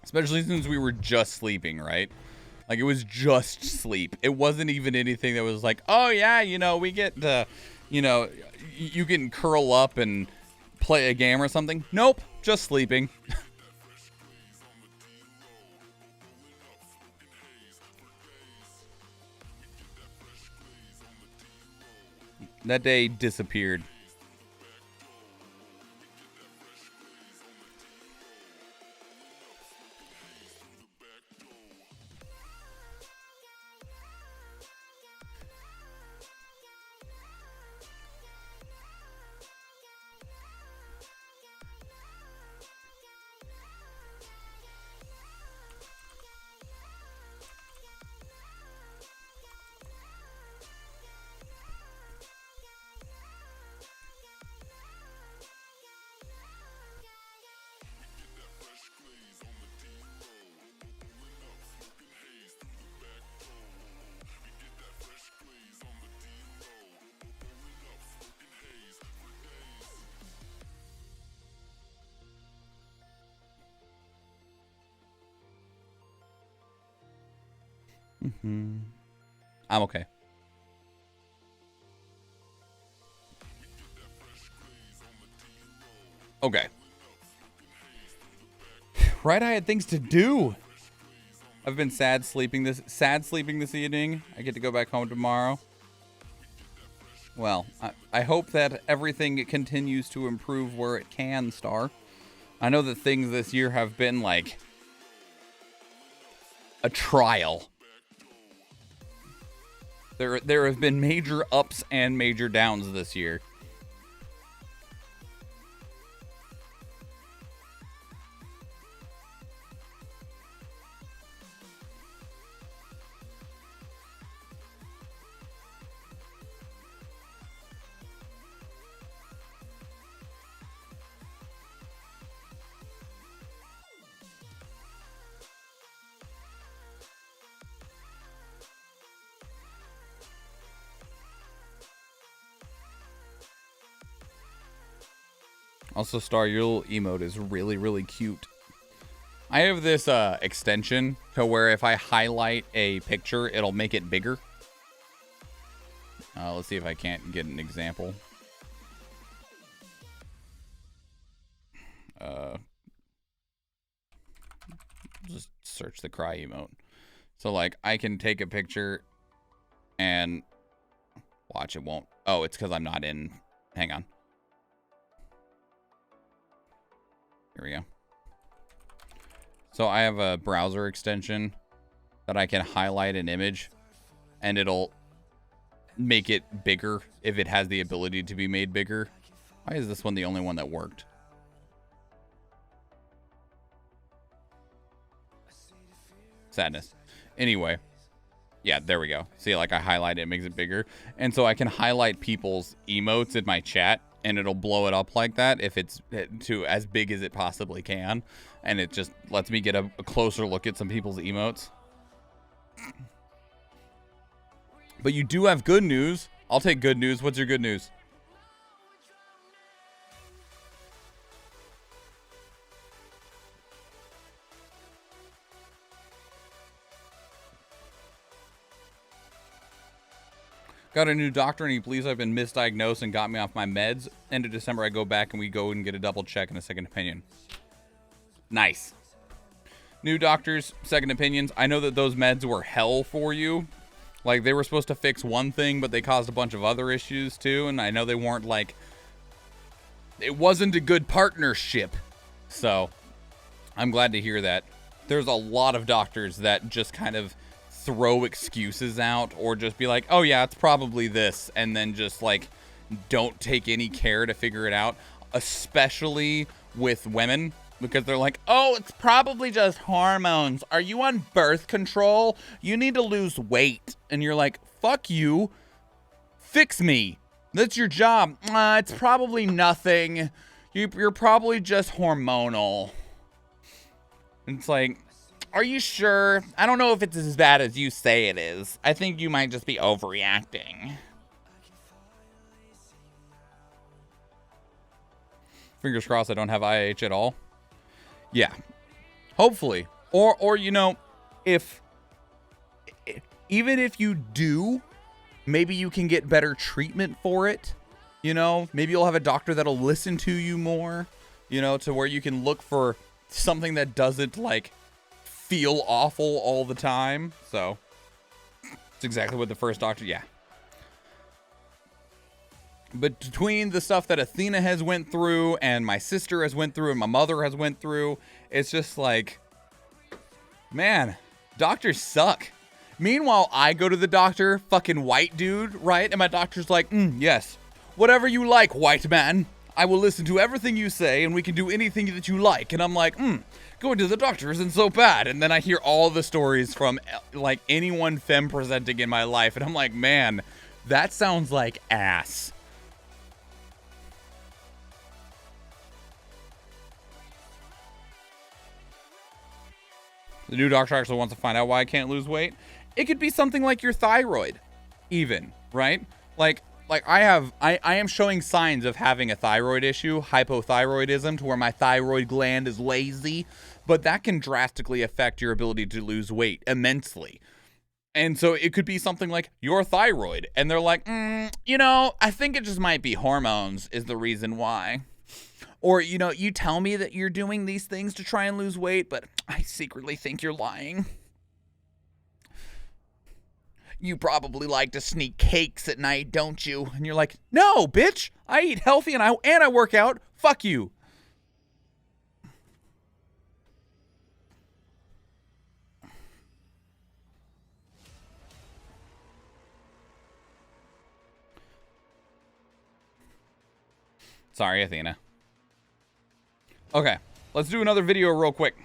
Especially since we were just sleeping, right? Like, it was just sleep. It wasn't even anything that was like, oh yeah, you know, we get to, you know, you can curl up and play a game or something. Nope, just sleeping. That day disappeared. I'm okay. Okay. Right, I had things to do. I've been sad sleeping this evening. I get to go back home tomorrow. Well, I hope that everything continues to improve where it can, Star. I know that things this year have been like a trial. There have been major ups and major downs this year. Also, Star, your little emote is really, really cute. I have this extension to where if I highlight a picture, it'll make it bigger. Let's see if I can't get an example. Just search the cry emote. So, like, I can take a picture and watch, it won't. Oh, it's because I'm not in. Hang on. Here we go. So I have a browser extension that I can highlight an image and it'll make it bigger if it has the ability to be made bigger. Why is this one the only one that worked? Sadness. Anyway. Yeah, there we go. See, like I highlight it, it makes it bigger. And so I can highlight people's emotes in my chat and it'll blow it up like that if it's to as big as it possibly can. And it just lets me get a closer look at some people's emotes. But you do have good news. I'll take good news. What's your good news? Got a new doctor and he believes I've been misdiagnosed and got me off my meds. End of December, I go back and we go and get a double check and a second opinion. Nice. New doctors, second opinions. I know that those meds were hell for you. Like, they were supposed to fix one thing, but they caused a bunch of other issues too. And I know they weren't like, it wasn't a good partnership. So I'm glad to hear that. There's a lot of doctors that just kind of throw excuses out or just be like, oh yeah, it's probably this, and then just like don't take any care to figure it out, especially with women, because they're like, oh, it's probably just hormones. Are you on birth control? You need to lose weight. And you're like, fuck you, fix me, that's your job. It's probably nothing, you're probably just hormonal. And it's like, are you sure? I don't know if it's as bad as you say it is. I think you might just be overreacting. Fingers crossed I don't have IH at all. Yeah. Hopefully. Or you know, even if you do, maybe you can get better treatment for it. You know, maybe you'll have a doctor that'll listen to you more, you know, to where you can look for something that doesn't like feel awful all the time. So it's exactly what the first doctor, yeah. But between the stuff that Athena has went through and my sister has went through and my mother has went through, it's just like, man, doctors suck. Meanwhile, I go to the doctor, fucking white dude, right? And my doctor's like, yes, whatever you like, white man. I will listen to everything you say and we can do anything that you like. And I'm like, going to the doctor isn't so bad. And then I hear all the stories from like anyone femme presenting in my life. And I'm like, man, that sounds like ass. The new doctor actually wants to find out why I can't lose weight. It could be something like your thyroid, even, right? Like I am showing signs of having a thyroid issue, hypothyroidism, to where my thyroid gland is lazy, but that can drastically affect your ability to lose weight immensely. And so it could be something like your thyroid. And they're like, you know, I think it just might be hormones is the reason why. Or, you know, you tell me that you're doing these things to try and lose weight, but I secretly think you're lying. You probably like to sneak cakes at night, don't you? And you're like, no, bitch, I eat healthy and I work out. Fuck you. Sorry, Athena. Okay, let's do another video real quick.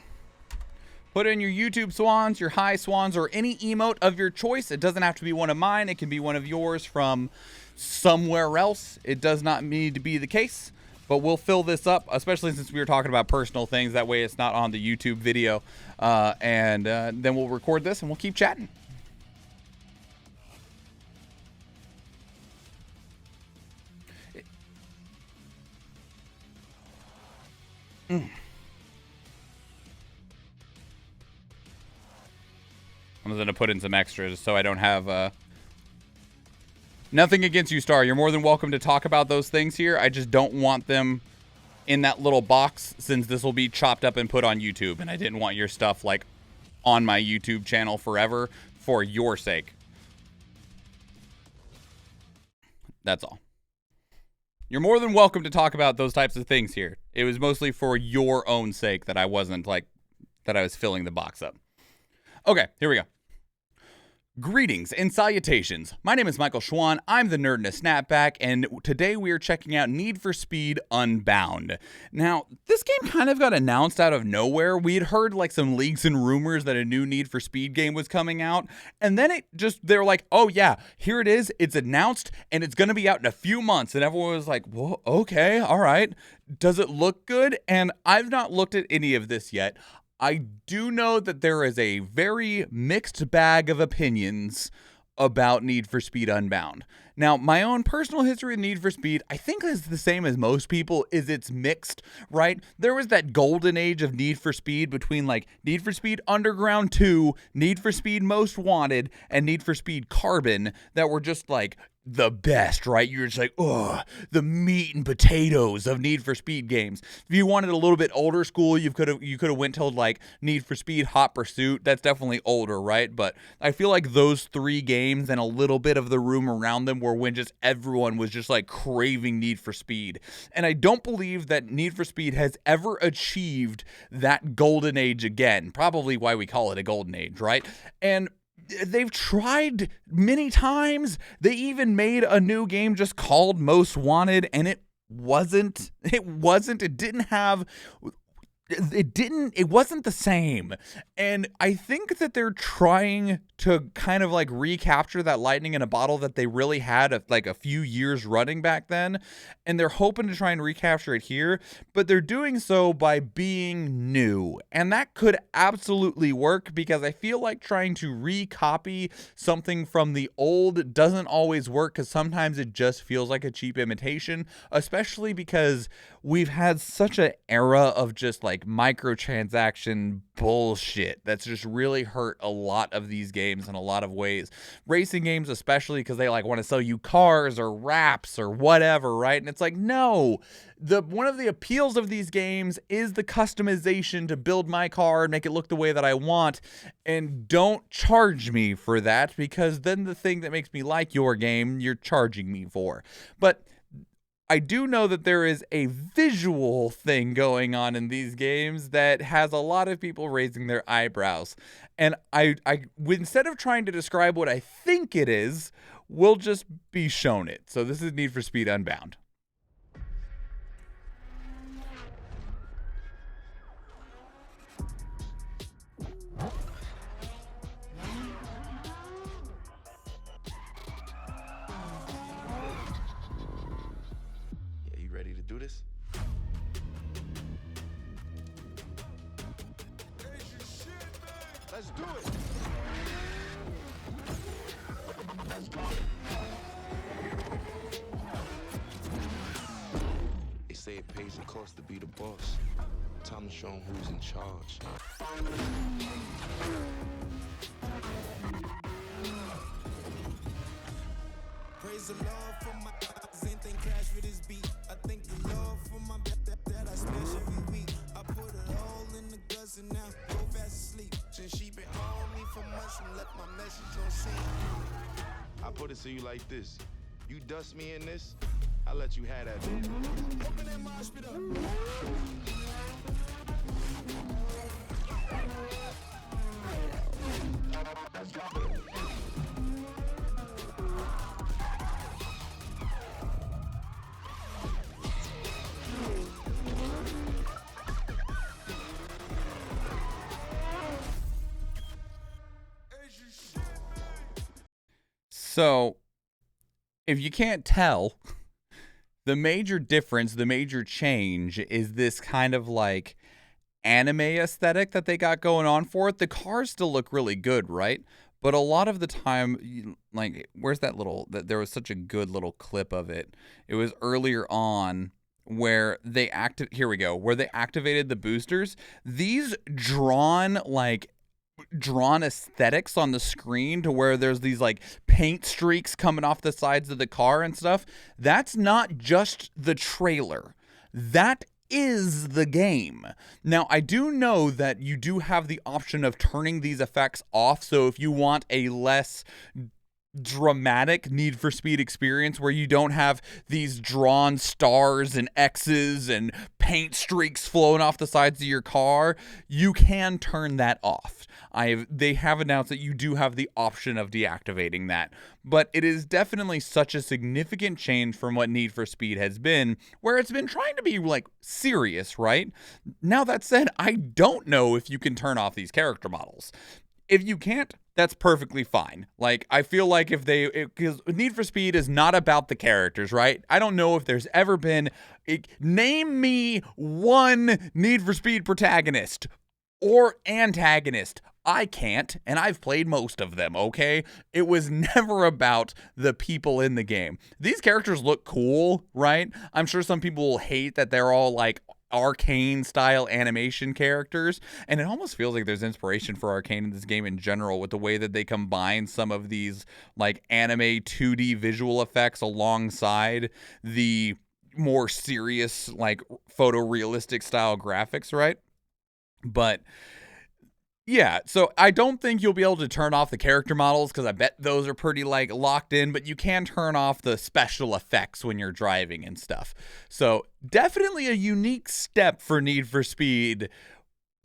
Put in your YouTube swans, your high swans, or any emote of your choice. It doesn't have to be one of mine. It can be one of yours from somewhere else. It does not need to be the case, but we'll fill this up, especially since we were talking about personal things. That way it's not on the YouTube video. And then we'll record this and we'll keep chatting. I'm just going to put in some extras so I don't have... Nothing against you, Star. You're more than welcome to talk about those things here. I just don't want them in that little box since this will be chopped up and put on YouTube. And I didn't want your stuff, like, on my YouTube channel forever for your sake. That's all. You're more than welcome to talk about those types of things here. It was mostly for your own sake that I wasn't, like, that I was filling the box up. Okay, here we go. Greetings and salutations. My name is MichaelSchwahn. I'm the nerd in a snapback, and today we are checking out Need for Speed Unbound. Now, this game kind of got announced out of nowhere. We had heard like some leaks and rumors that a new Need for Speed game was coming out, and then they're like, oh yeah, here it is. It's announced, and it's going to be out in a few months, and everyone was like, well, okay, all right. Does it look good? And I've not looked at any of this yet. I do know that there is a very mixed bag of opinions about Need for Speed Unbound. Now, my own personal history of Need for Speed, I think is the same as most people, is it's mixed, right? There was that golden age of Need for Speed between like Need for Speed Underground 2, Need for Speed Most Wanted, and Need for Speed Carbon that were just like the best, right? You're just like, oh, the meat and potatoes of Need for Speed games. If you wanted a little bit older school, you could have went till like Need for Speed Hot Pursuit. That's definitely older, right? But I feel like those three games and a little bit of the room around them were when just everyone was just like craving Need for Speed. And I don't believe that Need for Speed has ever achieved that golden age again. Probably why we call it a golden age, right? And they've tried many times. They even made a new game just called Most Wanted, and it wasn't the same. And I think that they're trying to kind of like recapture that lightning in a bottle that they really had like a few years running back then. And they're hoping to try and recapture it here, but they're doing so by being new. And that could absolutely work because I feel like trying to recopy something from the old doesn't always work because sometimes it just feels like a cheap imitation, especially because we've had such an era of just like microtransaction bullshit that's just really hurt a lot of these games in a lot of ways. Racing games especially, because they like want to sell you cars or wraps or whatever, right? And it's like, no, one of the appeals of these games is the customization to build my car and make it look the way that I want, and don't charge me for that, because then the thing that makes me like your game, you're charging me for. But I do know that there is a visual thing going on in these games that has a lot of people raising their eyebrows. And I instead of trying to describe what I think it is, we'll just be shown it. So this is Need for Speed Unbound. Do this? Let's do it. They say it pays the cost to be the boss. Time to show them who's in charge. I put it to you like this. You dust me in this, I'll let you have that bitch. Open that mosh pit up. Let's go. So, if you can't tell, the major difference, the major change is this kind of like anime aesthetic that they got going on for it. The cars still look really good, right? But a lot of the time, like, where's that little, there was such a good little clip of it. It was earlier on where they where they activated the boosters. These drawn aesthetics on the screen to where there's these like paint streaks coming off the sides of the car and stuff. That's not just the trailer. That is the game. Now, I do know that you do have the option of turning these effects off. So if you want a less dramatic Need for Speed experience where you don't have these drawn stars and X's and paint streaks flowing off the sides of your car, you can turn that off. They have announced that you do have the option of deactivating that, but it is definitely such a significant change from what Need for Speed has been, where it's been trying to be like serious, right? Now that said, I don't know if you can turn off these character models. If you can't, that's perfectly fine. Like, I feel like because Need for Speed is not about the characters, right? I don't know if there's ever been, name me one Need for Speed protagonist or antagonist. I can't, and I've played most of them, okay? It was never about the people in the game. These characters look cool, right? I'm sure some people will hate that they're all like arcane style animation characters, and it almost feels like there's inspiration for arcane in this game in general with the way that they combine some of these like anime 2D visual effects alongside the more serious like photorealistic style graphics, right? But yeah, so I don't think you'll be able to turn off the character models because I bet those are pretty like locked in, but you can turn off the special effects when you're driving and stuff. So definitely a unique step for Need for Speed.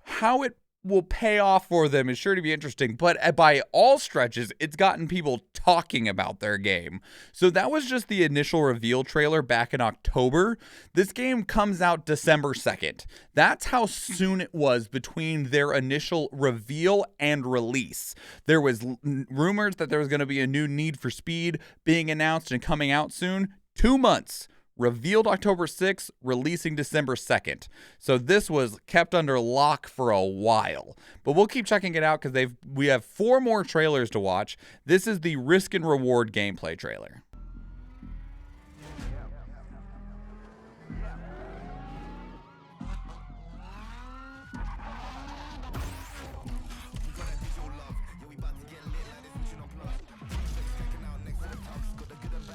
How it will pay off for them is sure to be interesting, but by all stretches, it's gotten people talking about their game. So that was just the initial reveal trailer back in October. This game comes out December 2nd. That's how soon it was between their initial reveal and release. There was rumors that there was going to be a new Need for Speed being announced and coming out soon. 2 months. Revealed October 6th, releasing December 2nd. So this was kept under lock for a while. But we'll keep checking it out because we have 4 more trailers to watch. This is the Risk and Reward gameplay trailer.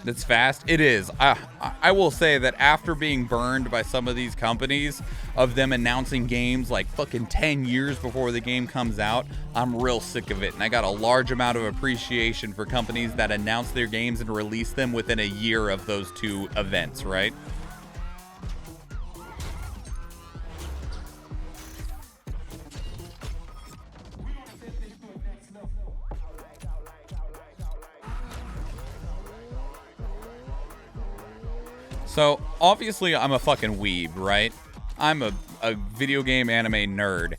That's fast. It is. I will say that after being burned by some of these companies of them announcing games like fucking 10 years before the game comes out, I'm real sick of it. And I got a large amount of appreciation for companies that announce their games and release them within a year of those 2 events, right? So, obviously, I'm a fucking weeb, right? I'm a video game anime nerd.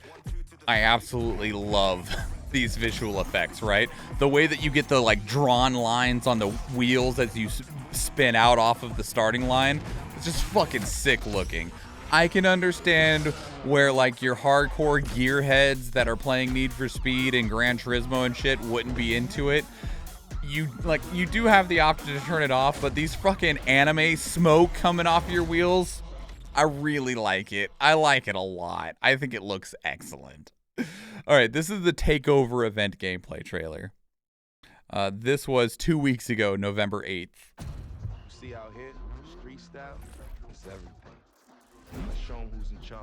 I absolutely love these visual effects, right? The way that you get the, like, drawn lines on the wheels as you spin out off of the starting line, it's just fucking sick looking. I can understand where, like, your hardcore gearheads that are playing Need for Speed and Gran Turismo and shit wouldn't be into it. You do have the option to turn it off, but these fucking anime smoke coming off your wheels, I really like it. I like it a lot. I think it looks excellent. All right, this is the Takeover event gameplay trailer. This was 2 weeks ago, November 8th. we out here, street style, it's everything. Let's show them who's in charge.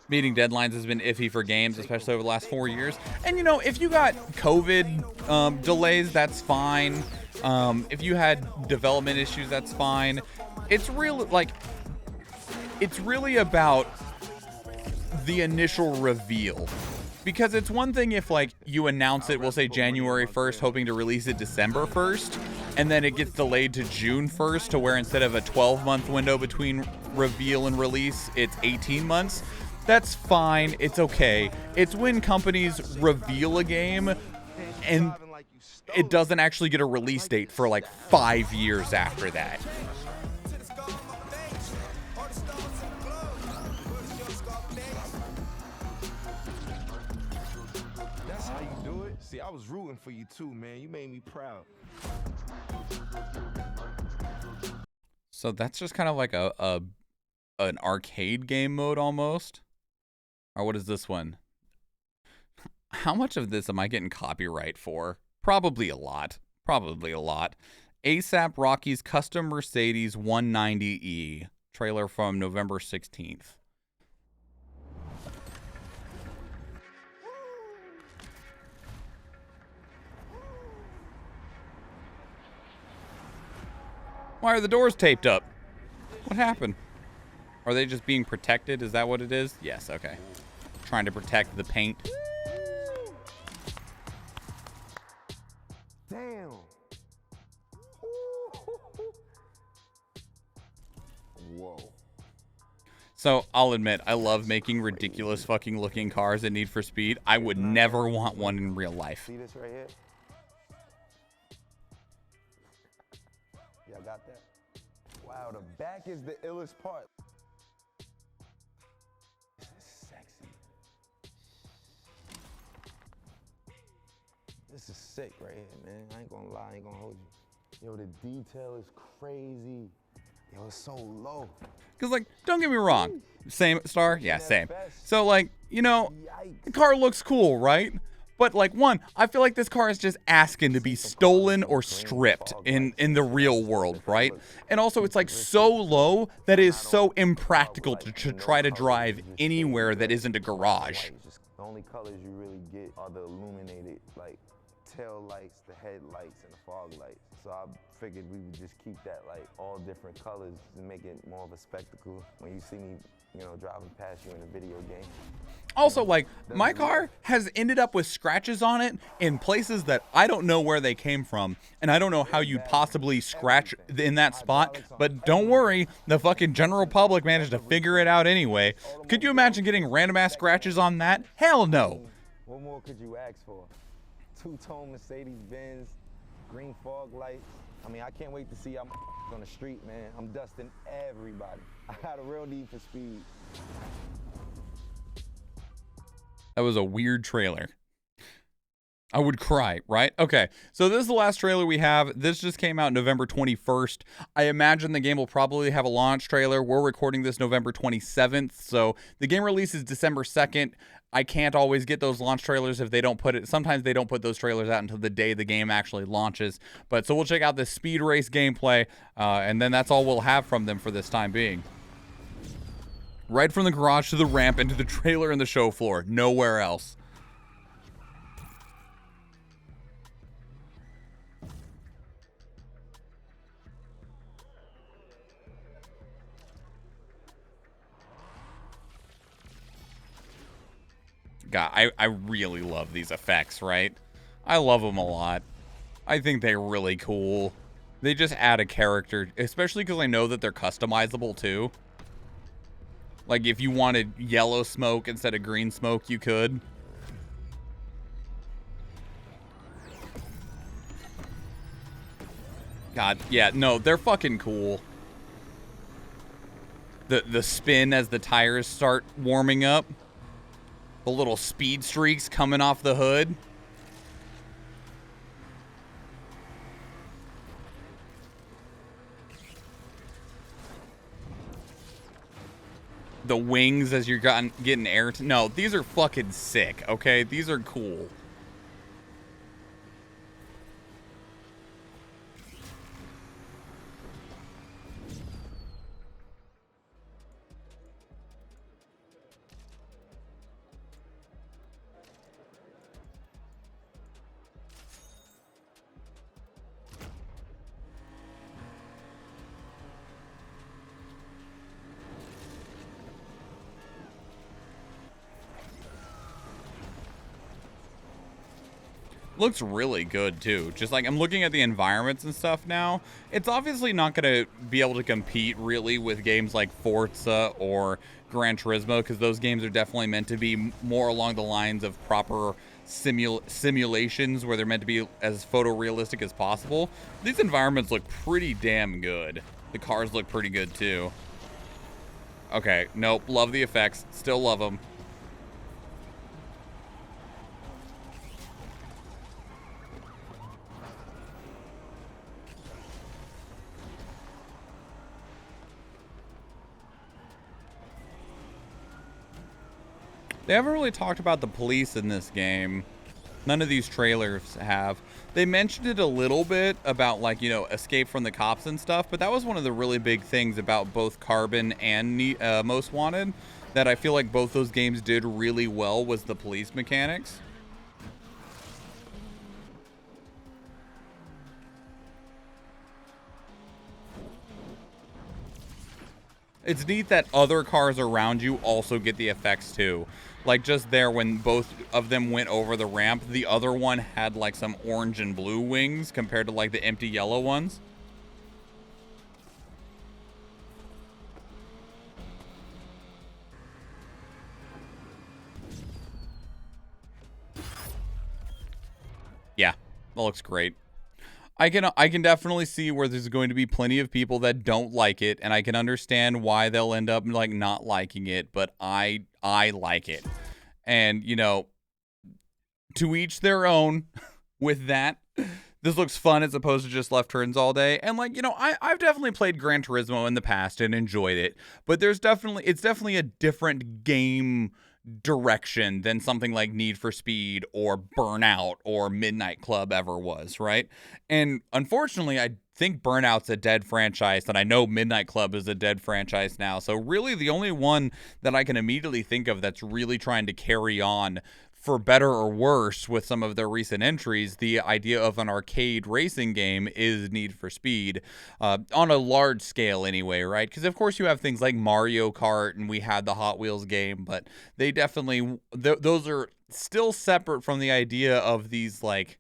Meeting deadlines has been iffy for games, especially over the last 4 years. And, you know, if you got COVID delays, that's fine. If you had development issues, that's fine. It's really, like, it's really about the initial reveal. Because it's one thing if, like, you announce it, we'll say January 1st, hoping to release it December 1st, and then it gets delayed to June 1st, to where instead of a 12-month window between reveal and release, it's 18 months. That's fine. It's okay. It's when companies reveal a game and it doesn't actually get a release date for like 5 years after that. That's how you do it. See, I was rooting for you too, man. You made me proud. So that's just kind of like an arcade game mode almost. Or what is this one? How much of this am I getting copyright for? Probably a lot. Probably a lot. ASAP Rocky's Custom Mercedes 190E. Trailer from November 16th. Why are the doors taped up? What happened? Are they just being protected? Is that what it is? Yes, okay. Trying to protect the paint. Damn. Whoa. So, I'll admit, I love making ridiculous fucking looking cars in Need for Speed. I would never want one in real life. See this right here? Y'all got that? Wow, the back is the illest part. This is sexy. This is sick right here, man. I ain't gonna lie, I ain't gonna hold you. Yo, the detail is crazy. Yo, it's so low. Because, like, don't get me wrong. Same star? Yeah, same. So, like, you know, the car looks cool, right? But, like, one, I feel like this car is just asking to be stolen or stripped in the real world, right? And also, it's, like, so low that it is so impractical to try to drive anywhere that isn't a garage. The only colors you really get are the illuminated, like, tail lights, the headlights, and the fog lights. So I figured we would just keep that, like, all different colors and make it more of a spectacle when you see me, you know, driving past you in a video game. Also, like, my car has ended up with scratches on it in places that I don't know where they came from, and I don't know how you'd possibly scratch in that spot, but don't worry, the fucking general public managed to figure it out anyway. Could you imagine getting random-ass scratches on that? Hell no. What more could you ask for? Two-tone Mercedes-Benz, green fog lights. I mean, I can't wait to see y'all on the street, man. I'm dusting everybody. I got a real need for speed. That was a weird trailer. I would cry, right? Okay, so this is the last trailer we have. This just came out November 21st. I imagine the game will probably have a launch trailer. We're recording this November 27th, so the game releases December 2nd. I can't always get those launch trailers if they don't put it. Sometimes they don't put those trailers out until the day the game actually launches. But so we'll check out this speed race gameplay, and then that's all we'll have from them for this time being. Right from the garage to the ramp into the trailer and the show floor. Nowhere else. God, I really love these effects, right? I love them a lot. I think they're really cool. They just add a character, especially because I know that they're customizable too. Like if you wanted yellow smoke instead of green smoke, you could. God, yeah, no, they're fucking cool. The spin as the tires start warming up. The little speed streaks coming off the hood. The wings as you're getting air. No, these are fucking sick, okay? These are cool. Looks really good too. Just like I'm looking at the environments and stuff now. It's obviously not going to be able to compete really with games like Forza or Gran Turismo, because those games are definitely meant to be more along the lines of proper simulations where they're meant to be as photorealistic as possible. These environments look pretty damn good. The cars look pretty good too. Okay, nope, love the effects. Still love them. They haven't really talked about the police in this game. None of these trailers have. They mentioned it a little bit about, like, you know, escape from the cops and stuff, but that was one of the really big things about both Carbon and Most Wanted that I feel like both those games did really well, was the police mechanics. It's neat that other cars around you also get the effects too. Like just there when both of them went over the ramp, the other one had like some orange and blue wings compared to like the empty yellow ones. Yeah, that looks great. I can definitely see where there's going to be plenty of people that don't like it, and I can understand why they'll end up like not liking it, but I like it. And, you know, to each their own with that. This looks fun as opposed to just left turns all day. And like, you know, I've definitely played Gran Turismo in the past and enjoyed it, but it's definitely a different game direction than something like Need for Speed or Burnout or Midnight Club ever was, right? And unfortunately, I think Burnout's a dead franchise, and I know Midnight Club is a dead franchise now. So really the only one that I can immediately think of that's really trying to carry on, for better or worse, with some of their recent entries, the idea of an arcade racing game, is Need for Speed, on a large scale anyway, right? Because of course you have things like Mario Kart, and we had the Hot Wheels game, but they definitely, those are still separate from the idea of these, like,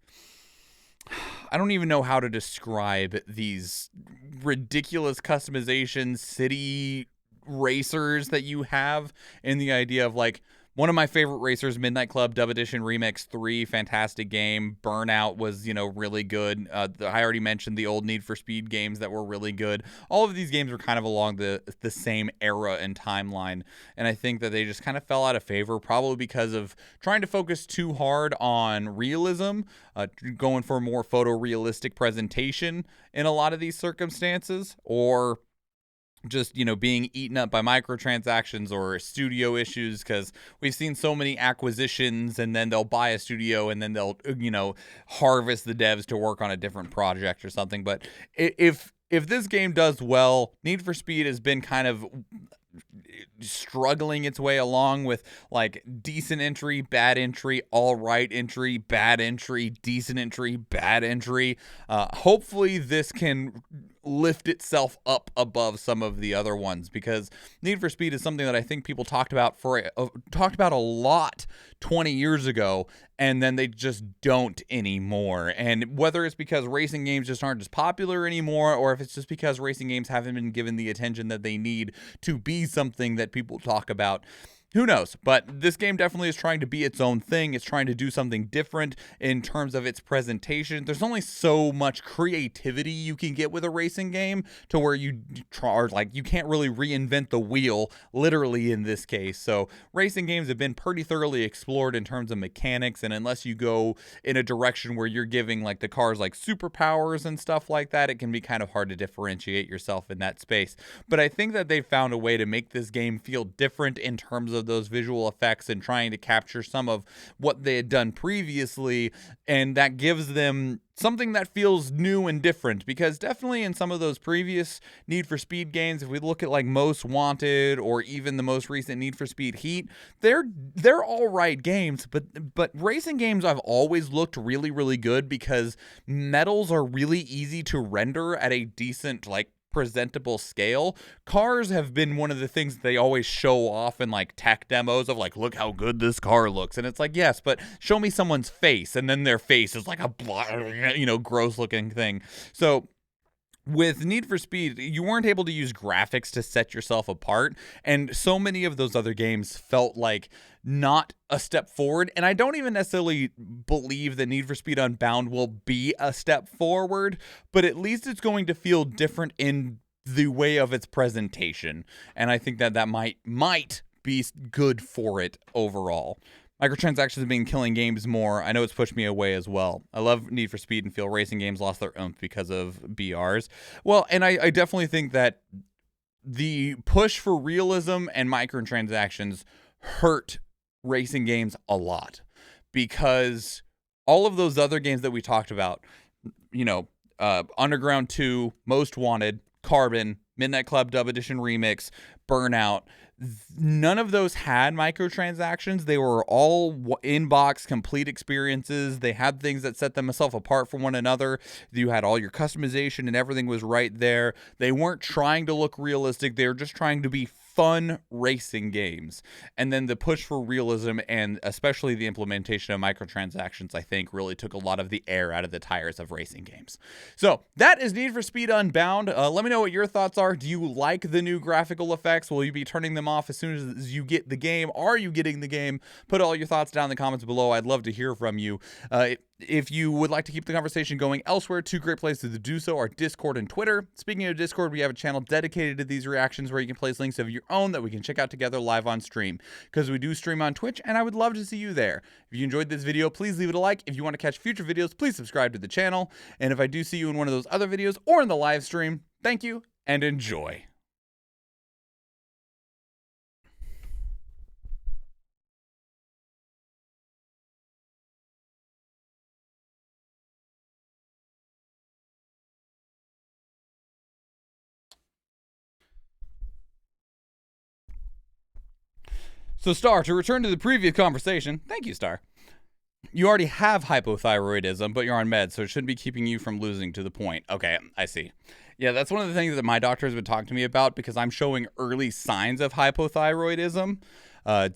I don't even know how to describe these ridiculous customization city racers that you have, in the idea of like, one of my favorite racers, Midnight Club Dub Edition Remix 3, fantastic game. Burnout was, you know, really good. I already mentioned the old Need for Speed games that were really good. All of these games were kind of along the same era and timeline, and I think that they just kind of fell out of favor, probably because of trying to focus too hard on realism, going for a more photorealistic presentation in a lot of these circumstances, or just, you know, being eaten up by microtransactions or studio issues, because we've seen so many acquisitions and then they'll buy a studio and then they'll, you know, harvest the devs to work on a different project or something. But if this game does well, Need for Speed has been kind of struggling its way along with like decent entry, bad entry, all right entry, bad entry, decent entry, bad entry. Hopefully this can lift itself up above some of the other ones, because Need for Speed is something that I think people talked about a lot 20 years ago, and then they just don't anymore. And whether it's because racing games just aren't as popular anymore, or if it's just because racing games haven't been given the attention that they need to be something that people talk about, who knows? But this game definitely is trying to be its own thing. It's trying to do something different in terms of its presentation. There's only so much creativity you can get with a racing game, to where you can't really reinvent the wheel, literally, in this case. So racing games have been pretty thoroughly explored in terms of mechanics, and unless you go in a direction where you're giving like the cars like superpowers and stuff like that, it can be kind of hard to differentiate yourself in that space. But I think that they found a way to make this game feel different in terms of those visual effects, and trying to capture some of what they had done previously, and that gives them something that feels new and different. Because definitely in some of those previous Need for Speed games, if we look at like Most Wanted or even the most recent Need for Speed Heat, they're all right games, but racing games I've always looked really, really good, because medals are really easy to render at a decent like presentable scale. Cars have been one of the things that they always show off in like tech demos of like, look how good this car looks. And it's like, yes, but show me someone's face, and then their face is like a, you know, gross looking thing. So with Need for Speed, you weren't able to use graphics to set yourself apart, and so many of those other games felt like not a step forward, and I don't even necessarily believe that Need for Speed Unbound will be a step forward, but at least it's going to feel different in the way of its presentation, and I think that that might be good for it overall. Microtransactions have been killing games more. I know it's pushed me away as well. I love Need for Speed and feel racing games lost their oomph because of BRs. Well, and I definitely think that the push for realism and microtransactions hurt racing games a lot, because all of those other games that we talked about, you know, Underground 2, Most Wanted, Carbon, Midnight Club Dub Edition Remix, Burnout, none of those had microtransactions. They were all inbox complete experiences. They had things that set themselves apart from one another. You had all your customization and everything was right there. They weren't trying to look realistic. They were just trying to be fun racing games. And then the push for realism and especially the implementation of microtransactions, I think, really took a lot of the air out of the tires of racing games. So that is Need for Speed Unbound. Let me know what your thoughts are. Do you like the new graphical effects? Will you be turning them off as soon as you get the game? Are you getting the game? Put all your thoughts down in the comments below. I'd love to hear from you. If you would like to keep the conversation going elsewhere, two great places to do so are Discord and Twitter. Speaking of Discord, we have a channel dedicated to these reactions where you can place links of your own that we can check out together live on stream, because we do stream on Twitch, and I would love to see you there. If you enjoyed this video, please leave it a like. If you want to catch future videos, please subscribe to the channel. And if I do see you in one of those other videos or in the live stream, thank you and enjoy. So, Star, to return to the previous conversation, thank you, Star. You already have hypothyroidism, but you're on meds, so it shouldn't be keeping you from losing to the point. Okay, I see. Yeah, that's one of the things that my doctor has been talking to me about, because I'm showing early signs of hypothyroidism.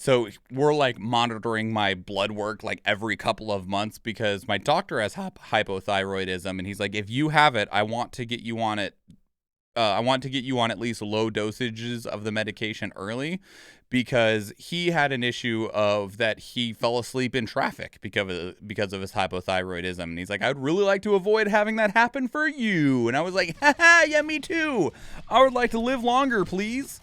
So we're like monitoring my blood work like every couple of months, because my doctor has hypothyroidism, and he's like, if you have it, I want to get you on it. I want to get you on at least low dosages of the medication early, because he had an issue of that he fell asleep in traffic because of his hypothyroidism. And he's like, I'd really like to avoid having that happen for you. And I was like, haha, yeah, me too. I would like to live longer, please.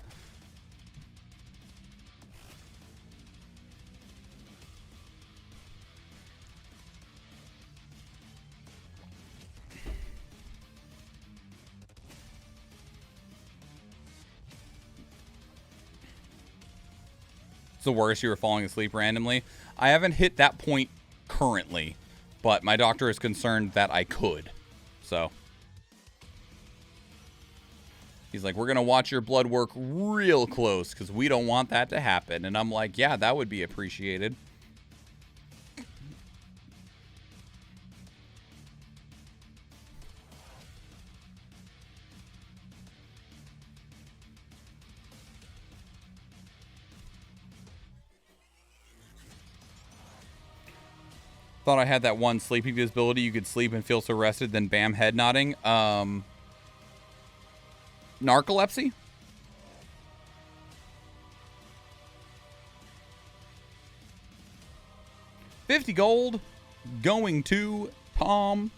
It's the worst. You were falling asleep randomly. I haven't hit that point currently, but my doctor is concerned that I could. So he's like, we're going to watch your blood work real close because we don't want that to happen. And I'm like, yeah, that would be appreciated. Thought I had that one sleeping visibility. You could sleep and feel so rested, then bam, head nodding. Narcolepsy? $50 gold going to Tom.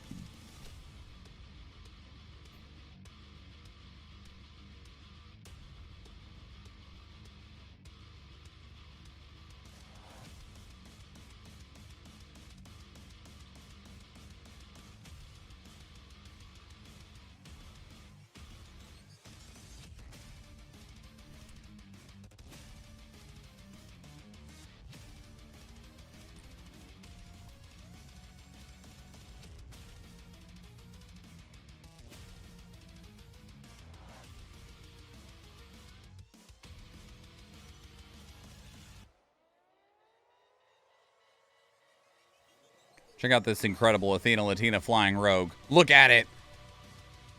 Check out this incredible Athena Latina flying rogue. Look at it.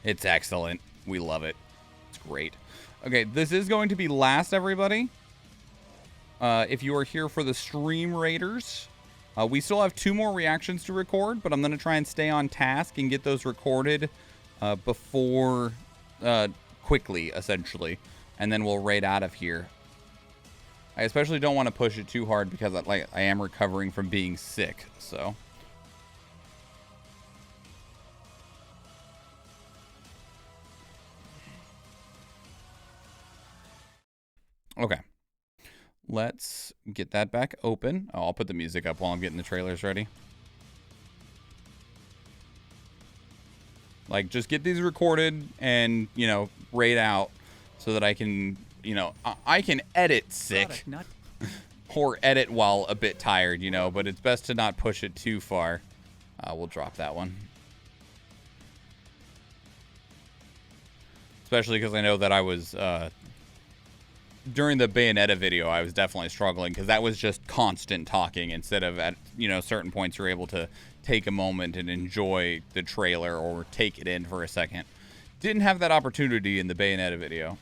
It's excellent. We love it. great. Okay, this is going to be last, everybody. If you are here for the Stream Raiders, we still have 2 more reactions to record, but I'm going to try and stay on task and get those recorded before quickly, essentially, and then we'll raid out of here. I especially don't want to push it too hard because I am recovering from being sick, so. Okay. Let's get that back open. Oh, I'll put the music up while I'm getting the trailers ready. Like, just get these recorded and, you know, raid out so that I can, you know, I can edit sick or edit while a bit tired, you know, but it's best to not push it too far. We'll drop that one. Especially because I know that I was, during the Bayonetta video, I was definitely struggling because that was just constant talking instead of at, you know, certain points you're able to take a moment and enjoy the trailer or take it in for a second. Didn't have that opportunity in the Bayonetta video.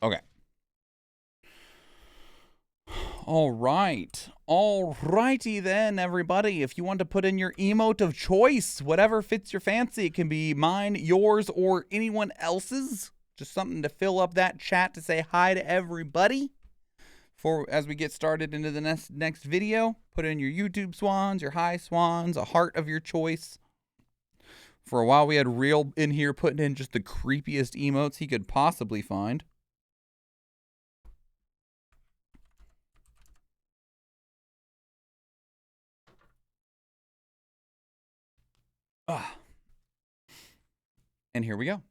Okay. All right. All righty then, everybody. If you want to put in your emote of choice, whatever fits your fancy, it can be mine, yours, or anyone else's. Just something to fill up that chat to say hi to everybody. As we get started into the next video, put in your YouTube swans, your high swans, a heart of your choice. For a while, we had Real in here putting in just the creepiest emotes he could possibly find. And here we go.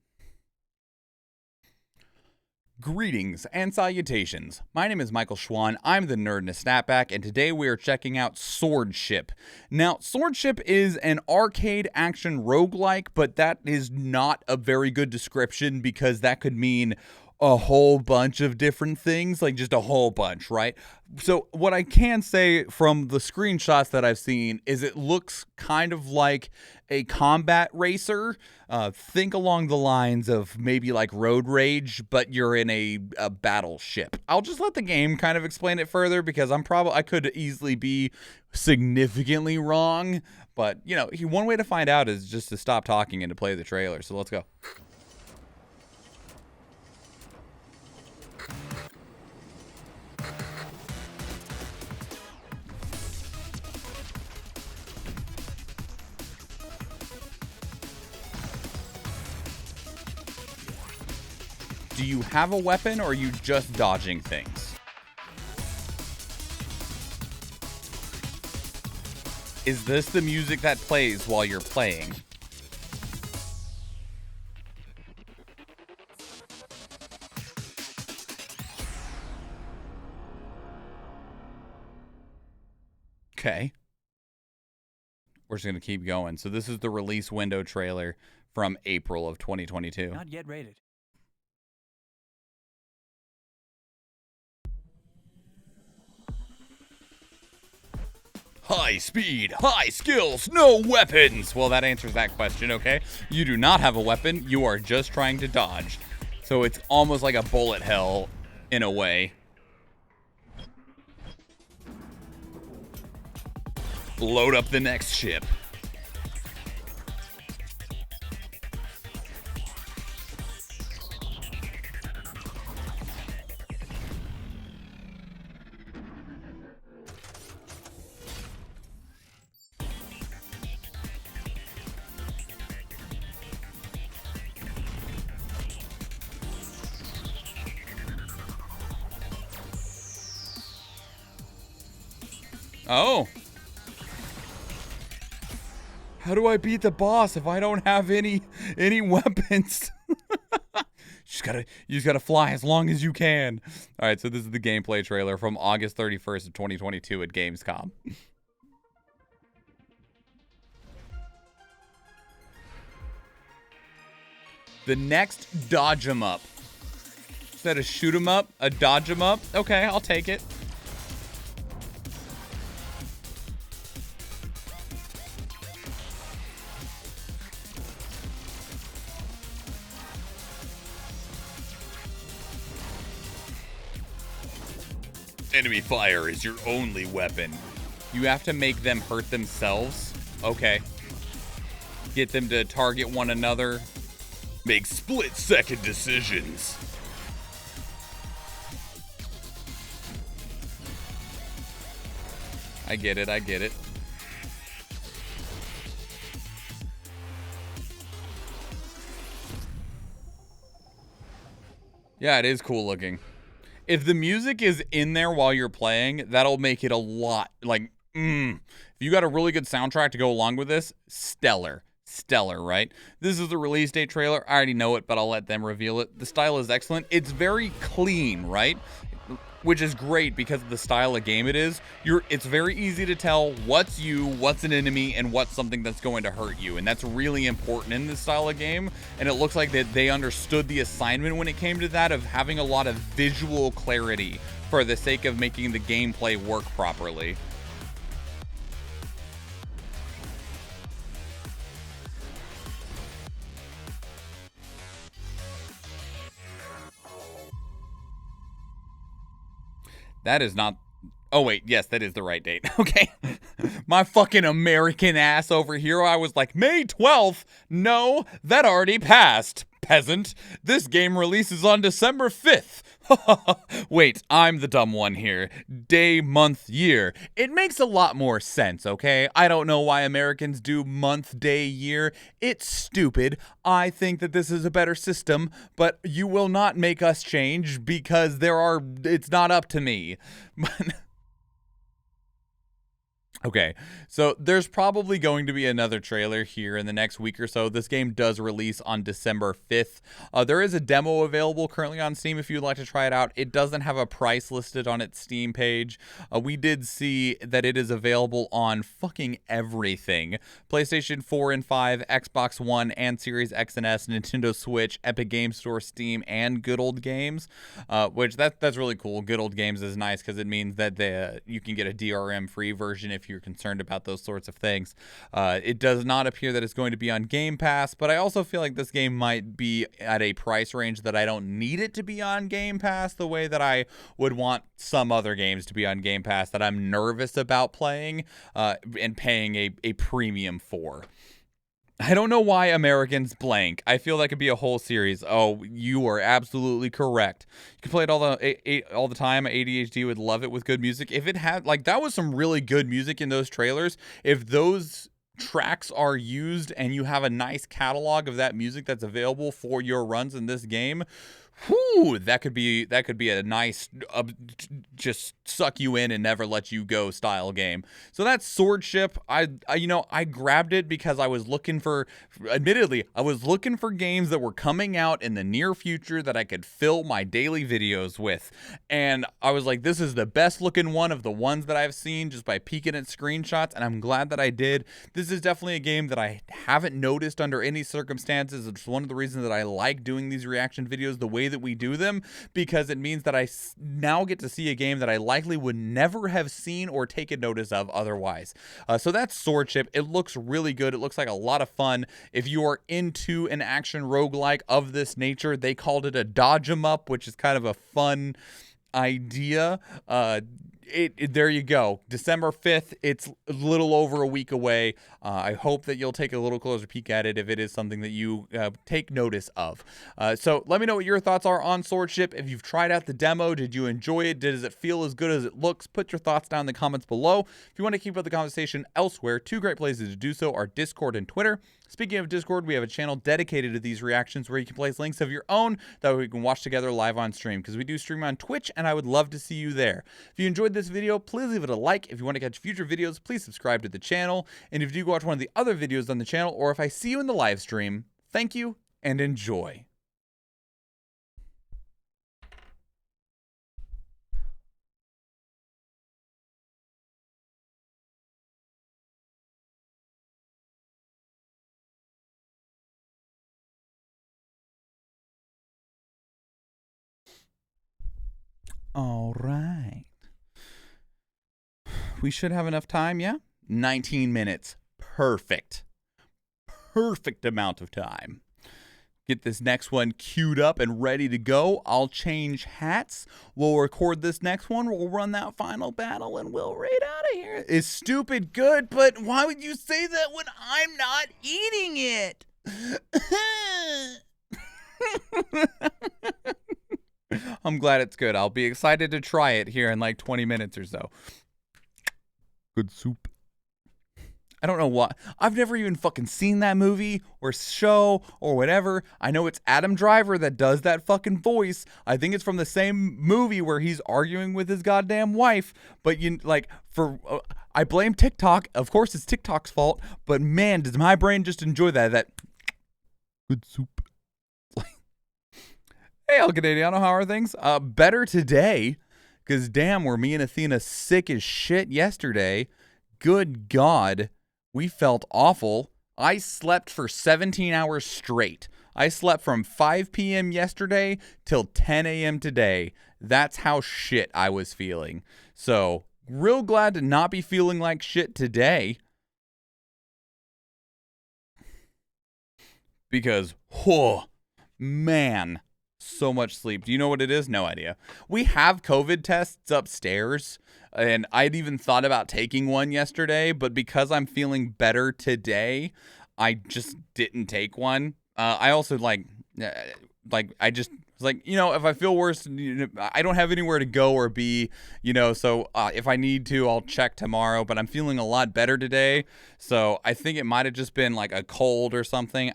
Greetings and salutations. My name is MichaelSchwahn. I'm the nerd in a snapback, and today we are checking out Swordship. Now, Swordship is an arcade action roguelike, but that is not a very good description because that could mean a whole bunch of different things, like just a whole bunch, right? So what I can say from the screenshots that I've seen is it looks kind of like a combat racer. Think along the lines of maybe like Road Rage, but you're in a battleship. I'll just let the game kind of explain it further because I could easily be significantly wrong, but you know, one way to find out is just to stop talking and to play the trailer. So let's go. Do you have a weapon, or are you just dodging things? Is this the music that plays while you're playing? Okay. We're just going to keep going. So this is the release window trailer from April of 2022. Not yet rated. High speed, high skills, no weapons. Well, that answers that question, okay? You do not have a weapon. You are just trying to dodge. So it's almost like a bullet hell in a way. Load up the next ship. Oh. How do I beat the boss if I don't have any weapons? You just gotta fly as long as you can. All right, so this is the gameplay trailer from August 31st of 2022 at Gamescom. The next dodge 'em up. Instead of shoot 'em up, a dodge 'em up. Okay, I'll take it. Enemy fire is your only weapon. You have to make them hurt themselves. Okay. Get them to target one another. Make split-second decisions. I get it, I get it. Yeah, it is cool looking. If the music is in there while you're playing, that'll make it a lot, like, If you got a really good soundtrack to go along with this, stellar. Stellar, right? This is the release date trailer. I already know it, but I'll let them reveal it. The style is excellent. It's very clean, right? Which is great because of the style of game it is. It's very easy to tell what's you, what's an enemy, and what's something that's going to hurt you. And that's really important in this style of game. And it looks like that they understood the assignment when it came to that of having a lot of visual clarity for the sake of making the gameplay work properly. That is not... Oh, wait. Yes, that is the right date. Okay. My fucking American ass over here. I was like, May 12th? No, that already passed, peasant. This game releases on December 5th. Wait, I'm the dumb one here. Day, month, year. It makes a lot more sense, okay? I don't know why Americans do month, day, year. It's stupid. I think that this is a better system, but you will not make us change because it's not up to me. Okay, so there's probably going to be another trailer here in the next week or so. This game does release on December 5th. There is a demo available currently on Steam if you'd like to try it out. It doesn't have a price listed on its Steam page. We did see that it is available on fucking everything. PlayStation 4 and 5, Xbox One and Series X and S, Nintendo Switch, Epic Game Store, Steam, and Good Old Games, which that's really cool. Good Old Games is nice because it means that you can get a DRM-free version if you're concerned about those sorts of things. It does not appear that it's going to be on Game Pass, but I also feel like this game might be at a price range that I don't need it to be on Game Pass the way that I would want some other games to be on Game Pass that I'm nervous about playing and paying a premium for. I don't know why Americans blank. I feel that could be a whole series. Oh, you are absolutely correct. You can play it all the time. ADHD would love it with good music. If it had, like, that was some really good music in those trailers. If those tracks are used and you have a nice catalog of that music that's available for your runs in this game, whew, that could be a nice just suck you in and never let you go style game. So that's Swordship. I grabbed it because I was looking for, admittedly, I was looking for games that were coming out in the near future that I could fill my daily videos with. And I was like, this is the best looking one of the ones that I've seen just by peeking at screenshots, and I'm glad that I did. This is definitely a game that I haven't noticed under any circumstances. It's one of the reasons that I like doing these reaction videos the way that we do them, because it means that I now get to see a game that I likely would never have seen or taken notice of otherwise. So that's Swordship. It looks really good. It looks like a lot of fun. If you are into an action roguelike of this nature, they called it a dodge 'em up, which is kind of a fun idea. There you go. December 5th. It's a little over a week away. I hope that you'll take a little closer peek at it if it is something that you take notice of. So let me know what your thoughts are on Swordship. If you've tried out the demo, did you enjoy it? Does it feel as good as it looks? Put your thoughts down in the comments below. If you want to keep up the conversation elsewhere, two great places to do so are Discord and Twitter. Speaking of Discord, we have a channel dedicated to these reactions where you can place links of your own that we can watch together live on stream, because we do stream on Twitch, and I would love to see you there. If you enjoyed this video, please leave it a like. If you want to catch future videos, please subscribe to the channel. And if you do watch one of the other videos on the channel, or if I see you in the live stream, thank you and enjoy. All right. We should have enough time, yeah? 19 minutes. Perfect. Perfect amount of time. Get this next one queued up and ready to go. I'll change hats. We'll record this next one. We'll run that final battle and we'll raid out of here. It's stupid good, but why would you say that when I'm not eating it? I'm glad it's good. I'll be excited to try it here in like 20 minutes or so. Good soup. I don't know what. I've never even fucking seen that movie or show or whatever. I know it's Adam Driver that does that fucking voice. I think it's from the same movie where he's arguing with his goddamn wife. But I blame TikTok. Of course, it's TikTok's fault. But man, does my brain just enjoy that good soup. Hey, El Canadiano, how are things? Better today, because damn, were me and Athena sick as shit yesterday. Good God, we felt awful. I slept for 17 hours straight. I slept from 5 p.m. yesterday till 10 a.m. today. That's how shit I was feeling. So, real glad to not be feeling like shit today. Because, whoa, man. So much sleep. Do you know what it is? No idea. We have COVID tests upstairs, and I'd even thought about taking one yesterday, but because I'm feeling better today, I just didn't take one. I also I just was like, if I feel worse, I don't have anywhere to go or be, so if I need to, I'll check tomorrow, but I'm feeling a lot better today. So I think it might have just been like a cold or something.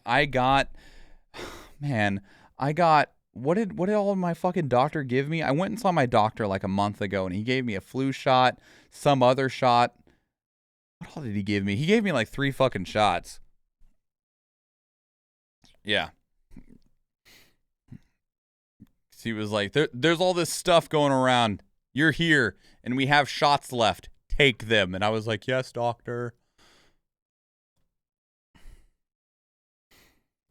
What did all of my fucking doctor give me? I went and saw my doctor like a month ago, and he gave me a flu shot, some other shot. What all did he give me? He gave me like 3 fucking shots. Yeah. He was like, there's all this stuff going around. You're here, and we have shots left. Take them. And I was like, yes, doctor.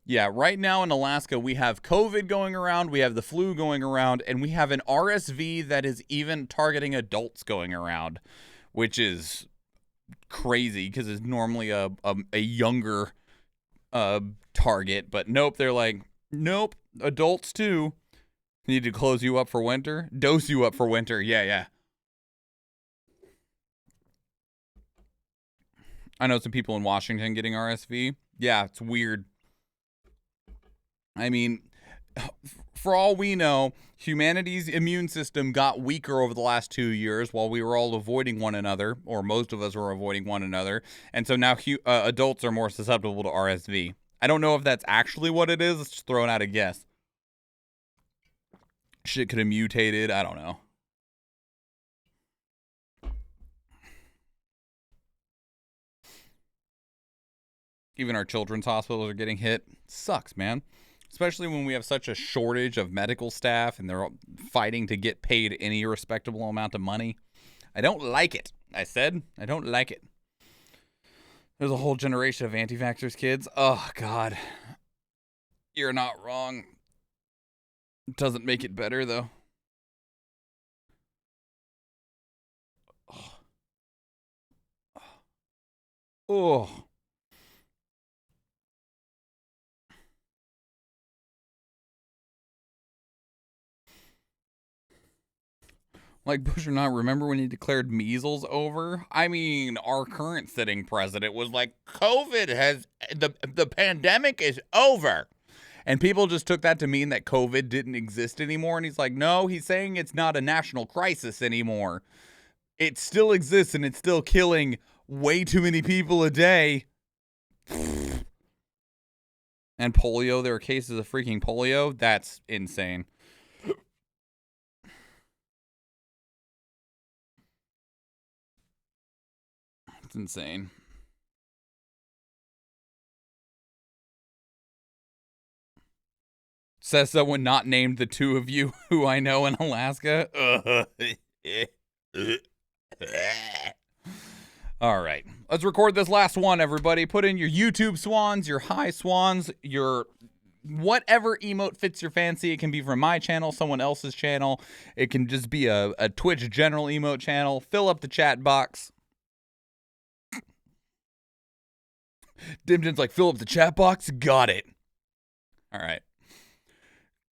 Yeah, right now in Alaska, we have COVID going around, we have the flu going around, and we have an RSV that is even targeting adults going around, which is crazy because it's normally a younger target. But nope, they're like, nope, adults too. Need to close you up for winter? Dose you up for winter. Yeah. I know some people in Washington getting RSV. Yeah, it's weird. I mean, for all we know, humanity's immune system got weaker over the last 2 years while we were all avoiding one another, or most of us were avoiding one another. And so now adults are more susceptible to RSV. I don't know if that's actually what it is. It's just throwing out a guess. Shit could have mutated. I don't know. Even our children's hospitals are getting hit. Sucks, man. Especially when we have such a shortage of medical staff and they're fighting to get paid any respectable amount of money. I don't like it. I don't like it. There's a whole generation of anti-vaxxers kids. Oh, God. You're not wrong. It doesn't make it better, though. Oh. Like Bush or not, remember when he declared measles over? I mean, our current sitting president was like, COVID has, the pandemic is over. And people just took that to mean that COVID didn't exist anymore. And he's like, no, he's saying it's not a national crisis anymore. It still exists and it's still killing way too many people a day. And polio, there are cases of freaking polio. That's insane. It's insane. Says someone not named the two of you who I know in Alaska. All right. Let's record this last one, everybody. Put in your YouTube swans, your high swans, your whatever emote fits your fancy. It can be from my channel, someone else's channel. It can just be a Twitch general emote channel. Fill up the chat box. Dimjin's like, fill up the chat box? Got it. All right.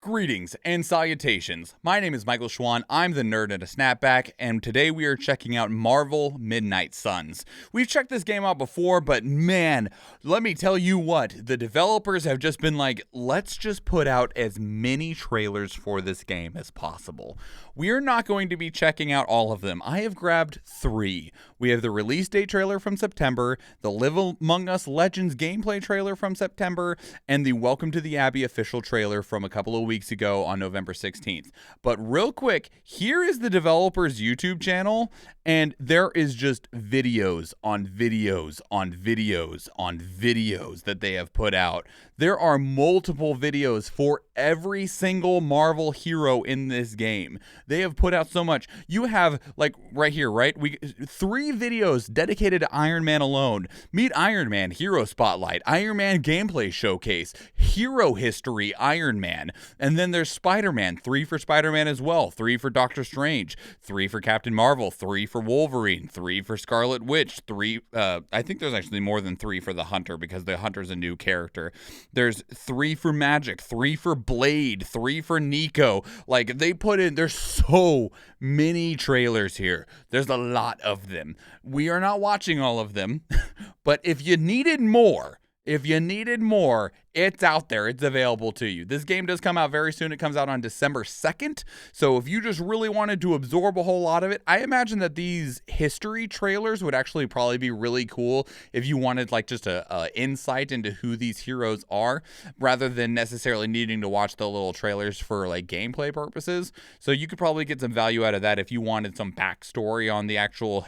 Greetings and salutations. My name is MichaelSchwahn. I'm the nerd at a snapback, and today we are checking out Marvel Midnight Suns. We've checked this game out before, but man, let me tell you what, the developers have just been like, let's just put out as many trailers for this game as possible. We're not going to be checking out all of them. I have grabbed 3. We have the release date trailer from September, the Live Among Us Legends gameplay trailer from September, and the Welcome to the Abbey official trailer from a couple of weeks ago on November 16th. But real quick, here is the developer's YouTube channel, and there is just videos on videos on videos on videos that they have put out. There are multiple videos for every single Marvel hero in this game. They have put out so much. You have, like, right here, right? 3 videos dedicated to Iron Man alone. Meet Iron Man Hero Spotlight, Iron Man Gameplay Showcase, Hero History Iron Man, and then there's Spider-Man, 3 for Spider-Man as well, 3 for Doctor Strange, 3 for Captain Marvel, 3 for Wolverine, 3 for Scarlet Witch, 3, I think there's actually more than 3 for the Hunter because the Hunter's a new character. There's 3 for Magic, 3 for Blade, 3 for Nico. Like, they put in, there's so many trailers here. There's a lot of them. We are not watching all of them, but if you needed more, it's out there. It's available to you. This game does come out very soon. It comes out on December 2nd. So if you just really wanted to absorb a whole lot of it, I imagine that these history trailers would actually probably be really cool if you wanted like just a insight into who these heroes are rather than necessarily needing to watch the little trailers for like gameplay purposes. So you could probably get some value out of that if you wanted some backstory on the actual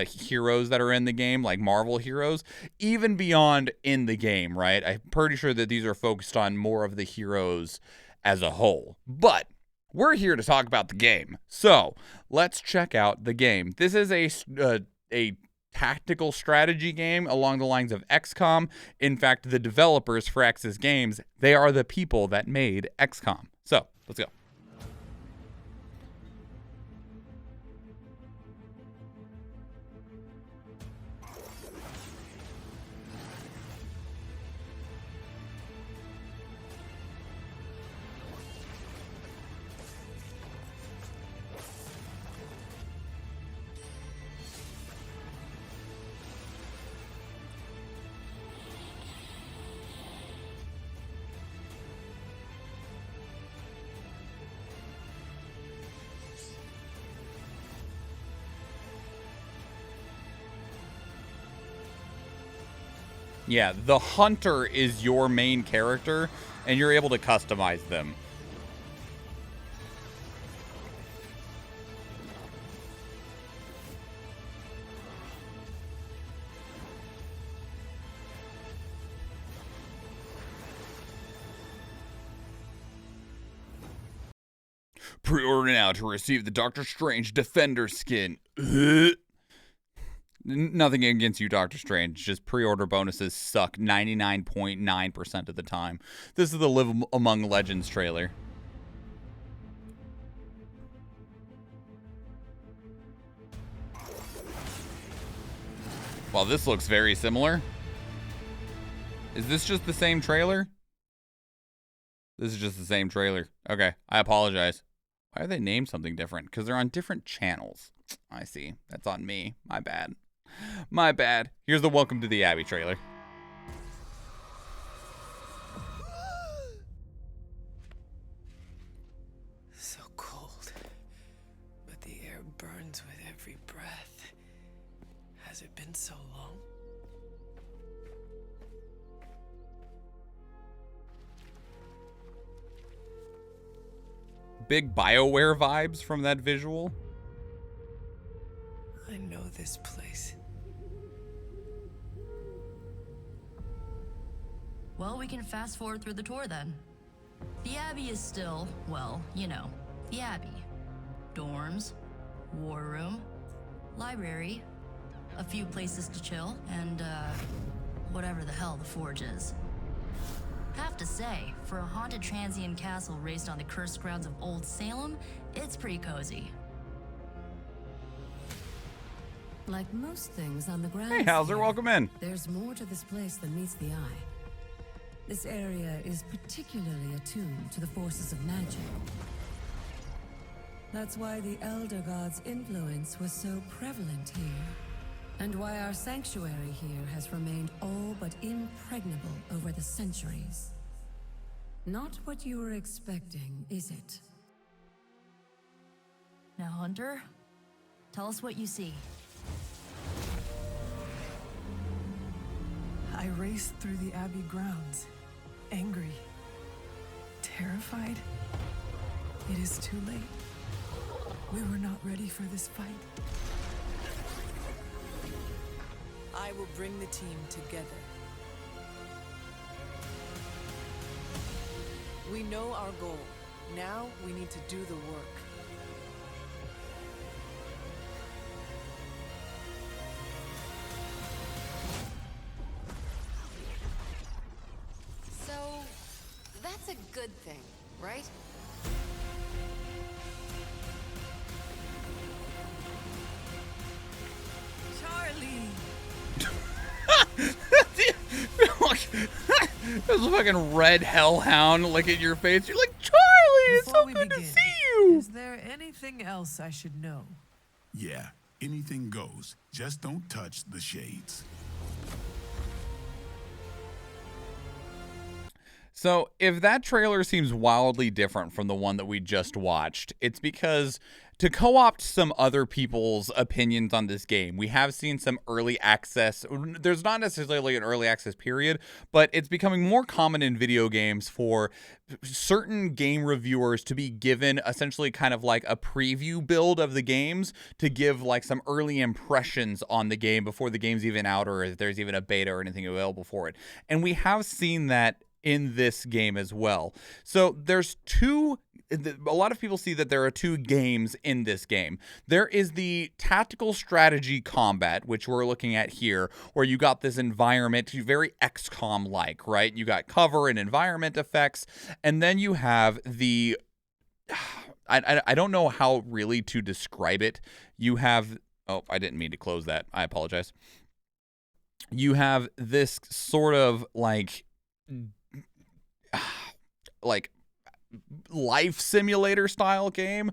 heroes that are in the game, like Marvel heroes, even beyond in the game, right? I'm pretty sure that these are focused on more of the heroes as a whole. But we're here to talk about the game. So let's check out the game. This is a tactical strategy game along the lines of XCOM. In fact, the developers for X's Games, they are the people that made XCOM. So let's go. Yeah, the Hunter is your main character, and you're able to customize them. Pre-order now to receive the Doctor Strange Defender skin. Nothing against you, Doctor Strange. Just pre-order bonuses suck 99.9% of the time. This is the Live Among Legends trailer. Well, this looks very similar. Is this just the same trailer? This is just the same trailer. Okay, I apologize. Why are they named something different? Because they're on different channels. I see. That's on me. My bad. My bad. Here's the Welcome to the Abbey trailer. So cold, but the air burns with every breath. Has it been so long? Big BioWare vibes from that visual. I know this place. Well, we can fast forward through the tour then. The Abbey is still, well, you know, the Abbey. Dorms, war room, library, a few places to chill, and, whatever the hell the Forge is. Have to say, for a haunted transient castle raised on the cursed grounds of Old Salem, it's pretty cozy. Like most things on the ground. Hey, Hauser, welcome in. There's more to this place than meets the eye. This area is particularly attuned to the forces of magic. That's why the Elder God's influence was so prevalent here, and why our sanctuary here has remained all but impregnable over the centuries. Not what you were expecting, is it? Now, Hunter, tell us what you see. I raced through the Abbey grounds, angry, terrified. It is too late. We were not ready for this fight. I will bring the team together. We know our goal. Now we need to do the work. So, that's a good thing, right? Charlie! There's a fucking red hellhound look at your face. You're like, Charlie, it's so good to see you. Is there anything else I should know? Yeah, anything goes. Just don't touch the shades. So if that trailer seems wildly different from the one that we just watched, it's because to co-opt some other people's opinions on this game, we have seen some early access. There's not necessarily an early access period, but it's becoming more common in video games for certain game reviewers to be given essentially kind of like a preview build of the games to give like some early impressions on the game before the game's even out or if there's even a beta or anything available for it. And we have seen that in this game as well. So there's a lot of people see that there are two games in this game. There is the tactical strategy combat, which we're looking at here, where you got this environment, very XCOM-like, right? You got cover and environment effects, and then you have the... I don't know how really to describe it. You have... Oh, I didn't mean to close that. I apologize. You have this sort of like life simulator style game.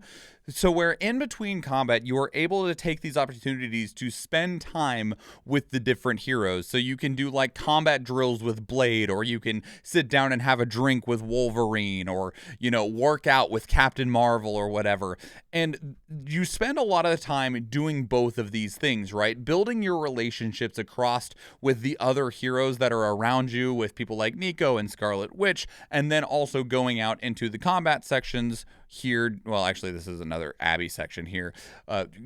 So where in between combat, you are able to take these opportunities to spend time with the different heroes. So you can do like combat drills with Blade, or you can sit down and have a drink with Wolverine, or, you know, work out with Captain Marvel or whatever. And you spend a lot of the time doing both of these things, right? Building your relationships across with the other heroes that are around you, with people like Nico and Scarlet Witch, and then also going out into the combat sections here. Well, actually, this is another Abbey section here,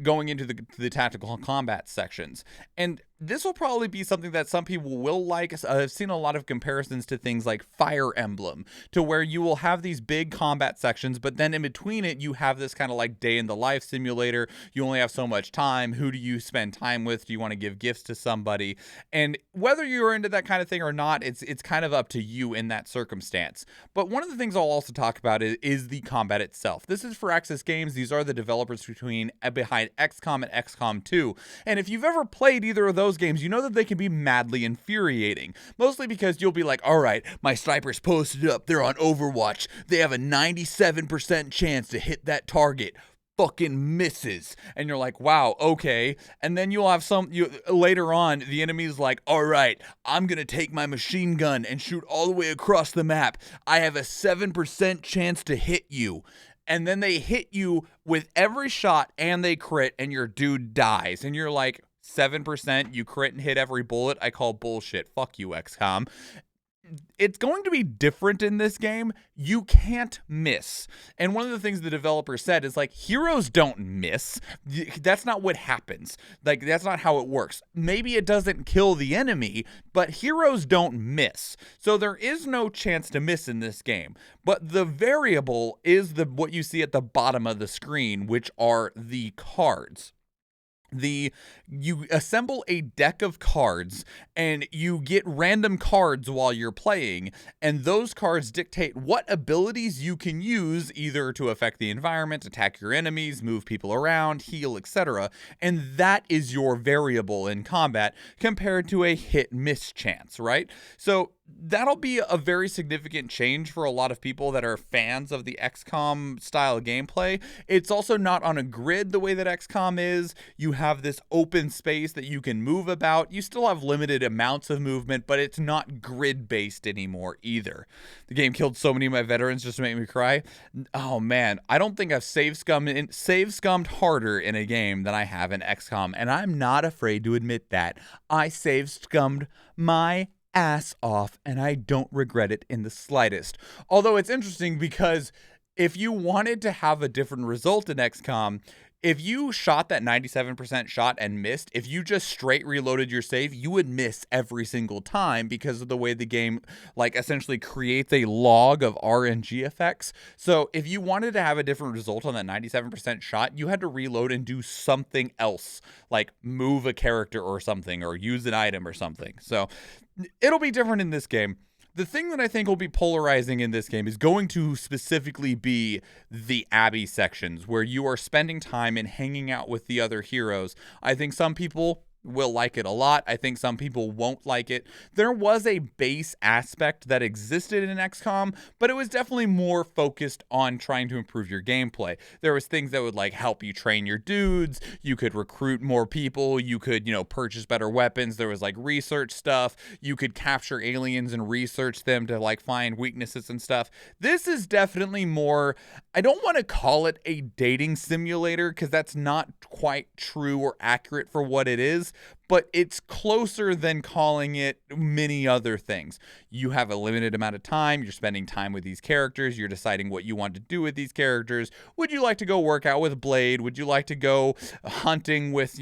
going into the tactical combat sections. And this will probably be something that some people will like. I've seen a lot of comparisons to things like Fire Emblem, to where you will have these big combat sections, but then in between it, you have this kind of like day in the life simulator. You only have so much time. Who do you spend time with? Do you want to give gifts to somebody? And whether you're into that kind of thing or not, it's kind of up to you in that circumstance. But one of the things I'll also talk about is the combat itself. This is for Firaxis Games. These are the developers behind XCOM and XCOM 2. And if you've ever played either of those games, you know that they can be madly infuriating. Mostly because you'll be like, all right, my snipers posted up. They're on Overwatch. They have a 97% chance to hit that target. Fucking misses. And you're like, wow, okay. And then you'll have later on, the enemy's like, all right, I'm gonna take my machine gun and shoot all the way across the map. I have a 7% chance to hit you. And then they hit you with every shot and they crit and your dude dies. And you're like, 7%, you crit and hit every bullet? I call bullshit. Fuck you, XCOM. It's going to be different in this game. You can't miss. And one of the things the developer said is like, heroes don't miss. That's not what happens. Like, that's not how it works. Maybe it doesn't kill the enemy, but heroes don't miss. So there is no chance to miss in this game. But the variable is what you see at the bottom of the screen, which are the cards. you assemble a deck of cards and you get random cards while you're playing, and those cards dictate what abilities you can use either to affect the environment, attack your enemies, move people around, heal, etc. And that is your variable in combat compared to a hit miss chance, right? So that'll be a very significant change for a lot of people that are fans of the XCOM style gameplay. It's also not on a grid the way that XCOM is. You have this open space that you can move about. You still have limited amounts of movement, but it's not grid based anymore either. The game killed so many of my veterans just to make me cry. Oh man, I don't think I've save scummed harder in a game than I have in XCOM, and I'm not afraid to admit that. I save scummed my ass off, and I don't regret it in the slightest. Although it's interesting because if you wanted to have a different result in XCOM, if you shot that 97% shot and missed, if you just straight reloaded your save, you would miss every single time because of the way the game like essentially creates a log of RNG effects. So if you wanted to have a different result on that 97% shot, you had to reload and do something else, like move a character or something, or use an item or something. So it'll be different in this game. The thing that I think will be polarizing in this game is going to specifically be the Abbey sections where you are spending time and hanging out with the other heroes. I think some people will like it a lot. I think some people won't like it. There was a base aspect that existed in XCOM, but it was definitely more focused on trying to improve your gameplay. There was things that would like help you train your dudes. You could recruit more people. You could, purchase better weapons. There was like research stuff. You could capture aliens and research them to like find weaknesses and stuff. This is definitely more, I don't want to call it a dating simulator because that's not quite true or accurate for what it is, but it's closer than calling it many other things. You have a limited amount of time. You're spending time with these characters. You're deciding what you want to do with these characters. Would you like to go work out with Blade? Would you like to go hunting with,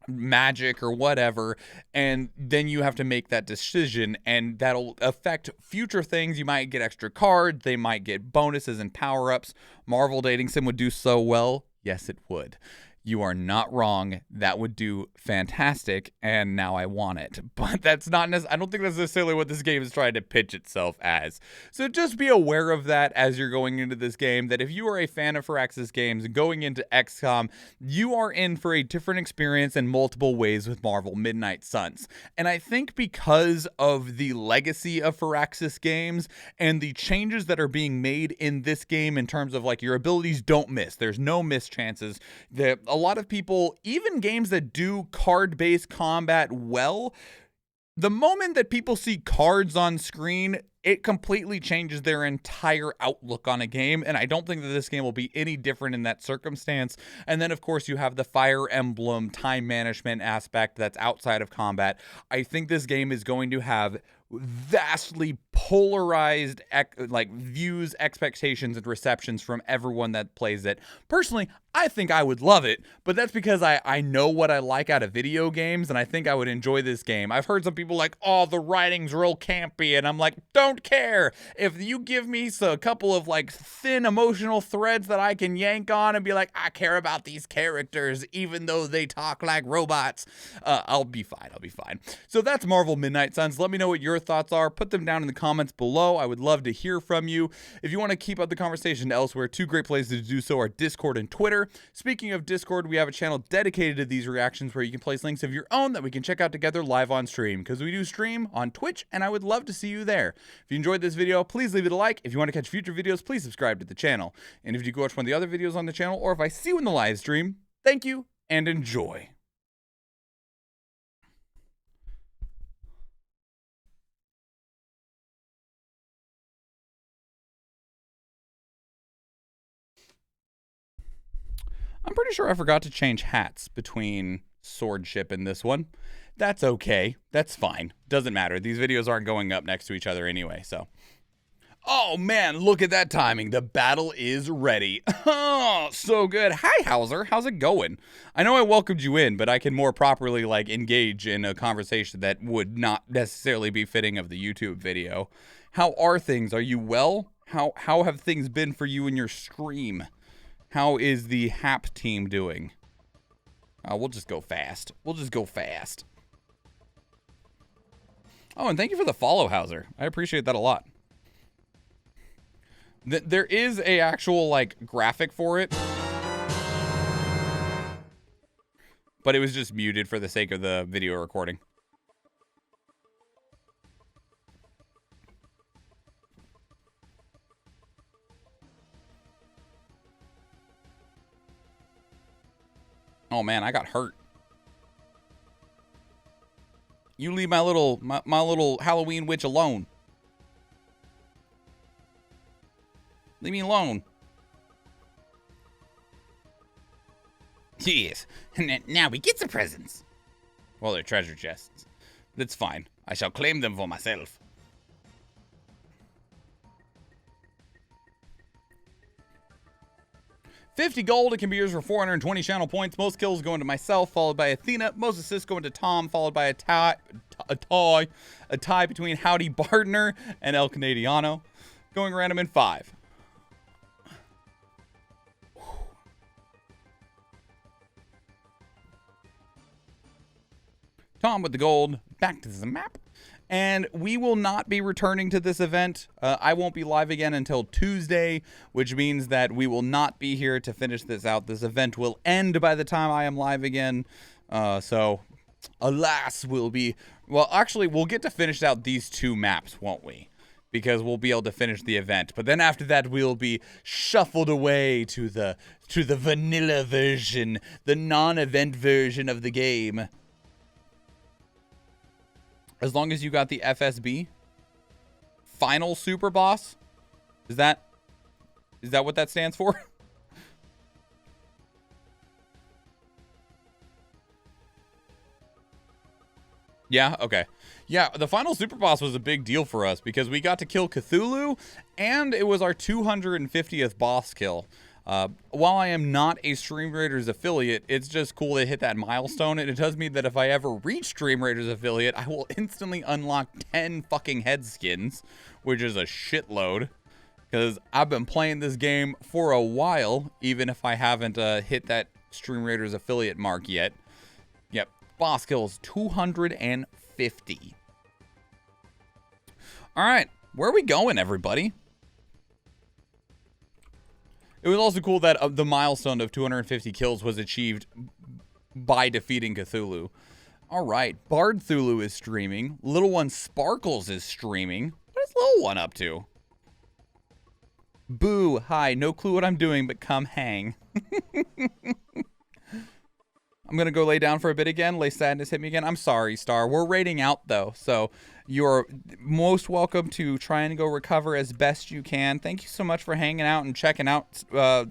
magic or whatever? And then you have to make that decision, and that'll affect future things. You might get extra cards. They might get bonuses and power-ups. Marvel Dating Sim would do so well. Yes, it would. You are not wrong. That would do fantastic, and now I want it. But that's not I don't think that's necessarily what this game is trying to pitch itself as. So just be aware of that as you're going into this game, that if you are a fan of Firaxis games and going into XCOM, you are in for a different experience in multiple ways with Marvel Midnight Suns. And I think because of the legacy of Firaxis games and the changes that are being made in this game in terms of like your abilities don't miss. There's no miss chances. A lot of people, even games that do card-based combat well, the moment that people see cards on screen, it completely changes their entire outlook on a game, and I don't think that this game will be any different in that circumstance. And then, of course, you have the Fire Emblem time management aspect that's outside of combat. I think this game is going to have vastly polarized views, expectations, and receptions from everyone that plays it. Personally, I think I would love it, but that's because I know what I like out of video games, and I think I would enjoy this game. I've heard some people like, oh, the writing's real campy, and I'm like, don't care. If you give me a couple of like thin emotional threads that I can yank on and be like, I care about these characters, even though they talk like robots, I'll be fine. So that's Marvel Midnight Suns. Let me know what your thoughts are. Put them down in the comments below. I would love to hear from you. If you want to keep up the conversation elsewhere, two great places to do so are Discord and Twitter. Speaking of Discord, we have a channel dedicated to these reactions where you can place links of your own that we can check out together live on stream, because we do stream on Twitch, and I would love to see you there. If you enjoyed this video, please leave it a like. If you want to catch future videos, please subscribe to the channel. And if you go watch one of the other videos on the channel, or if I see you in the live stream, thank you and enjoy. I'm pretty sure I forgot to change hats between Swordship and this one. That's okay. That's fine. Doesn't matter. These videos aren't going up next to each other anyway, so. Oh man, look at that timing. The battle is ready. Oh, so good. Hi, Hauser. How's it going? I know I welcomed you in, but I can more properly engage in a conversation that would not necessarily be fitting of the YouTube video. How are things? Are you well? How have things been for you in your stream? How is the HAP team doing? We'll just go fast. We'll just go fast. Oh, and thank you for the follow, Hauser. I appreciate that a lot. There is a actual, like, graphic for it. But it was just muted for the sake of the video recording. Oh man, I got hurt. You leave my little Halloween witch alone. Leave me alone. Yes. Now we get some presents. Well, they're treasure chests. That's fine. I shall claim them for myself. $50 gold. It can be yours for 420 channel points. Most kills go into myself, followed by Athena. Most assists go into Tom, followed by a tie between Howdy Bardner and El Canadiano. Going random in 5. Tom with the gold. Back to the map. And we will not be returning to this event. I won't be live again until Tuesday, which means that we will not be here to finish this out. This event will end by the time I am live again. So, alas, we'll be... Well, actually, we'll get to finish out these 2 maps, won't we? Because we'll be able to finish the event. But then after that, we'll be shuffled away to the vanilla version, the non-event version of the game. As long as you got the FSB, final super boss, is that what that stands for? Yeah, okay. Yeah, the final super boss was a big deal for us because we got to kill Cthulhu and it was our 250th boss kill. While I am not a Stream Raiders affiliate, it's just cool to hit that milestone, and it tells me that if I ever reach Stream Raiders affiliate, I will instantly unlock 10 fucking head skins, which is a shitload, because I've been playing this game for a while, even if I haven't hit that Stream Raiders affiliate mark yet. Yep, boss kills 250. All right, where are we going, everybody? It was also cool that the milestone of 250 kills was achieved by defeating Cthulhu. All right, Bard Thulu is streaming. Little One Sparkles is streaming. What is Little One up to? Boo, hi, no clue what I'm doing, but come hang. I'm going to go lay down for a bit again. Lay sadness hit me again. I'm sorry, Star. We're raiding out, though, so you're most welcome to try and go recover as best you can. Thank you so much for hanging out and checking out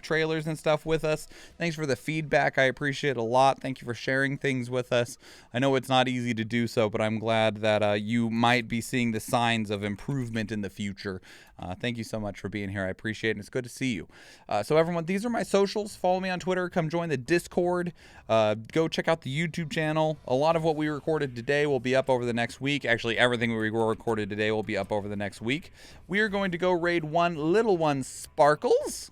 trailers and stuff with us. Thanks for the feedback. I appreciate it a lot. Thank you for sharing things with us. I know it's not easy to do so, but I'm glad that you might be seeing the signs of improvement in the future. Thank you so much for being here. I appreciate it. It's good to see you. So everyone, these are my socials. Follow me on Twitter. Come join the Discord. Go check out the YouTube channel. A lot of what we recorded today will be up over the next week. Actually, everything we recorded today will be up over the next week. We are going to go raid one Little One Sparkles.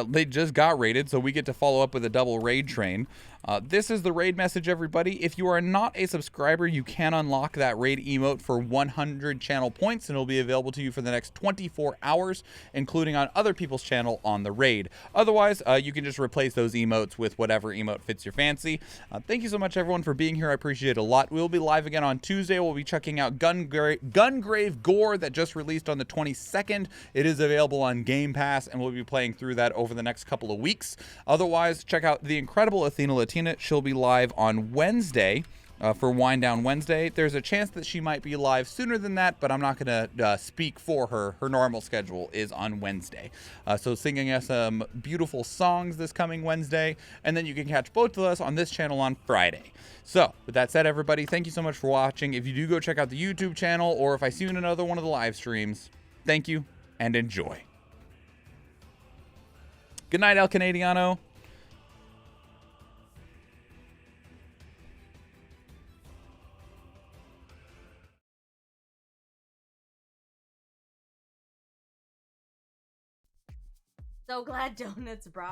They just got raided, so we get to follow up with a double raid train. This is the raid message, everybody. If you are not a subscriber, you can unlock that raid emote for 100 channel points, and it'll be available to you for the next 24 hours, including on other people's channel on the raid. Otherwise, you can just replace those emotes with whatever emote fits your fancy. Thank you so much, everyone, for being here. I appreciate it a lot. We'll be live again on Tuesday. We'll be checking out Gungrave Gore that just released on the 22nd. It is available on Game Pass, and we'll be playing through that over the next couple of weeks. Otherwise, check out the incredible Athena Latina. She'll be live on Wednesday for Wind Down Wednesday. There's a chance that she might be live sooner than that, but I'm not going to speak for her. Her normal schedule is on Wednesday. So singing us some beautiful songs this coming Wednesday, and then you can catch both of us on this channel on Friday. So with that said, everybody, thank you so much for watching. If you do go check out the YouTube channel, or if I see you in another one of the live streams, thank you and enjoy. Good night, El Canadiano. So glad donuts brought